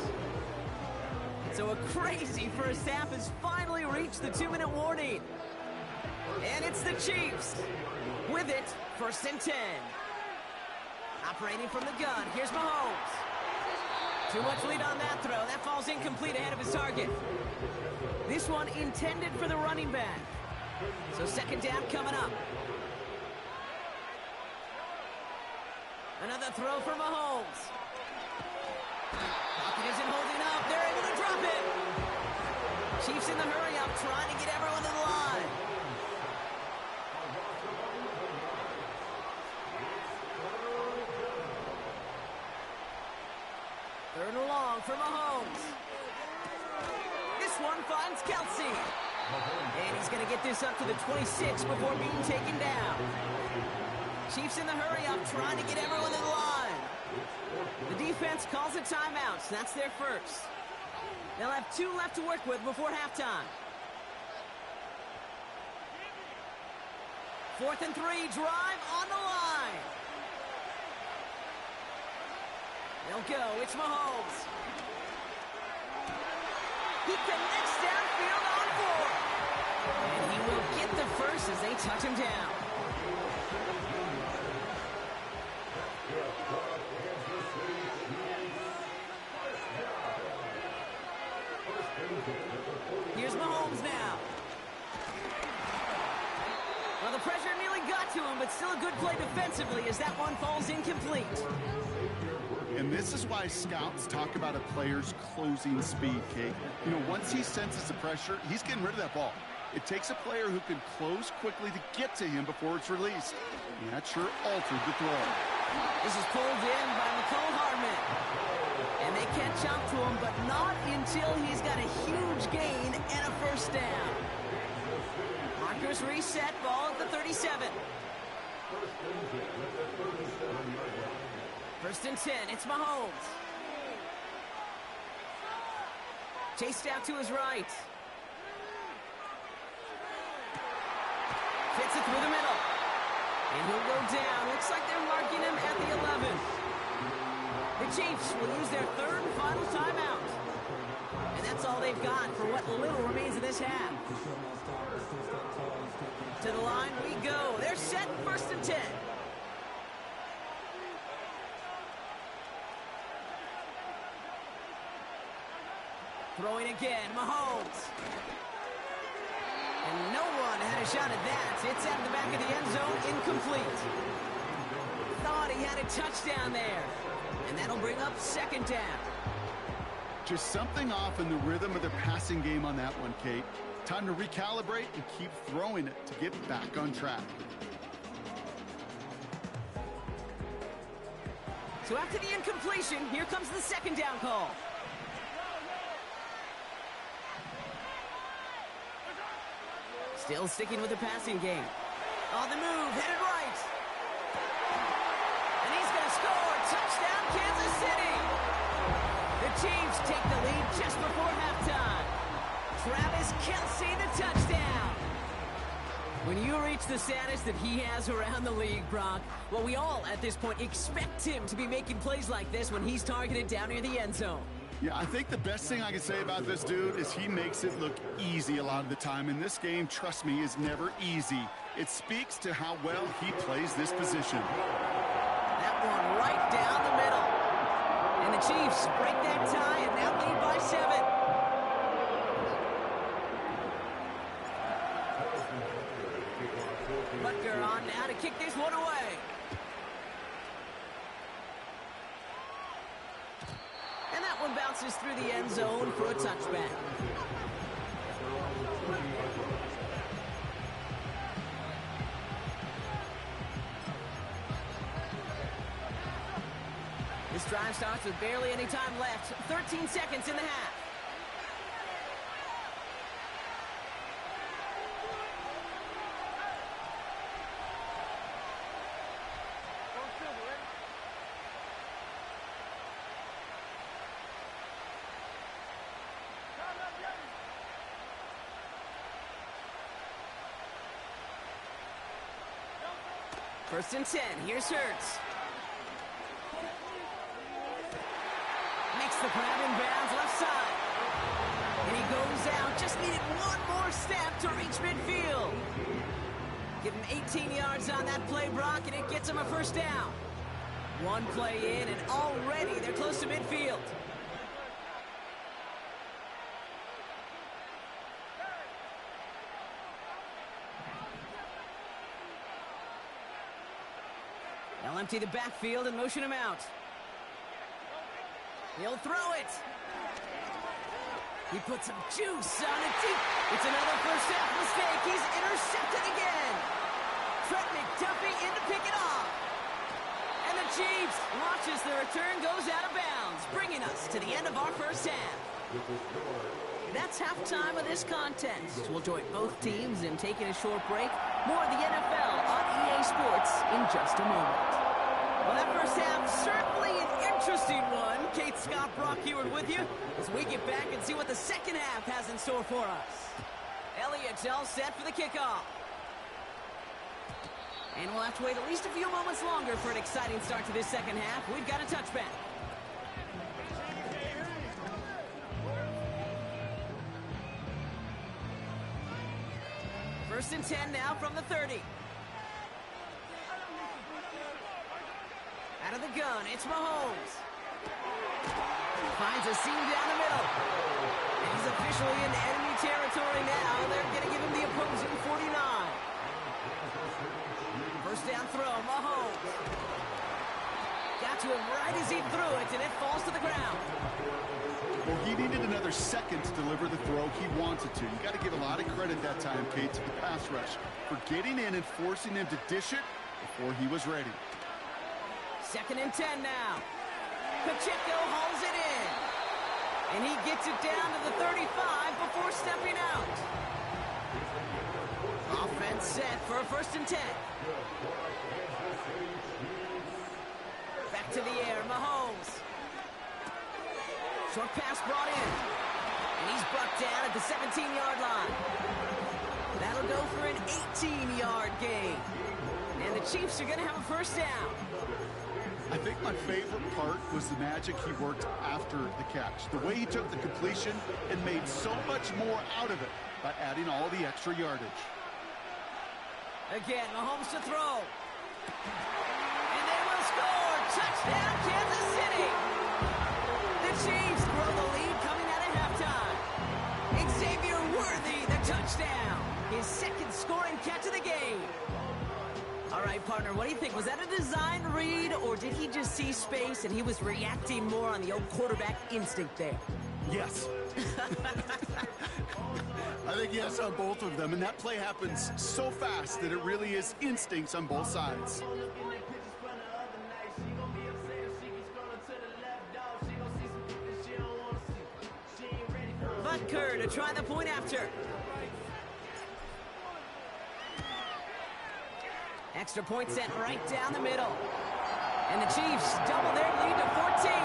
[SPEAKER 7] So a crazy first half has finally reached the 2-minute warning. And it's the Chiefs. With it, 1st and 10. Operating from the gun, here's Mahomes. Too much lead on that throw. That falls incomplete ahead of his target. This one intended for the running back. So 2nd down coming up. Another throw for Mahomes. Pocket isn't holding up. They're able to drop it. Chiefs in the hurry up, trying to get everyone to the line. Third and long for Mahomes. This one finds Kelsey. And he's going to get this up to the 26 before being taken down. Chiefs in the hurry up, trying to get everyone to the line. The defense calls a timeout. So that's their first. They'll have 2 left to work with before halftime. 4th and 3, drive on the line. They'll go. It's Mahomes. He connects downfield on 4. And he will get the first as they touch him down. Here's Mahomes now. Well, the pressure nearly got to him, but still a good play defensively as that one falls incomplete.
[SPEAKER 8] And this is why scouts talk about a player's closing speed, Kate. You know, once he senses the pressure, he's getting rid of that ball. It takes a player who can close quickly to get to him before it's released. And that sure altered the throw.
[SPEAKER 7] This is pulled in by McCole Hardman. And they catch up to him, but not until he's got a huge gain and a first down. Markers reset, ball at the 37. 1st and 10, it's Mahomes. Chased out to his right. Fits it through the middle. And he'll go down. Looks like they're marking him at the 11. The Chiefs will use their 3rd and final timeout. And that's all they've got for what little remains of this half. To the line we go. They're set, 1st and 10. Throwing again, Mahomes. And no one had a shot at that. It's out of the back of the end zone, incomplete. Thought he had a touchdown there. And that'll bring up 2nd down.
[SPEAKER 8] Just something off in the rhythm of the passing game on that one, Kate. Time to recalibrate and keep throwing it to get back on track.
[SPEAKER 7] So after the incompletion, here comes the 2nd down call. Still sticking with the passing game. On the move, headed right. And he's going to score. Touchdown, Kansas City. The Chiefs take the lead just before halftime. Travis Kelsey, the touchdown. When you reach the status that he has around the league, Brock, well, we all at this point expect him to be making plays like this when he's targeted down near the end zone.
[SPEAKER 8] Yeah, I think the best thing I can say about this dude is he makes it look easy a lot of the time. And this game, trust me, is never easy. It speaks to how well he plays this position.
[SPEAKER 7] That one right down the middle. And the Chiefs break that tie and now lead by 7. Butker on now to kick this one away. And that one bounces through the end zone for a touchback. This drive starts with barely any time left. 13 seconds in the half. First and 10. Here's Hurts. Makes the grab in bounds left side. And he goes out. Just needed one more step to reach midfield. Give him 18 yards on that play, Brock, and it gets him a first down. One play in, and already they're close to midfield. They'll empty the backfield and motion him out. He'll throw it. He puts some juice on it deep. It's another first half mistake. He's intercepted again. Trent McDuffie in to pick it off. And the Chiefs watch as the return goes out of bounds, bringing us to the end of our first half. That's halftime of this contest. We'll join both teams in taking a short break. More of the NFL on EA Sports in just a moment. Well, that first half, certainly an interesting one. Kate Scott, Brock Heward with you as we get back and see what the second half has in store for us. Elliott's all set for the kickoff. And we'll have to wait at least a few moments longer for an exciting start to this second half. We've got a touchback. First and 10 now from the 30. Out of the gun, it's Mahomes. Finds a seam down the middle. And he's officially in enemy territory now. They're going to give him the opposing 49. First down throw, Mahomes. Got to him right as he threw it, and it falls to the ground.
[SPEAKER 8] Well, he needed another second to deliver the throw he wanted to. You got to give a lot of credit that time, Kate, to the pass rush for getting in and forcing him to dish it before he was ready.
[SPEAKER 7] Second and 10 now. Pacheco hauls it in. And he gets it down to the 35 before stepping out. Offense set for a first and 10. Back to the air, Mahomes. Short pass brought in. And he's brought down at the 17-yard line. That'll go for an 18-yard gain. And the Chiefs are going to have a first down.
[SPEAKER 8] I think my favorite part was the magic he worked after the catch. The way he took the completion and made so much more out of it by adding all the extra yardage.
[SPEAKER 7] Again, Mahomes to throw. And they will score. Touchdown, Kansas City. The Chiefs grow the lead coming out of halftime. Xavier Worthy, the touchdown. His second scoring catch of the game. All right, partner, what do you think? Was that a design read, or did he just see space and he was reacting more on the old quarterback instinct there?
[SPEAKER 8] Yes. I think yes on both of them, and that play happens so fast that it really is instincts on both sides.
[SPEAKER 7] Butker to try the point after. Extra point set right down the middle. And the Chiefs double their lead to 14.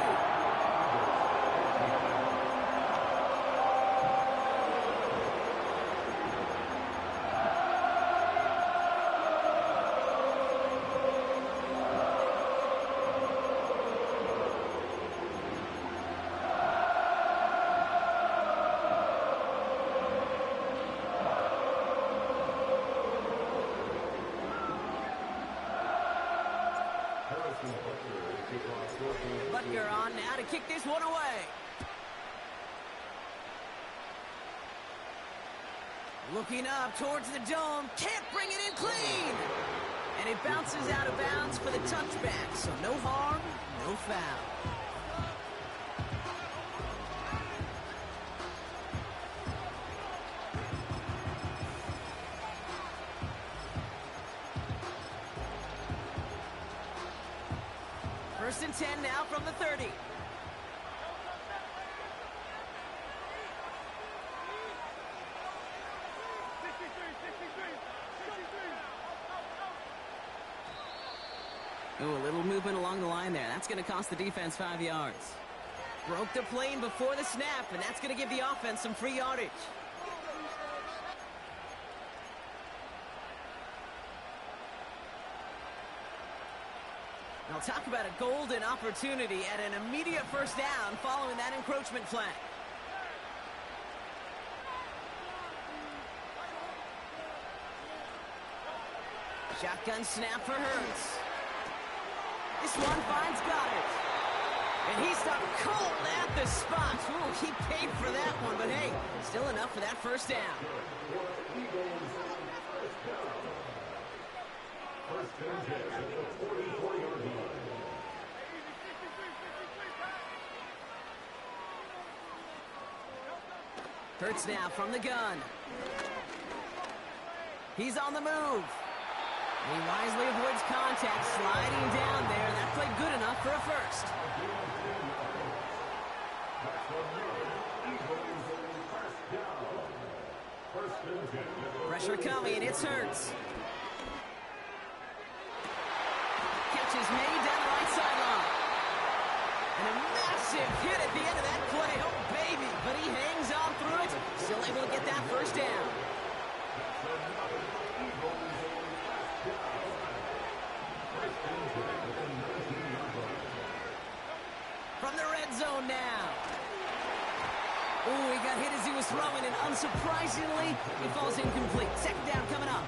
[SPEAKER 7] Butker on now to kick this one away. Looking up towards the dome. Can't bring it in clean. And it bounces out of bounds for the touchback. So no harm, no foul. First and 10 now from the 30. Ooh, a little movement along the line there. That's going to cost the defense 5 yards. Broke the plane before the snap, and that's going to give the offense some free yardage. Well, talk about a golden opportunity at an immediate first down following that encroachment flag. Shotgun snap for Hurts. This one finds Goddard. And he stopped cold at the spot. Ooh, he paid for that one, but hey, still enough for that first down. Hurts now from the gun. He's on the move. He wisely avoids contact, sliding down there. That played good enough for a first. Pressure coming, and it's Hurts. Catch is made down the right sideline. And a massive hit at the end of that play. Oh, baby. But he hangs on through it. Still able to get that first down. From the red zone now. Ooh, he got hit as he was throwing, and unsurprisingly, he falls incomplete. Second down coming up.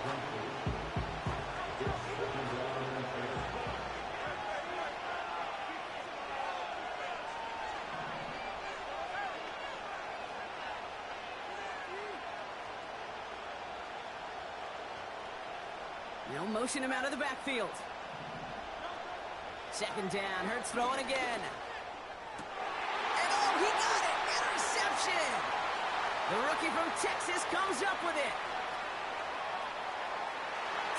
[SPEAKER 7] They'll motion him out of the backfield. Second down, Hurts throwing again. And oh, he got it! Interception! The rookie from Texas comes up with it.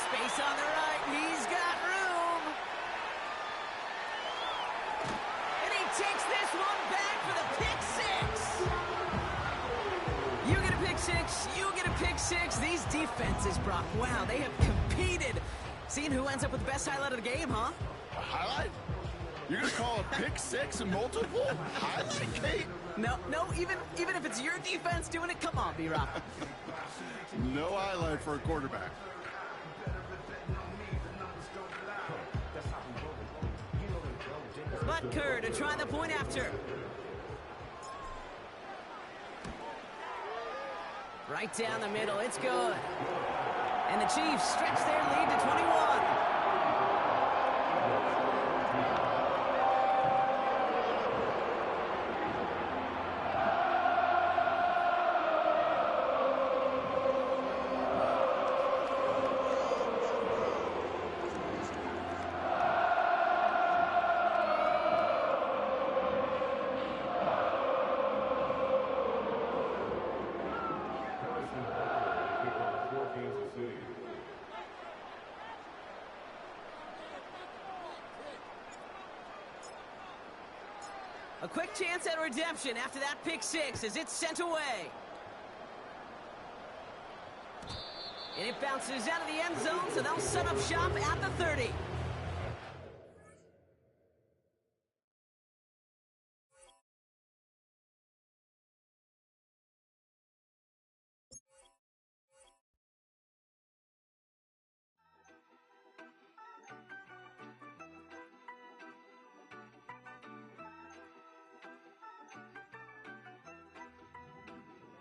[SPEAKER 7] Space on the right, he's got room. And he takes this one back for the pick six. You get a pick six, you get a pick six. These defenses, Brock, wow, they have competed. Seeing who ends up with the best highlight of the game, huh?
[SPEAKER 8] A highlight? You're going to call a pick six and multiple? Highlight, Kate?
[SPEAKER 7] No, even if it's your defense doing it, come on, B-Rock.
[SPEAKER 8] No highlight for a quarterback.
[SPEAKER 7] Butker to try the point after. Right down the middle, it's good. And the Chiefs stretch their lead to 21. A quick chance at redemption after that pick six as it's sent away. And it bounces out of the end zone, so they'll set up shop at the 30.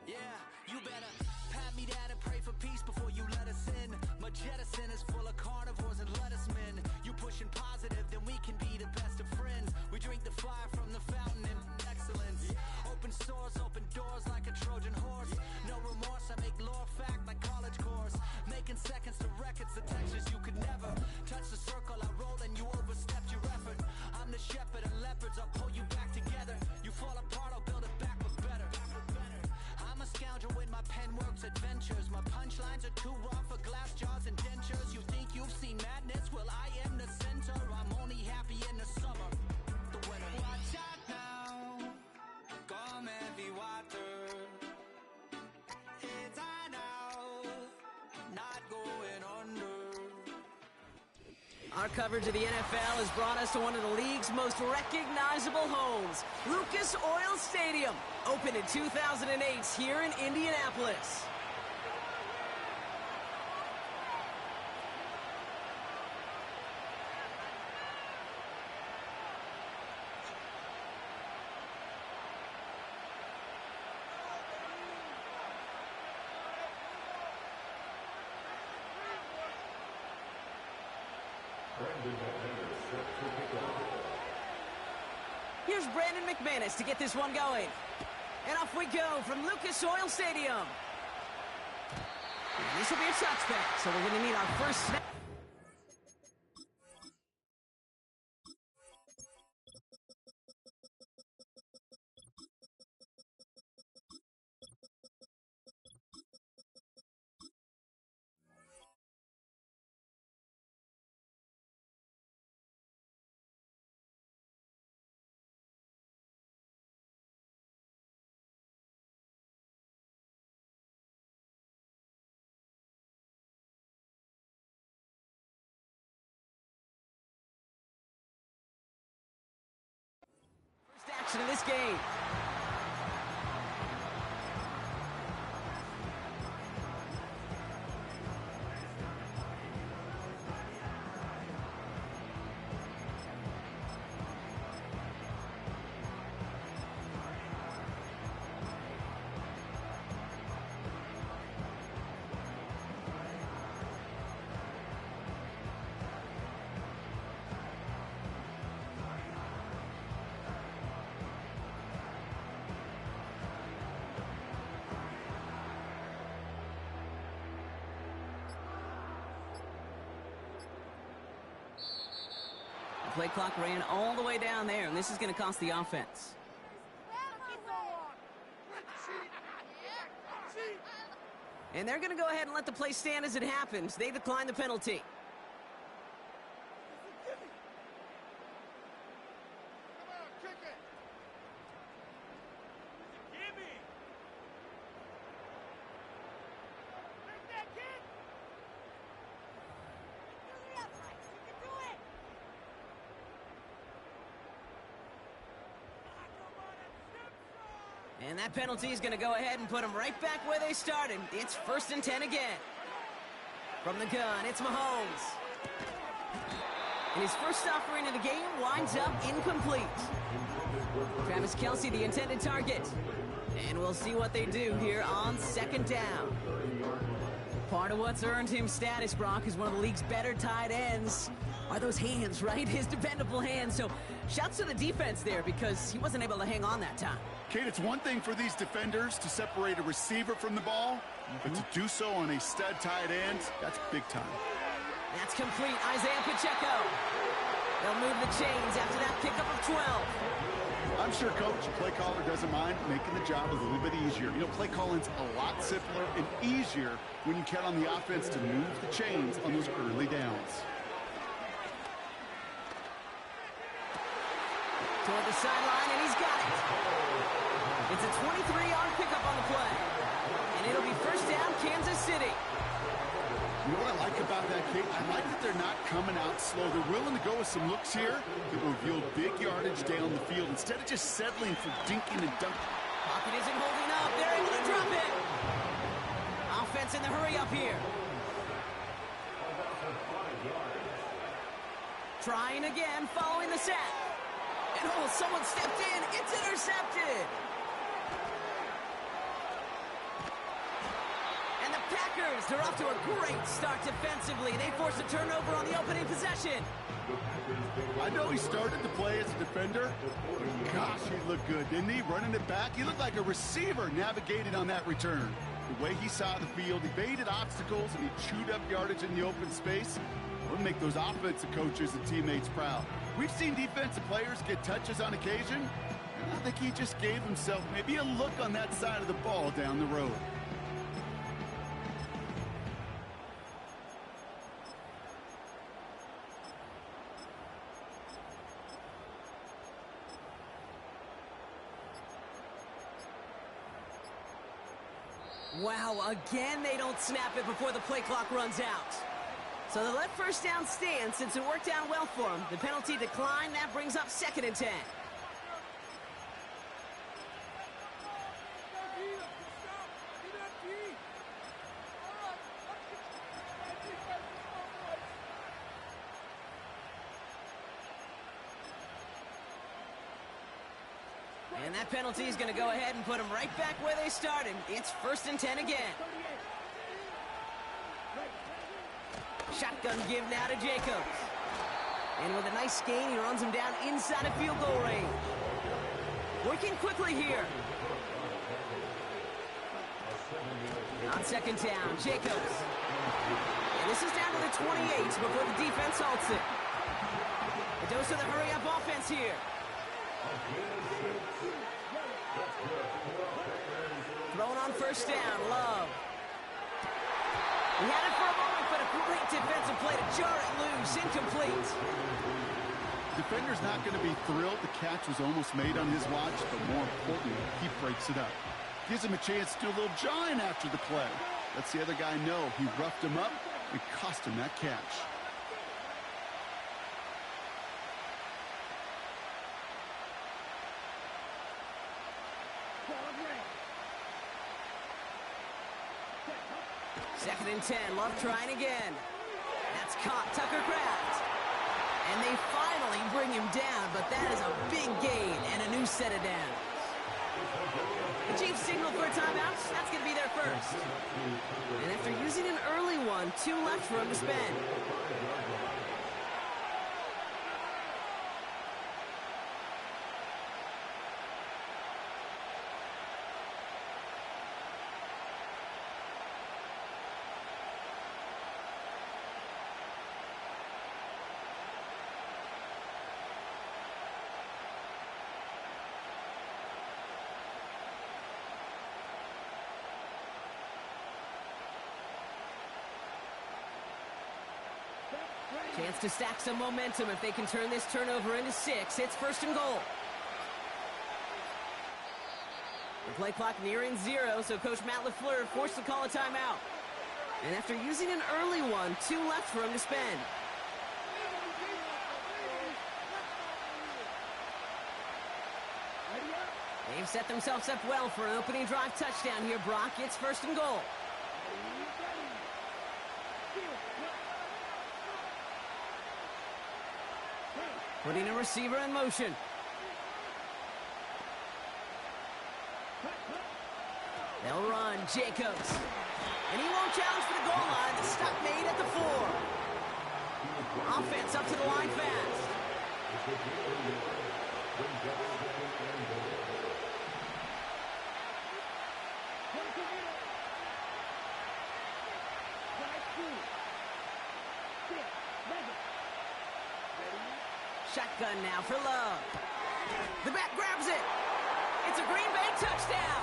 [SPEAKER 9] Yeah, you better pat me down and pray for peace before you let us in. My jettison is full of carnivores and lettuce men. You pushing positive, then we can be the best of friends. We drink the fire from the fountain in excellence. Open source, open doors like a Trojan horse. No remorse, I make lore fact like college course. Making seconds to records, the textures you could never touch the circle I rolled and you overstepped your effort. I'm the shepherd and leopards, I'll pull you back together. You fall apart, I'll build it back but better. I'm a scoundrel with my pen works adventures. My punchlines are too raw for glass jars and dentures. You think you've seen madness? Well, I am the center. I'm only happy in the summer. The winter. Watch out now. Come heavy water. It's on now. Not going under.
[SPEAKER 7] Our coverage of the NFL has brought us to one of the league's most recognizable homes, Lucas Oil Stadium, opened in 2008 here in Indianapolis. Here's Brandon McManus to get this one going. And off we go from Lucas Oil Stadium. This will be a touchback, so we're going to need our first snap. Action in this game. Play clock ran all the way down there, and this is going to cost the offense. And they're going to go ahead and let the play stand as it happens. They decline the penalty. And that penalty is going to go ahead and put them right back where they started. It's 1st and 10 again. From the gun, it's Mahomes. And his first offering of the game winds up incomplete. Travis Kelce, the intended target. And we'll see what they do here on 2nd down. Part of what's earned him status, Brock, is one of the league's better tight ends. Are those hands, right? His dependable hands. So shouts to the defense there because he wasn't able to hang on that time.
[SPEAKER 8] Kate, it's one thing for these defenders to separate a receiver from the ball, but to do so on a stud tight end, that's big time.
[SPEAKER 7] That's complete. Isaiah Pacheco. They'll move the chains after that pickup of 12.
[SPEAKER 8] I'm sure Coach, the play caller, doesn't mind making the job a little bit easier. You know, play calling's a lot simpler and easier when you count on the offense to move the chains on those early downs.
[SPEAKER 7] Toward the sideline, and he's got it. It's a 23-yard pickup on the play. And it'll be 1st down, Kansas City.
[SPEAKER 8] You know what I like about that, Kate? I like that they're not coming out slow. They're willing to go with some looks here that will yield big yardage down the field instead of just settling for dinking and dunking.
[SPEAKER 7] Pocket isn't holding up. They're able to drop it. Offense in the hurry up here. Trying again, following the sack. And oh, someone stepped in. It's intercepted. And the Packers, they're off to a great start defensively. They force a turnover on the opening possession.
[SPEAKER 8] I know he started to play as a defender, but gosh, he looked good, didn't he? Running it back, he looked like a receiver navigated on that return. The way he saw the field, he evaded obstacles, and he chewed up yardage in the open space. Would make those offensive coaches and teammates proud. We've seen defensive players get touches on occasion, and I think he just gave himself maybe a look on that side of the ball down the road.
[SPEAKER 7] Wow, again they don't snap it before the play clock runs out. So they let 1st down stand since it worked out well for them. The penalty declined. That brings up 2nd and 10. And that penalty is going to go ahead and put them right back where they started. It's 1st and 10 again. Shotgun give now to Jacobs. And with a nice gain, he runs him down inside of field goal range. Working quickly here. On second down, Jacobs. And this is down to the 28 before the defense halts it. A dose of the hurry-up offense here. Thrown on first down, Love. He had it for a moment, but a great defensive play to jar it loose, incomplete.
[SPEAKER 8] The defender's not going to be thrilled the catch was almost made on his watch, but more importantly, he breaks it up. Gives him a chance to do a little jawing after the play. Lets the other guy know he roughed him up and cost him that catch.
[SPEAKER 7] Second and 10, Love trying again. That's caught, Tucker Kraft. And they finally bring him down, but that is a big gain and a new set of downs. The Chiefs signal for a timeout. That's going to be their first. And after using an early one, 2 left for him to spend. Chance to stack some momentum if they can turn this turnover into 6. It's first and goal. The play clock nearing 0, so Coach Matt LaFleur forced to call a timeout. And after using an early one, 2 left for him to spend. They've set themselves up well for an opening drive touchdown here, Brock. It's first and goal. Putting a receiver in motion. They'll run, Jacobs. And he won't challenge for the goal line. The stop made at the 4. Offense up to the line fast. Shotgun now for Love. The back grabs it. It's a Green Bay touchdown.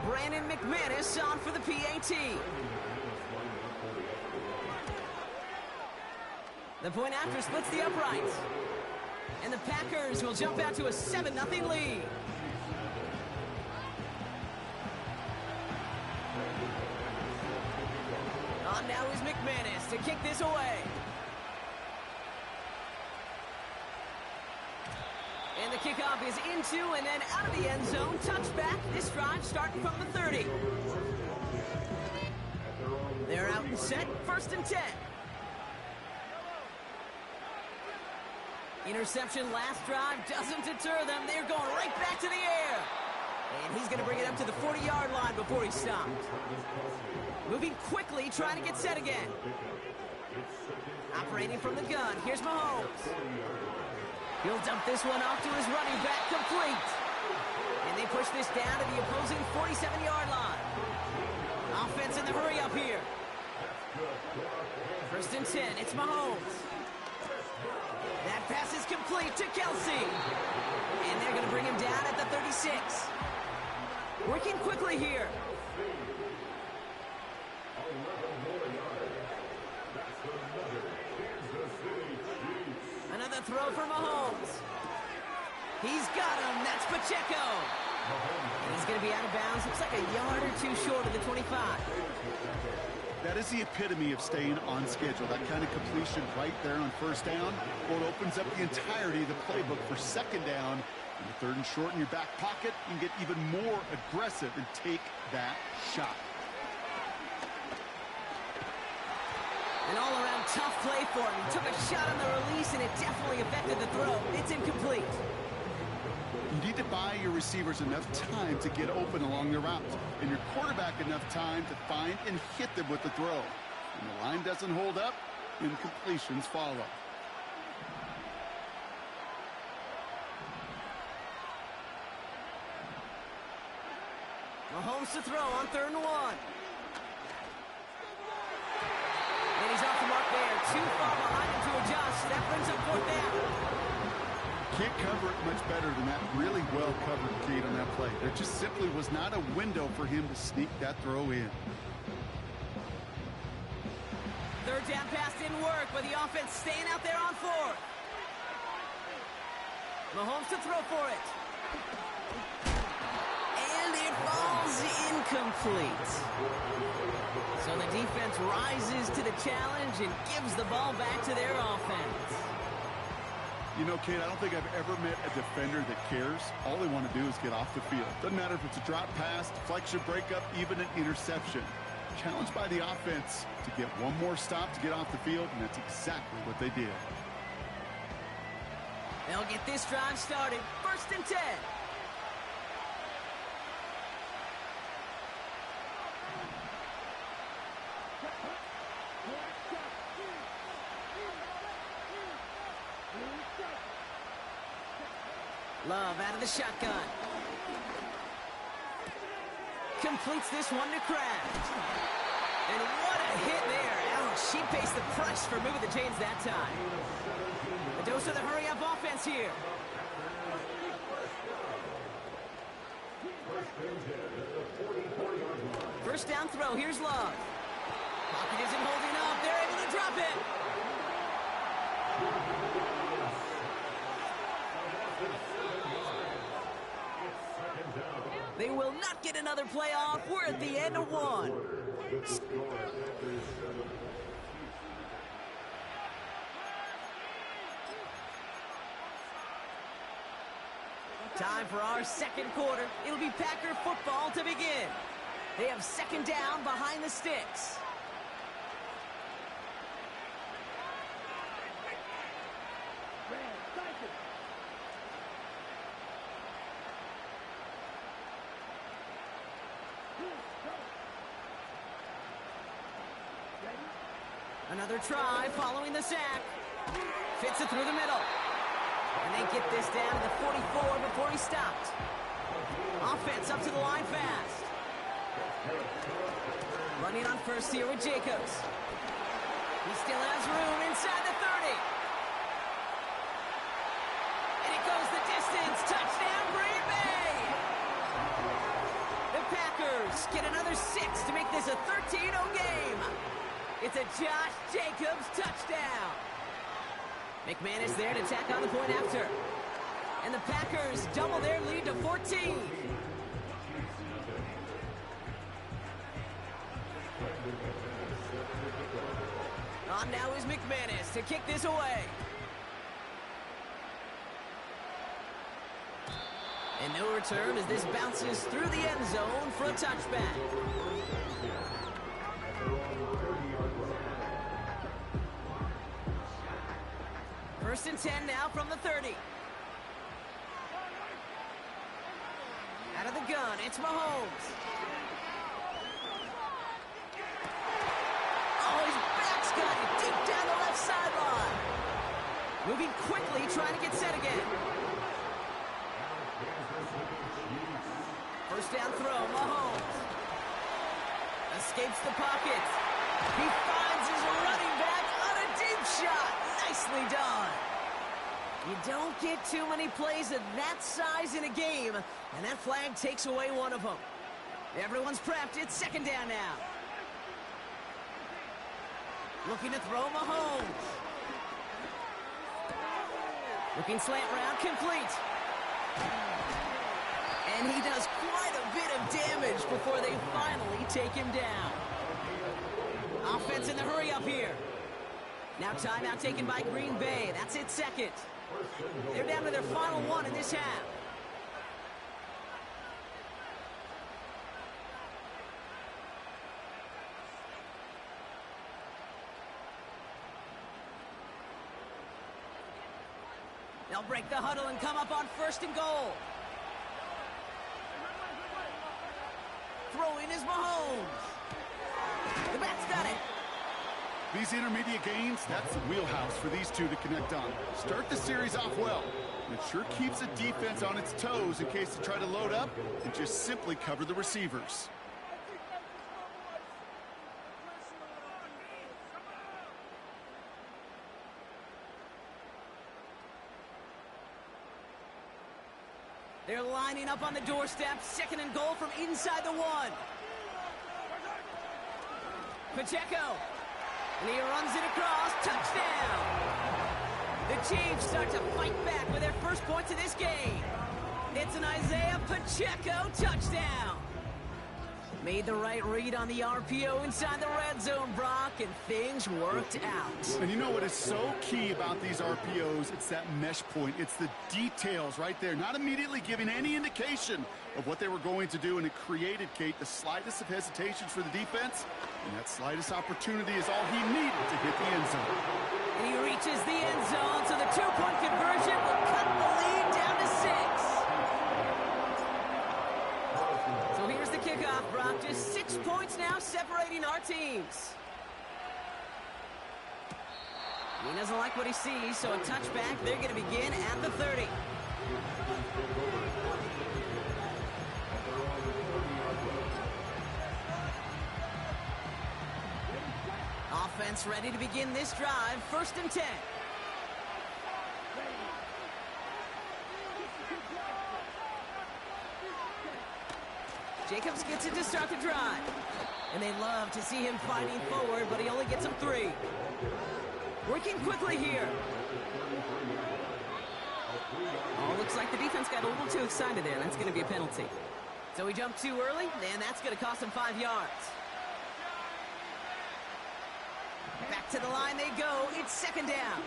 [SPEAKER 7] Brandon McManus on for the PAT. The point after splits the uprights. And the Packers will jump out to a 7-0 lead. On now is McManus to kick this away. And the kickoff is into and then out of the end zone. Touchback. This drive starting from the 30. They're out and set. First and 10. Interception last drive doesn't deter them. They're going right back to the air. And he's going to bring it up to the 40-yard line before he stopped. Moving quickly, trying to get set again. Operating from the gun. Here's Mahomes. He'll dump this one off to his running back, complete. And they push this down to the opposing 47-yard line. Offense in the hurry up here. First and 10, it's Mahomes. That pass is complete to Kelsey. And they're going to bring him down at the 36. Working quickly here. Another throw for Mahomes. He's got him. That's Pacheco. And he's going to be out of bounds. Looks like a yard or 2 short of the 25.
[SPEAKER 8] That is the epitome of staying on schedule. That kind of completion right there on first down. Well, it opens up the entirety of the playbook for second down. And the 3rd and short in your back pocket, you can get even more aggressive and take that shot.
[SPEAKER 7] An all-around tough play for him. He took a shot on the release, and it definitely affected the throw. It's incomplete.
[SPEAKER 8] You need to buy your receivers enough time to get open along the route, and your quarterback enough time to find and hit them with the throw. When the line doesn't hold up, incompletions follow.
[SPEAKER 7] Mahomes to throw on 3rd and 1. And he's off the mark there. Too far behind him to adjust. That brings up 4th down.
[SPEAKER 8] Can't cover it much better than that. Really well covered, Kate, on that play. There just simply was not a window for him to sneak that throw in.
[SPEAKER 7] 3rd down pass didn't work, but the offense staying out there on 4th. Mahomes to throw for it. And it falls incomplete. So the defense rises to the challenge and gives the ball back to their offense.
[SPEAKER 8] You know, Kate, I don't think I've ever met a defender that cares. All they want to do is get off the field. Doesn't matter if it's a drop pass, deflection, breakup, even an interception. Challenged by the offense to get one more stop to get off the field, and that's exactly what they did.
[SPEAKER 7] They'll get this drive started. 1st and 10. Love out of the shotgun. Completes this one to Kraft. And what a hit there. Ouch, she faced the press for moving the chains that time. A dose of the hurry-up offense here. First down throw. Here's Love. Pocket isn't holding up. They're able to drop it. They will not get another play off. We're at the end of 1. Time for our 2nd quarter. It'll be Packer football to begin. They have 2nd down behind the sticks. Another try following the sack. Fits it through the middle. And they get this down to the 44 before he stopped. Offense up to the line fast. Running on first here with Jacobs. He still has room inside the 30. And it goes the distance. Touchdown, Green Bay! The Packers get another 6 to make this a 13-0 game. It's a Josh Jacobs touchdown. McManus there to tack on the point after. And the Packers double their lead to 14. On now is McManus to kick this away. And no return as this bounces through the end zone for a touchback. First and 10 now from the 30. Out of the gun, it's Mahomes. Oh, his back's got it deep down the left sideline. Moving quickly, trying to get set again. First down throw, Mahomes. Escapes the pocket. He finds his running back on a deep shot. Nicely done. You don't get too many plays of that size in a game, and that flag takes away one of them. Everyone's prepped. It's 2nd down now. Looking to throw Mahomes. Looking slant route, complete. And he does quite a bit of damage before they finally take him down. Offense in the hurry up here. Now timeout taken by Green Bay. That's its 2nd. They're down to their final 1 in this half. They'll break the huddle and come up on 1st and goal. line is Mahomes. The back's got it.
[SPEAKER 8] These intermediate gains, that's the wheelhouse for these two to connect on. Start the series off well. It sure keeps the defense on its toes in case they try to load up and just simply cover the receivers.
[SPEAKER 7] They're lining up on the doorstep. 2nd and goal from inside the 1. Pacheco. And he runs it across. Touchdown. The Chiefs start to fight back with their first points of this game. It's an Isaiah Pacheco touchdown. Made the right read on the RPO inside the red zone, Brock, and things worked out.
[SPEAKER 8] And you know what is so key about these RPOs? It's that mesh point. It's the details right there. Not immediately giving any indication of what they were going to do, and it created, Kate, the slightest of hesitations for the defense. And that slightest opportunity is all he needed to hit the end zone.
[SPEAKER 7] And he reaches the end zone, so the 2-point conversion will cut the lead down to 6. So here's the kickoff, Brock. Just 6 points now separating our teams. He doesn't like what he sees, so a touchback. They're going to begin at the 30. Offense ready to begin this drive. 1st and 10. Jacobs gets it to start the drive. And they love to see him fighting forward, but he only gets them 3. Working quickly here. Oh, looks like the defense got a little too excited there. That's going to be a penalty. So he jumped too early, and that's going to cost him 5 yards. Back to the line they go. It's 2nd down.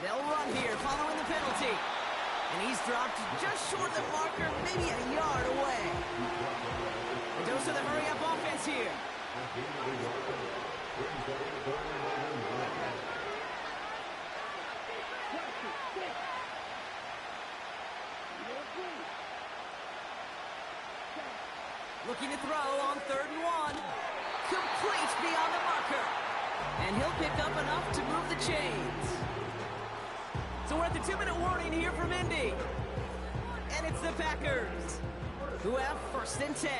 [SPEAKER 7] They'll run here following the penalty. And he's dropped just short of the marker, maybe a yard away. The dose of the hurry-up offense here. Looking to throw on 3rd and 1. Complete beyond the marker. And he'll pick up enough to move the chains. So we're at the 2-minute warning here from Indy. And it's the Packers who have 1st and 10.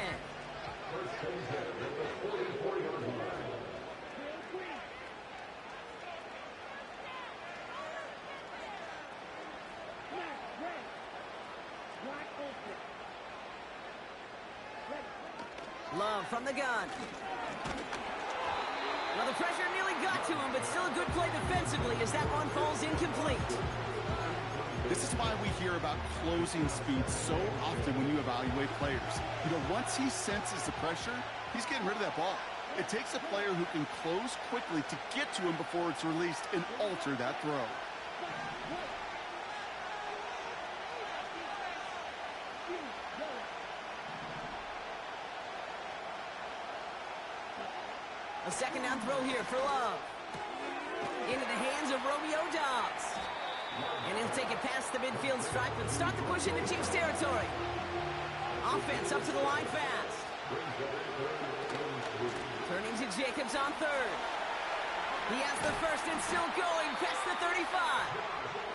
[SPEAKER 7] Love from the gun. Well, the pressure nearly got to him, but still a good play defensively as that one falls incomplete.
[SPEAKER 8] This is why we hear about closing speed so often when you evaluate players. You know, once he senses the pressure, he's getting rid of that ball. It takes a player who can close quickly to get to him before it's released and alter that throw.
[SPEAKER 7] A 2nd down throw here for Love. Into the hands of Romeo Doubs. And he'll take it past the midfield stripe and start the push into Chiefs territory. Offense up to the line fast. Turning to Jacobs on 3rd. He has the 1st and still going past the 35.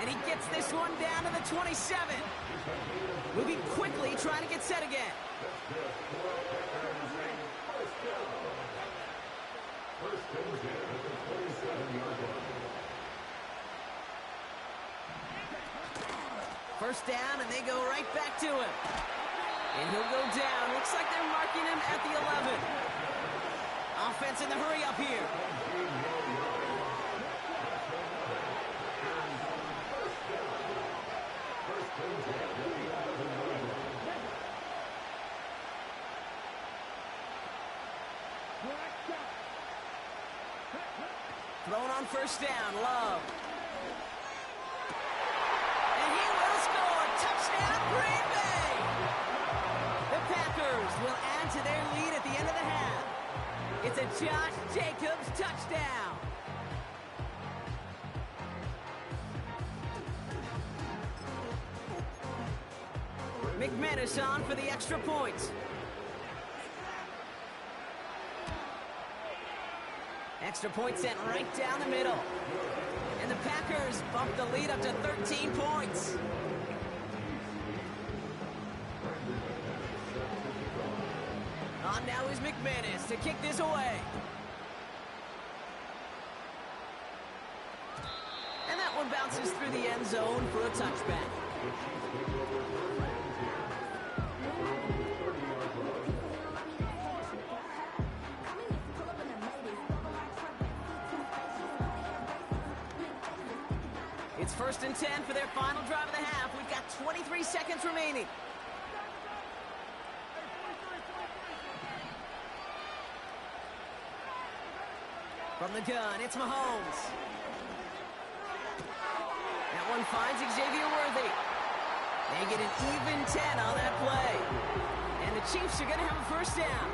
[SPEAKER 7] And he gets this one down to the 27. Moving quickly, trying to get set again. First down, and they go right back to him. And he'll go down. Looks like they're marking him at the 11. Offense in the hurry up here. Thrown on 1st down, Love. And he will score. Touchdown, Green Bay. The Packers will add to their lead at the end of the half. It's a Josh Jacobs touchdown. McManus on for the extra point. Extra point sent right down the middle. And the Packers bump the lead up to 13 points. On now is McManus to kick this away. And that one bounces through the end zone for a touchback. It's 1st and 10 for their final drive of the half. We've got 23 seconds remaining. From the gun, it's Mahomes. That one finds Xavier Worthy. They get an even 10 on that play. And the Chiefs are going to have a first down.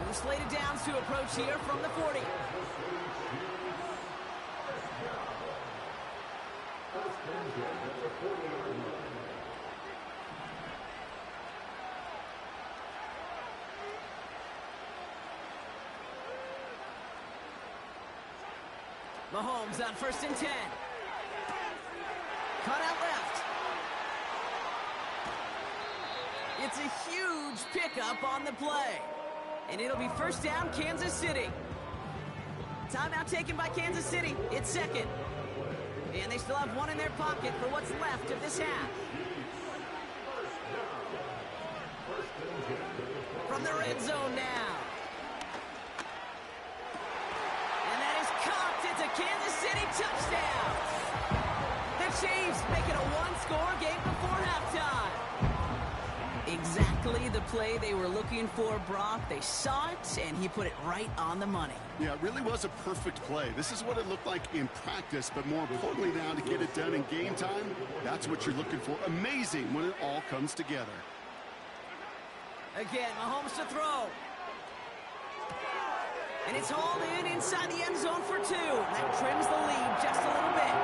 [SPEAKER 7] New slated downs to approach here from the 40. Mahomes on 1st and 10. Cut out left. It's a huge pickup on the play. And it'll be first down, Kansas City. Timeout taken by Kansas City. It's 2nd. And they still have one in their pocket for what's left of this half. From the red zone now. And that is caught. It's a Kansas City touchdown. The Chiefs make it a one-score game before halftime. Exactly the play they were looking for, Brock. They saw it, and he put it right on the money.
[SPEAKER 8] Yeah, it really was a perfect play. This is what it looked like in practice, but more importantly now to get it done in game time, that's what you're looking for. Amazing when it all comes together.
[SPEAKER 7] Again, Mahomes to throw. And it's hauled in inside the end zone for 2. That trims the lead just a little bit.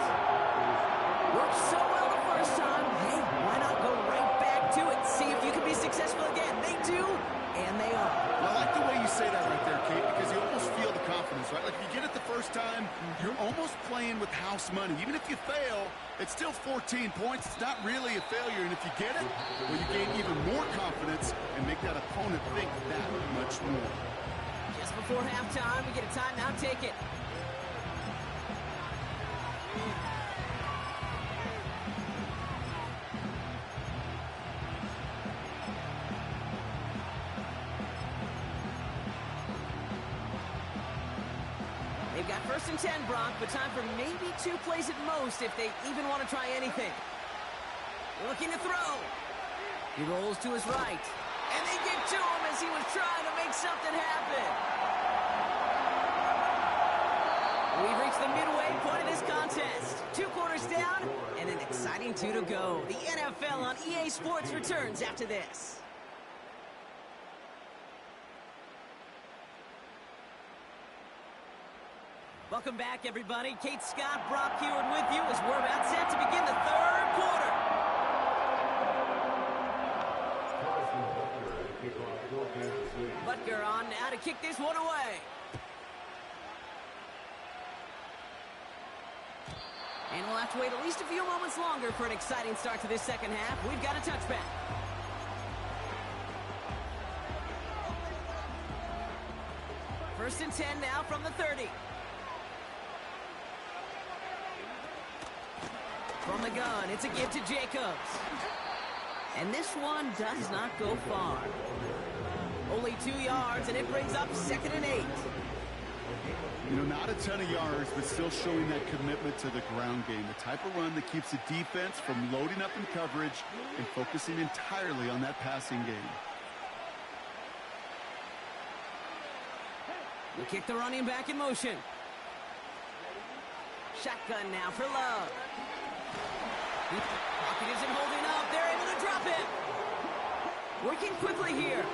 [SPEAKER 7] Worked so well the first time. Hey, why not go right back to it? See if you can be successful again. They do, and they are.
[SPEAKER 8] Well, I like the way you say that right there, Kate, because you almost feel the confidence, right? Like if you get it the first time, you're almost playing with house money. Even if you fail, it's still 14 points. It's not really a failure. And if you get it, well, you gain even more confidence and make that opponent think that much more.
[SPEAKER 7] Just before halftime, we get a timeout. Take it. They've got 1st and 10, Brock, but time for maybe 2 plays at most if they even want to try anything. Looking to throw. He rolls to his right. And they get to him as he was trying to make something happen. We've reached the midway point of this contest. 2 quarters down and an exciting 2 to go. The NFL on EA Sports returns after this. Welcome back, everybody. Kate Scott, Brock Heward with you as we're about set to begin the 3rd quarter. Butker on now to kick this one away. And we'll have to wait at least a few moments longer for an exciting start to this second half. We've got a touchback. First and 10 now from the 30. From the gun, it's a give to Jacobs. And this one does not go far. Only 2 yards, and it brings up 2nd and 8.
[SPEAKER 8] You know, not a ton of yards, but still showing that commitment to the ground game. The type of run that keeps the defense from loading up in coverage and focusing entirely on that passing game.
[SPEAKER 7] We kick the running back in motion. Shotgun now for Love. Pocket isn't holding up. They're able to drop it. Working quickly here.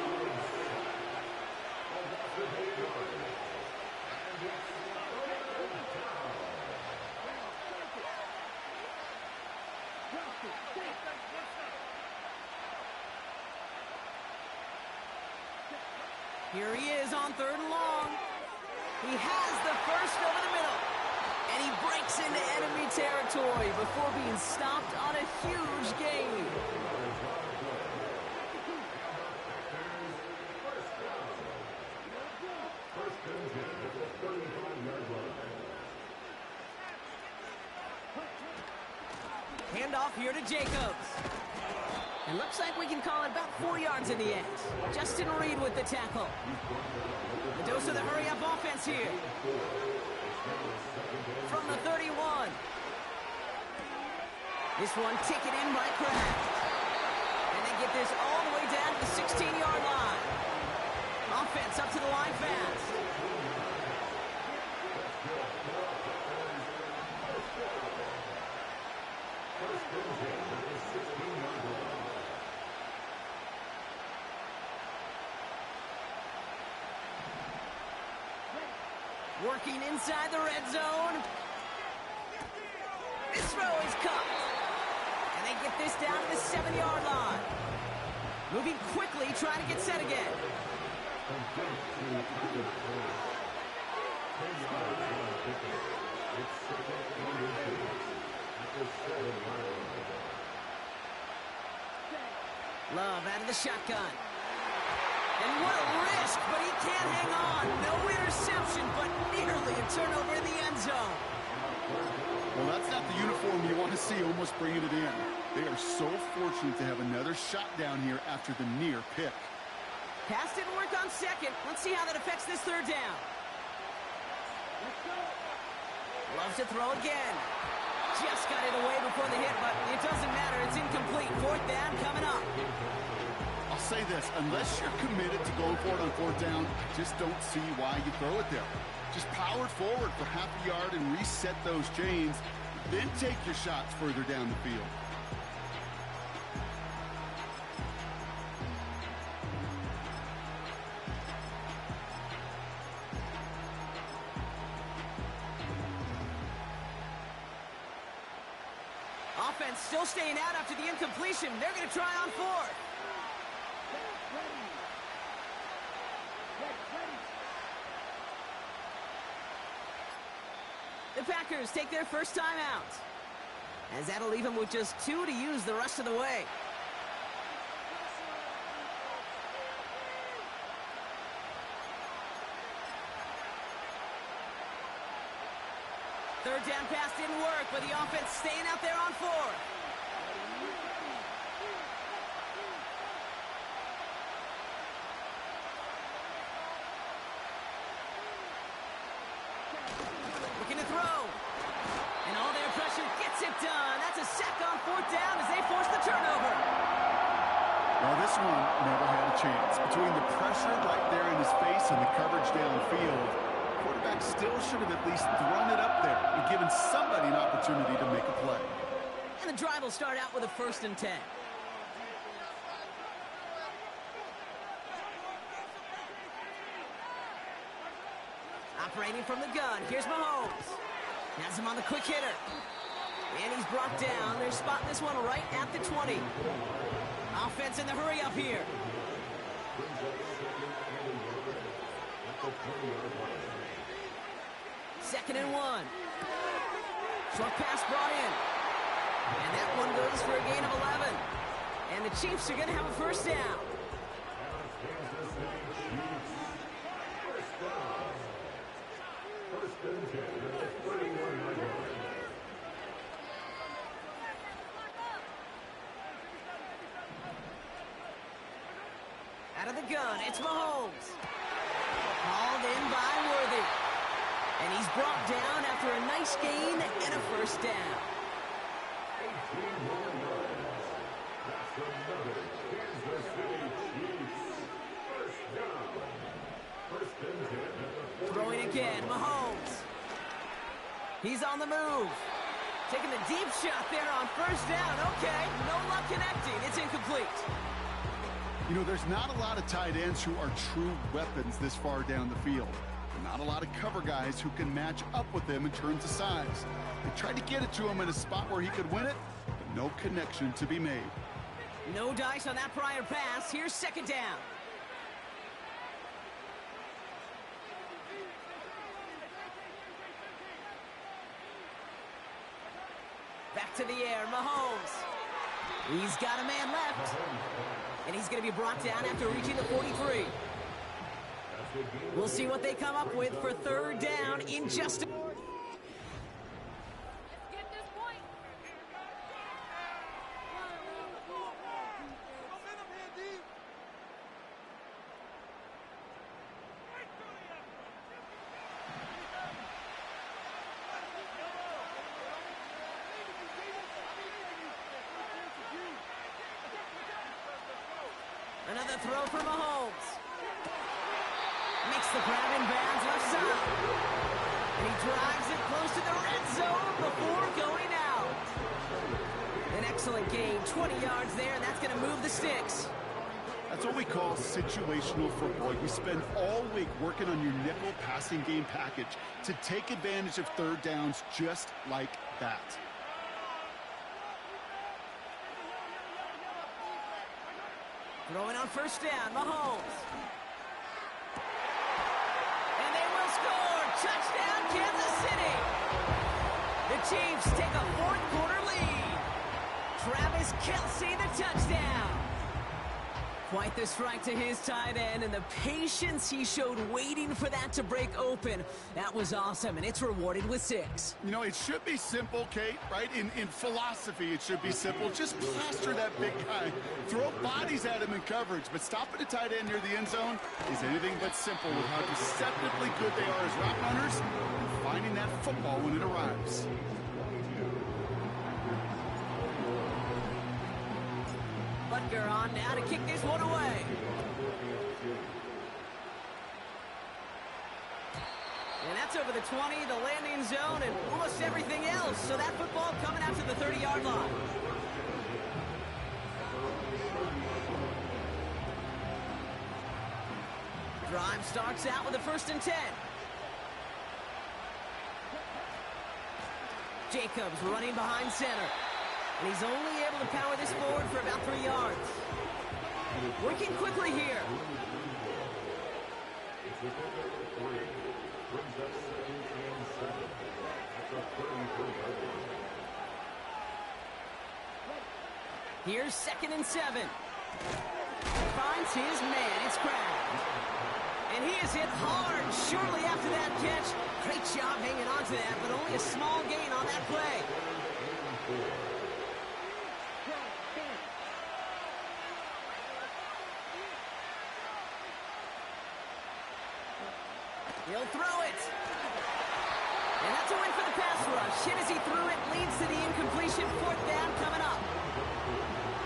[SPEAKER 7] Here he is on 3rd and long. He has the first over the middle. And he breaks into enemy territory before being stopped on a huge gain. Handoff here to Jacobs. It looks like we can call it about 4 yards in the end. Justin Reed with the tackle. A dose of the hurry-up offense here. From the 31. This one taken in by Kraft. And they get this all the way down to the 16-yard line. Offense up to the line fast. Working inside the red zone. This throw is caught. And they get this down to the 7-yard line. Moving quickly, trying to get set again. Love out of the shotgun. And what a risk, but he can't hang on. No interception, but nearly a turnover in the end zone.
[SPEAKER 8] Well, that's not the uniform you want to see almost bringing it in. They are so fortunate to have another shot down here after the near pick.
[SPEAKER 7] Pass didn't work on 2nd. Let's see how that affects this 3rd down. Loves to throw again. Just got it away before the hit, but it doesn't matter. It's incomplete. 4th down coming up.
[SPEAKER 8] I'll say this, unless you're committed to going for it on 4th down, I just don't see why you throw it there. Just power it forward for half a yard and reset those chains, then take your shots further down the field.
[SPEAKER 7] Offense still staying out after the incompletion. They're going to try on 4th. The Packers take their first time out, as that'll leave them with just 2 to use the rest of the way. Third down pass didn't work, but the offense staying out there on 4th. Looking to throw. And all their pressure gets it done. That's a sack on 4th down as they force the turnover.
[SPEAKER 8] Well, this one never had a chance. Between the pressure right there in his face and the coverage downfield, quarterback still should have at least thrown it up there and given somebody an opportunity to make a play.
[SPEAKER 7] And the drive will start out with a 1st and 10. Operating from the gun, here's Mahomes. Has him on the quick hitter. And he's brought down. They're spotting this one right at the 20. Offense in the hurry up here. Second and 1. Short pass brought in. And that one goes for a gain of 11. And the Chiefs are going to have a first down. Out of the gun, it's Mahomes. Hauled in by Worthy. And he's brought down after a nice gain and a first down. Throwing again, Mahomes. He's on the move. Taking the deep shot there on first down. Okay, no luck connecting. It's incomplete.
[SPEAKER 8] You know, there's not a lot of tight ends who are true weapons this far down the field. Not a lot of cover guys who can match up with them in terms of size. They tried to get it to him in a spot where he could win it, but no connection to be made.
[SPEAKER 7] No dice on that prior pass. Here's second down. to the air. Mahomes. He's got a man left. And he's going to be brought down after reaching the 43. We'll see what they come up with for third down in just a... Another throw for Mahomes. Makes the grab in bounds left side. And he drives it close to the red zone before going out. An excellent gain, 20 yards there, and that's going to move the sticks.
[SPEAKER 8] That's what we call situational football. You spend all week working on your nickel passing game package to take advantage of third downs just like that.
[SPEAKER 7] Throwing on first down, Mahomes. And they will score. Touchdown, Kansas City. The Chiefs take a fourth quarter lead. Travis Kelce, the touchdown. Quite the strike to his tight end, and the patience he showed waiting for that to break open. That was awesome, and it's rewarded with 6.
[SPEAKER 8] You know, it should be simple, Kate, right? In philosophy, it should be simple. Just plaster that big guy. Throw bodies at him in coverage, but stopping a tight end near the end zone is anything but simple with how deceptively good they are as route runners and finding that football when it arrives.
[SPEAKER 7] Butker on now to kick this one away. And that's over the 20, the landing zone, and almost everything else. So that football coming out to the 30-yard line. Drive starts out with a 1st and 10. Jacobs running behind center. And he's only able to power this forward for about 3 yards. Working quickly here. Here's 2nd and 7. Finds his man. It's Crab. And he is hit hard shortly after that catch. Great job hanging on to that, but only a small gain on that play. He'll throw it. And that's a win for the pass rush. Hit as he threw it, leads to the incompletion. 4th down coming up.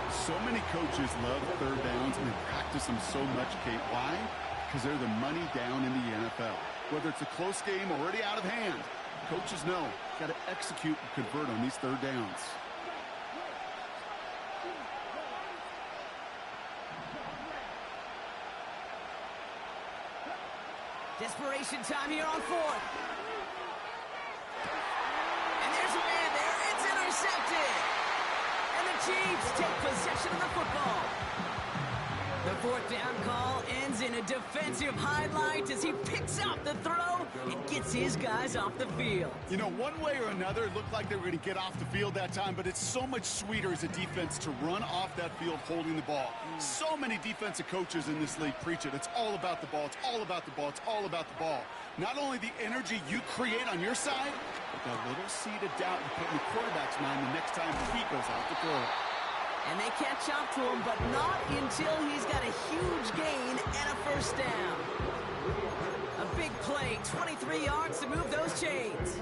[SPEAKER 8] So many coaches love third downs and they practice them so much, Kate. Why? Because they're the money down in the NFL. Whether it's a close game already out of hand, coaches know got to execute and convert on these third downs.
[SPEAKER 7] Desperation time here on 4th. And there's a man there. It's intercepted. And the Chiefs take possession of the football. The 4th down call ends in a defensive highlight as he picks up the throw and gets his guys off the field.
[SPEAKER 8] You know, one way or another, it looked like they were going to get off the field that time, but it's so much sweeter as a defense to run off that field holding the ball. So many defensive coaches in this league preach it. It's all about the ball. It's all about the ball. It's all about the ball. Not only the energy you create on your side, but that little seed of doubt you put in the quarterback's mind the next time he goes out to throw it.
[SPEAKER 7] And they catch up to him, but not until he's got a huge gain and a 1st down. A big play, 23 yards to move those chains.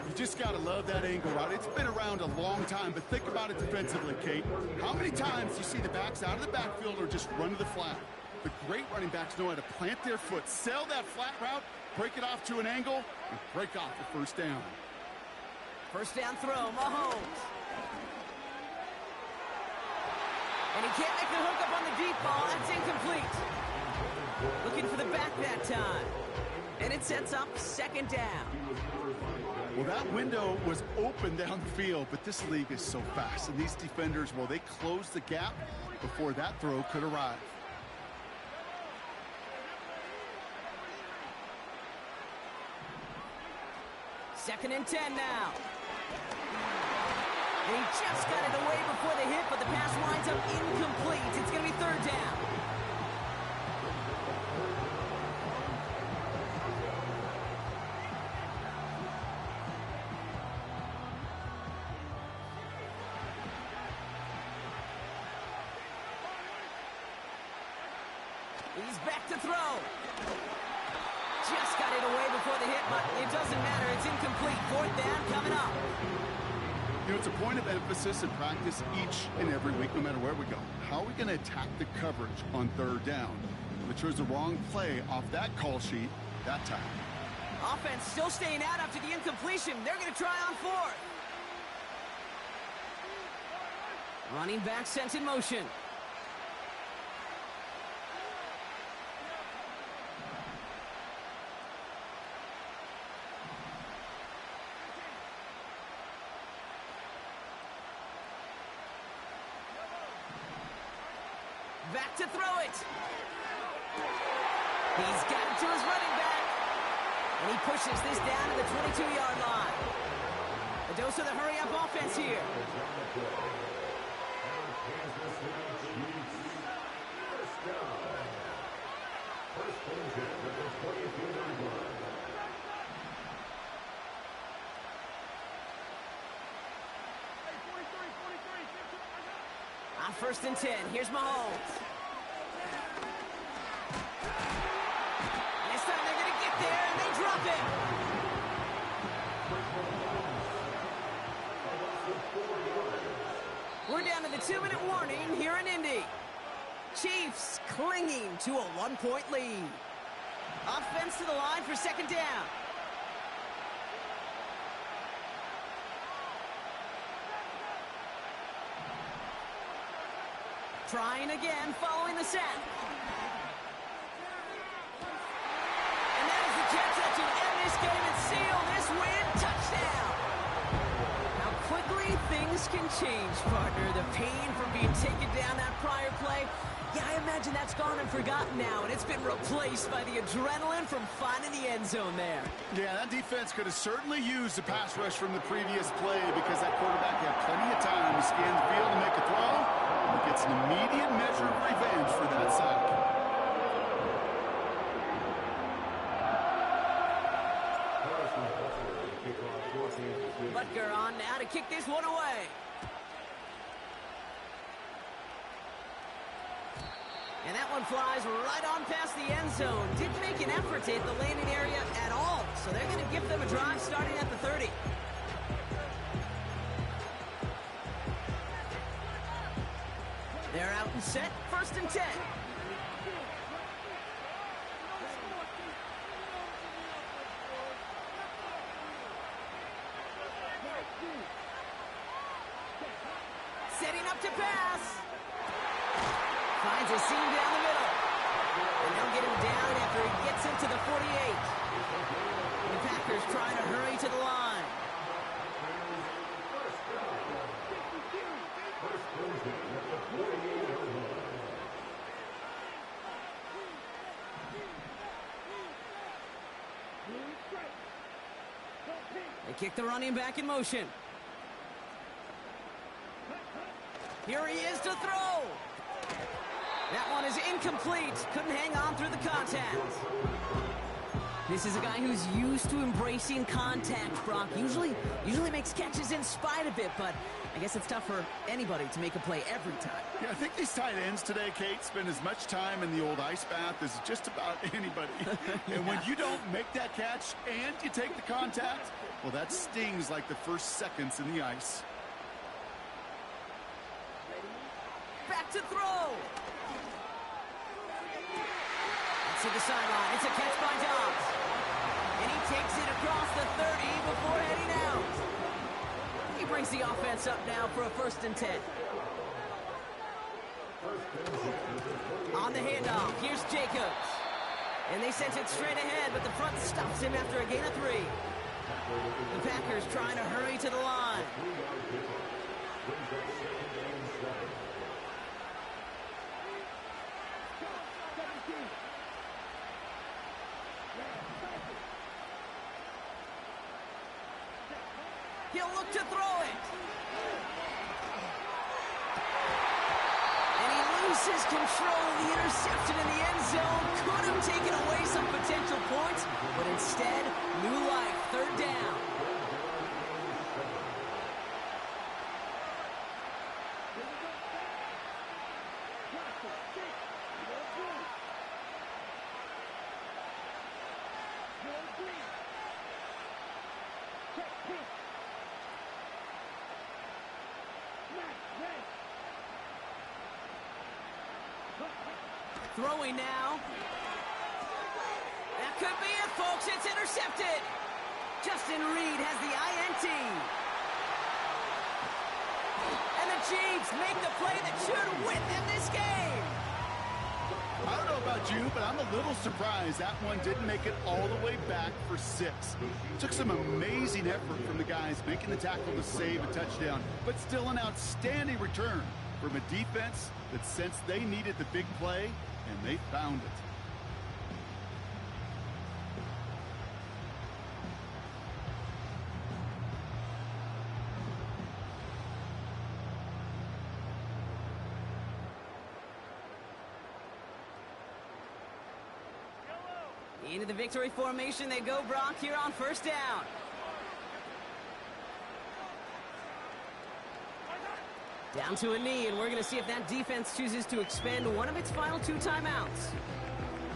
[SPEAKER 8] You just got to love that angle, right? It's been around a long time, but think about it defensively, Kate. How many times do you see the backs out of the backfield or just run to the flat? The great running backs know how to plant their foot, sell that flat route, break it off to an angle, and break off the 1st down.
[SPEAKER 7] 1st down throw, Mahomes. And he can't make the hook up on the deep ball. That's incomplete. Looking for the back that time. And it sets up 2nd down.
[SPEAKER 8] Well, that window was open down the field, but this league is so fast. And these defenders, well, they closed the gap before that throw could arrive.
[SPEAKER 7] Second and 10 now. And he just got it away before the hit, but the pass winds up incomplete. It's going to be third down. He's back to throw. Just got it away before the hit, but it doesn't matter. It's incomplete. Fourth down coming up.
[SPEAKER 8] You know, it's a point of emphasis in practice each and every week, no matter where we go. How are we going to attack the coverage on third down? We chose the wrong play off that call sheet that time.
[SPEAKER 7] Offense still staying out after the incompletion. They're going to try on fourth. Running back sent in motion. Back to throw it. He's got it to his running back. And he pushes this down to the 22-yard line. A dose of the hurry-up offense here. On 1st and 10, here's Mahomes. This time they're going to get there, and they drop it. We're down to the 2-minute warning here in Indy. Chiefs clinging to a 1-point lead. Offense to the line for second down. Trying again, following the sack. And that is the catch that should end this game and seal this win. Touchdown! How quickly things can change, partner. The pain from being taken down that prior play, yeah, I imagine that's gone and forgotten now, and it's been replaced by the adrenaline from finding the end zone there.
[SPEAKER 8] Yeah, that defense could have certainly used a pass rush from the previous play because that quarterback had plenty of time to scan the field and make a throw. He gets an immediate measure of revenge for that sack.
[SPEAKER 7] Butker on now to kick this one away. And that one flies right on past the end zone. Didn't make an effort to hit the landing area at all. So they're going to give them a drive starting at the 30. They're out and set. 1st and 10. Setting up to pass. Finds a seam down the middle. And they'll get him down after he gets into the 48. The Packers trying to hurry to the line. They kick the running back in motion. Here he is to throw. That one is incomplete. Couldn't hang on through the contact. This is a guy who's used to embracing contact, Brock. Usually makes catches in spite of it, but I guess it's tough for anybody to make a play every time.
[SPEAKER 8] Yeah, I think these tight ends today, Kate, spend as much time in the old ice bath as just about anybody. And when you don't make that catch and you take the contact, well, that stings like the first seconds in the ice.
[SPEAKER 7] Back to throw. To the sideline. It's a catch by Dobbs. And he takes it across the 30 before heading out. He brings the offense up now for a 1st and 10. On the handoff, here's Jacobs. And they sent it straight ahead, but the front stops him after a gain of 3. The Packers trying to hurry to the line. He'll look to throw it. loses control of the interception in the end zone. Could have taken away some potential points, but instead, new life, third down. Throwing now. That could be it, folks. It's intercepted. Justin Reed has the INT. And the Chiefs make the play that should win them this game.
[SPEAKER 8] I don't know about you, but I'm a little surprised that one didn't make it all the way back for 6. Took some amazing effort from the guys making the tackle to save a touchdown, but still an outstanding return from a defense that sensed they needed the big play, and they found it.
[SPEAKER 7] Into the victory formation they go, Brock, here on first down. Down to a knee, and we're going to see if that defense chooses to expend one of its final 2 timeouts.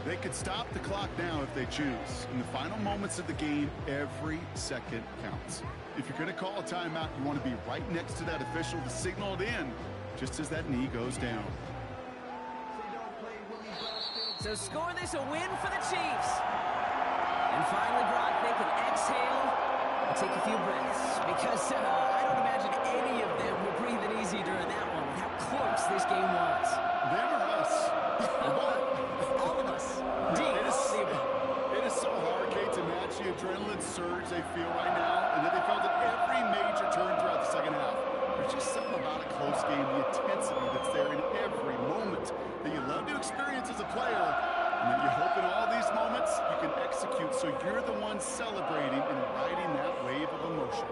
[SPEAKER 8] They could stop the clock now if they choose. In the final moments of the game, every second counts. If you're going to call a timeout, you want to be right next to that official to signal it in, just as that knee goes down.
[SPEAKER 7] So score this a win for the Chiefs. And finally, Brock, they can exhale and take a few breaths. Because I don't imagine any of them were breathing easy during that one with how close this game was.
[SPEAKER 8] Them or us?
[SPEAKER 7] All of us.
[SPEAKER 8] It is so hard, Kate, to match the adrenaline surge they feel right now, and that they felt at every major turn throughout the second half. There's just something about a close game, the intensity that's there in every moment that you love to experience as a player, and that you hope in all these moments you can execute so you're the one celebrating and riding that wave of emotion.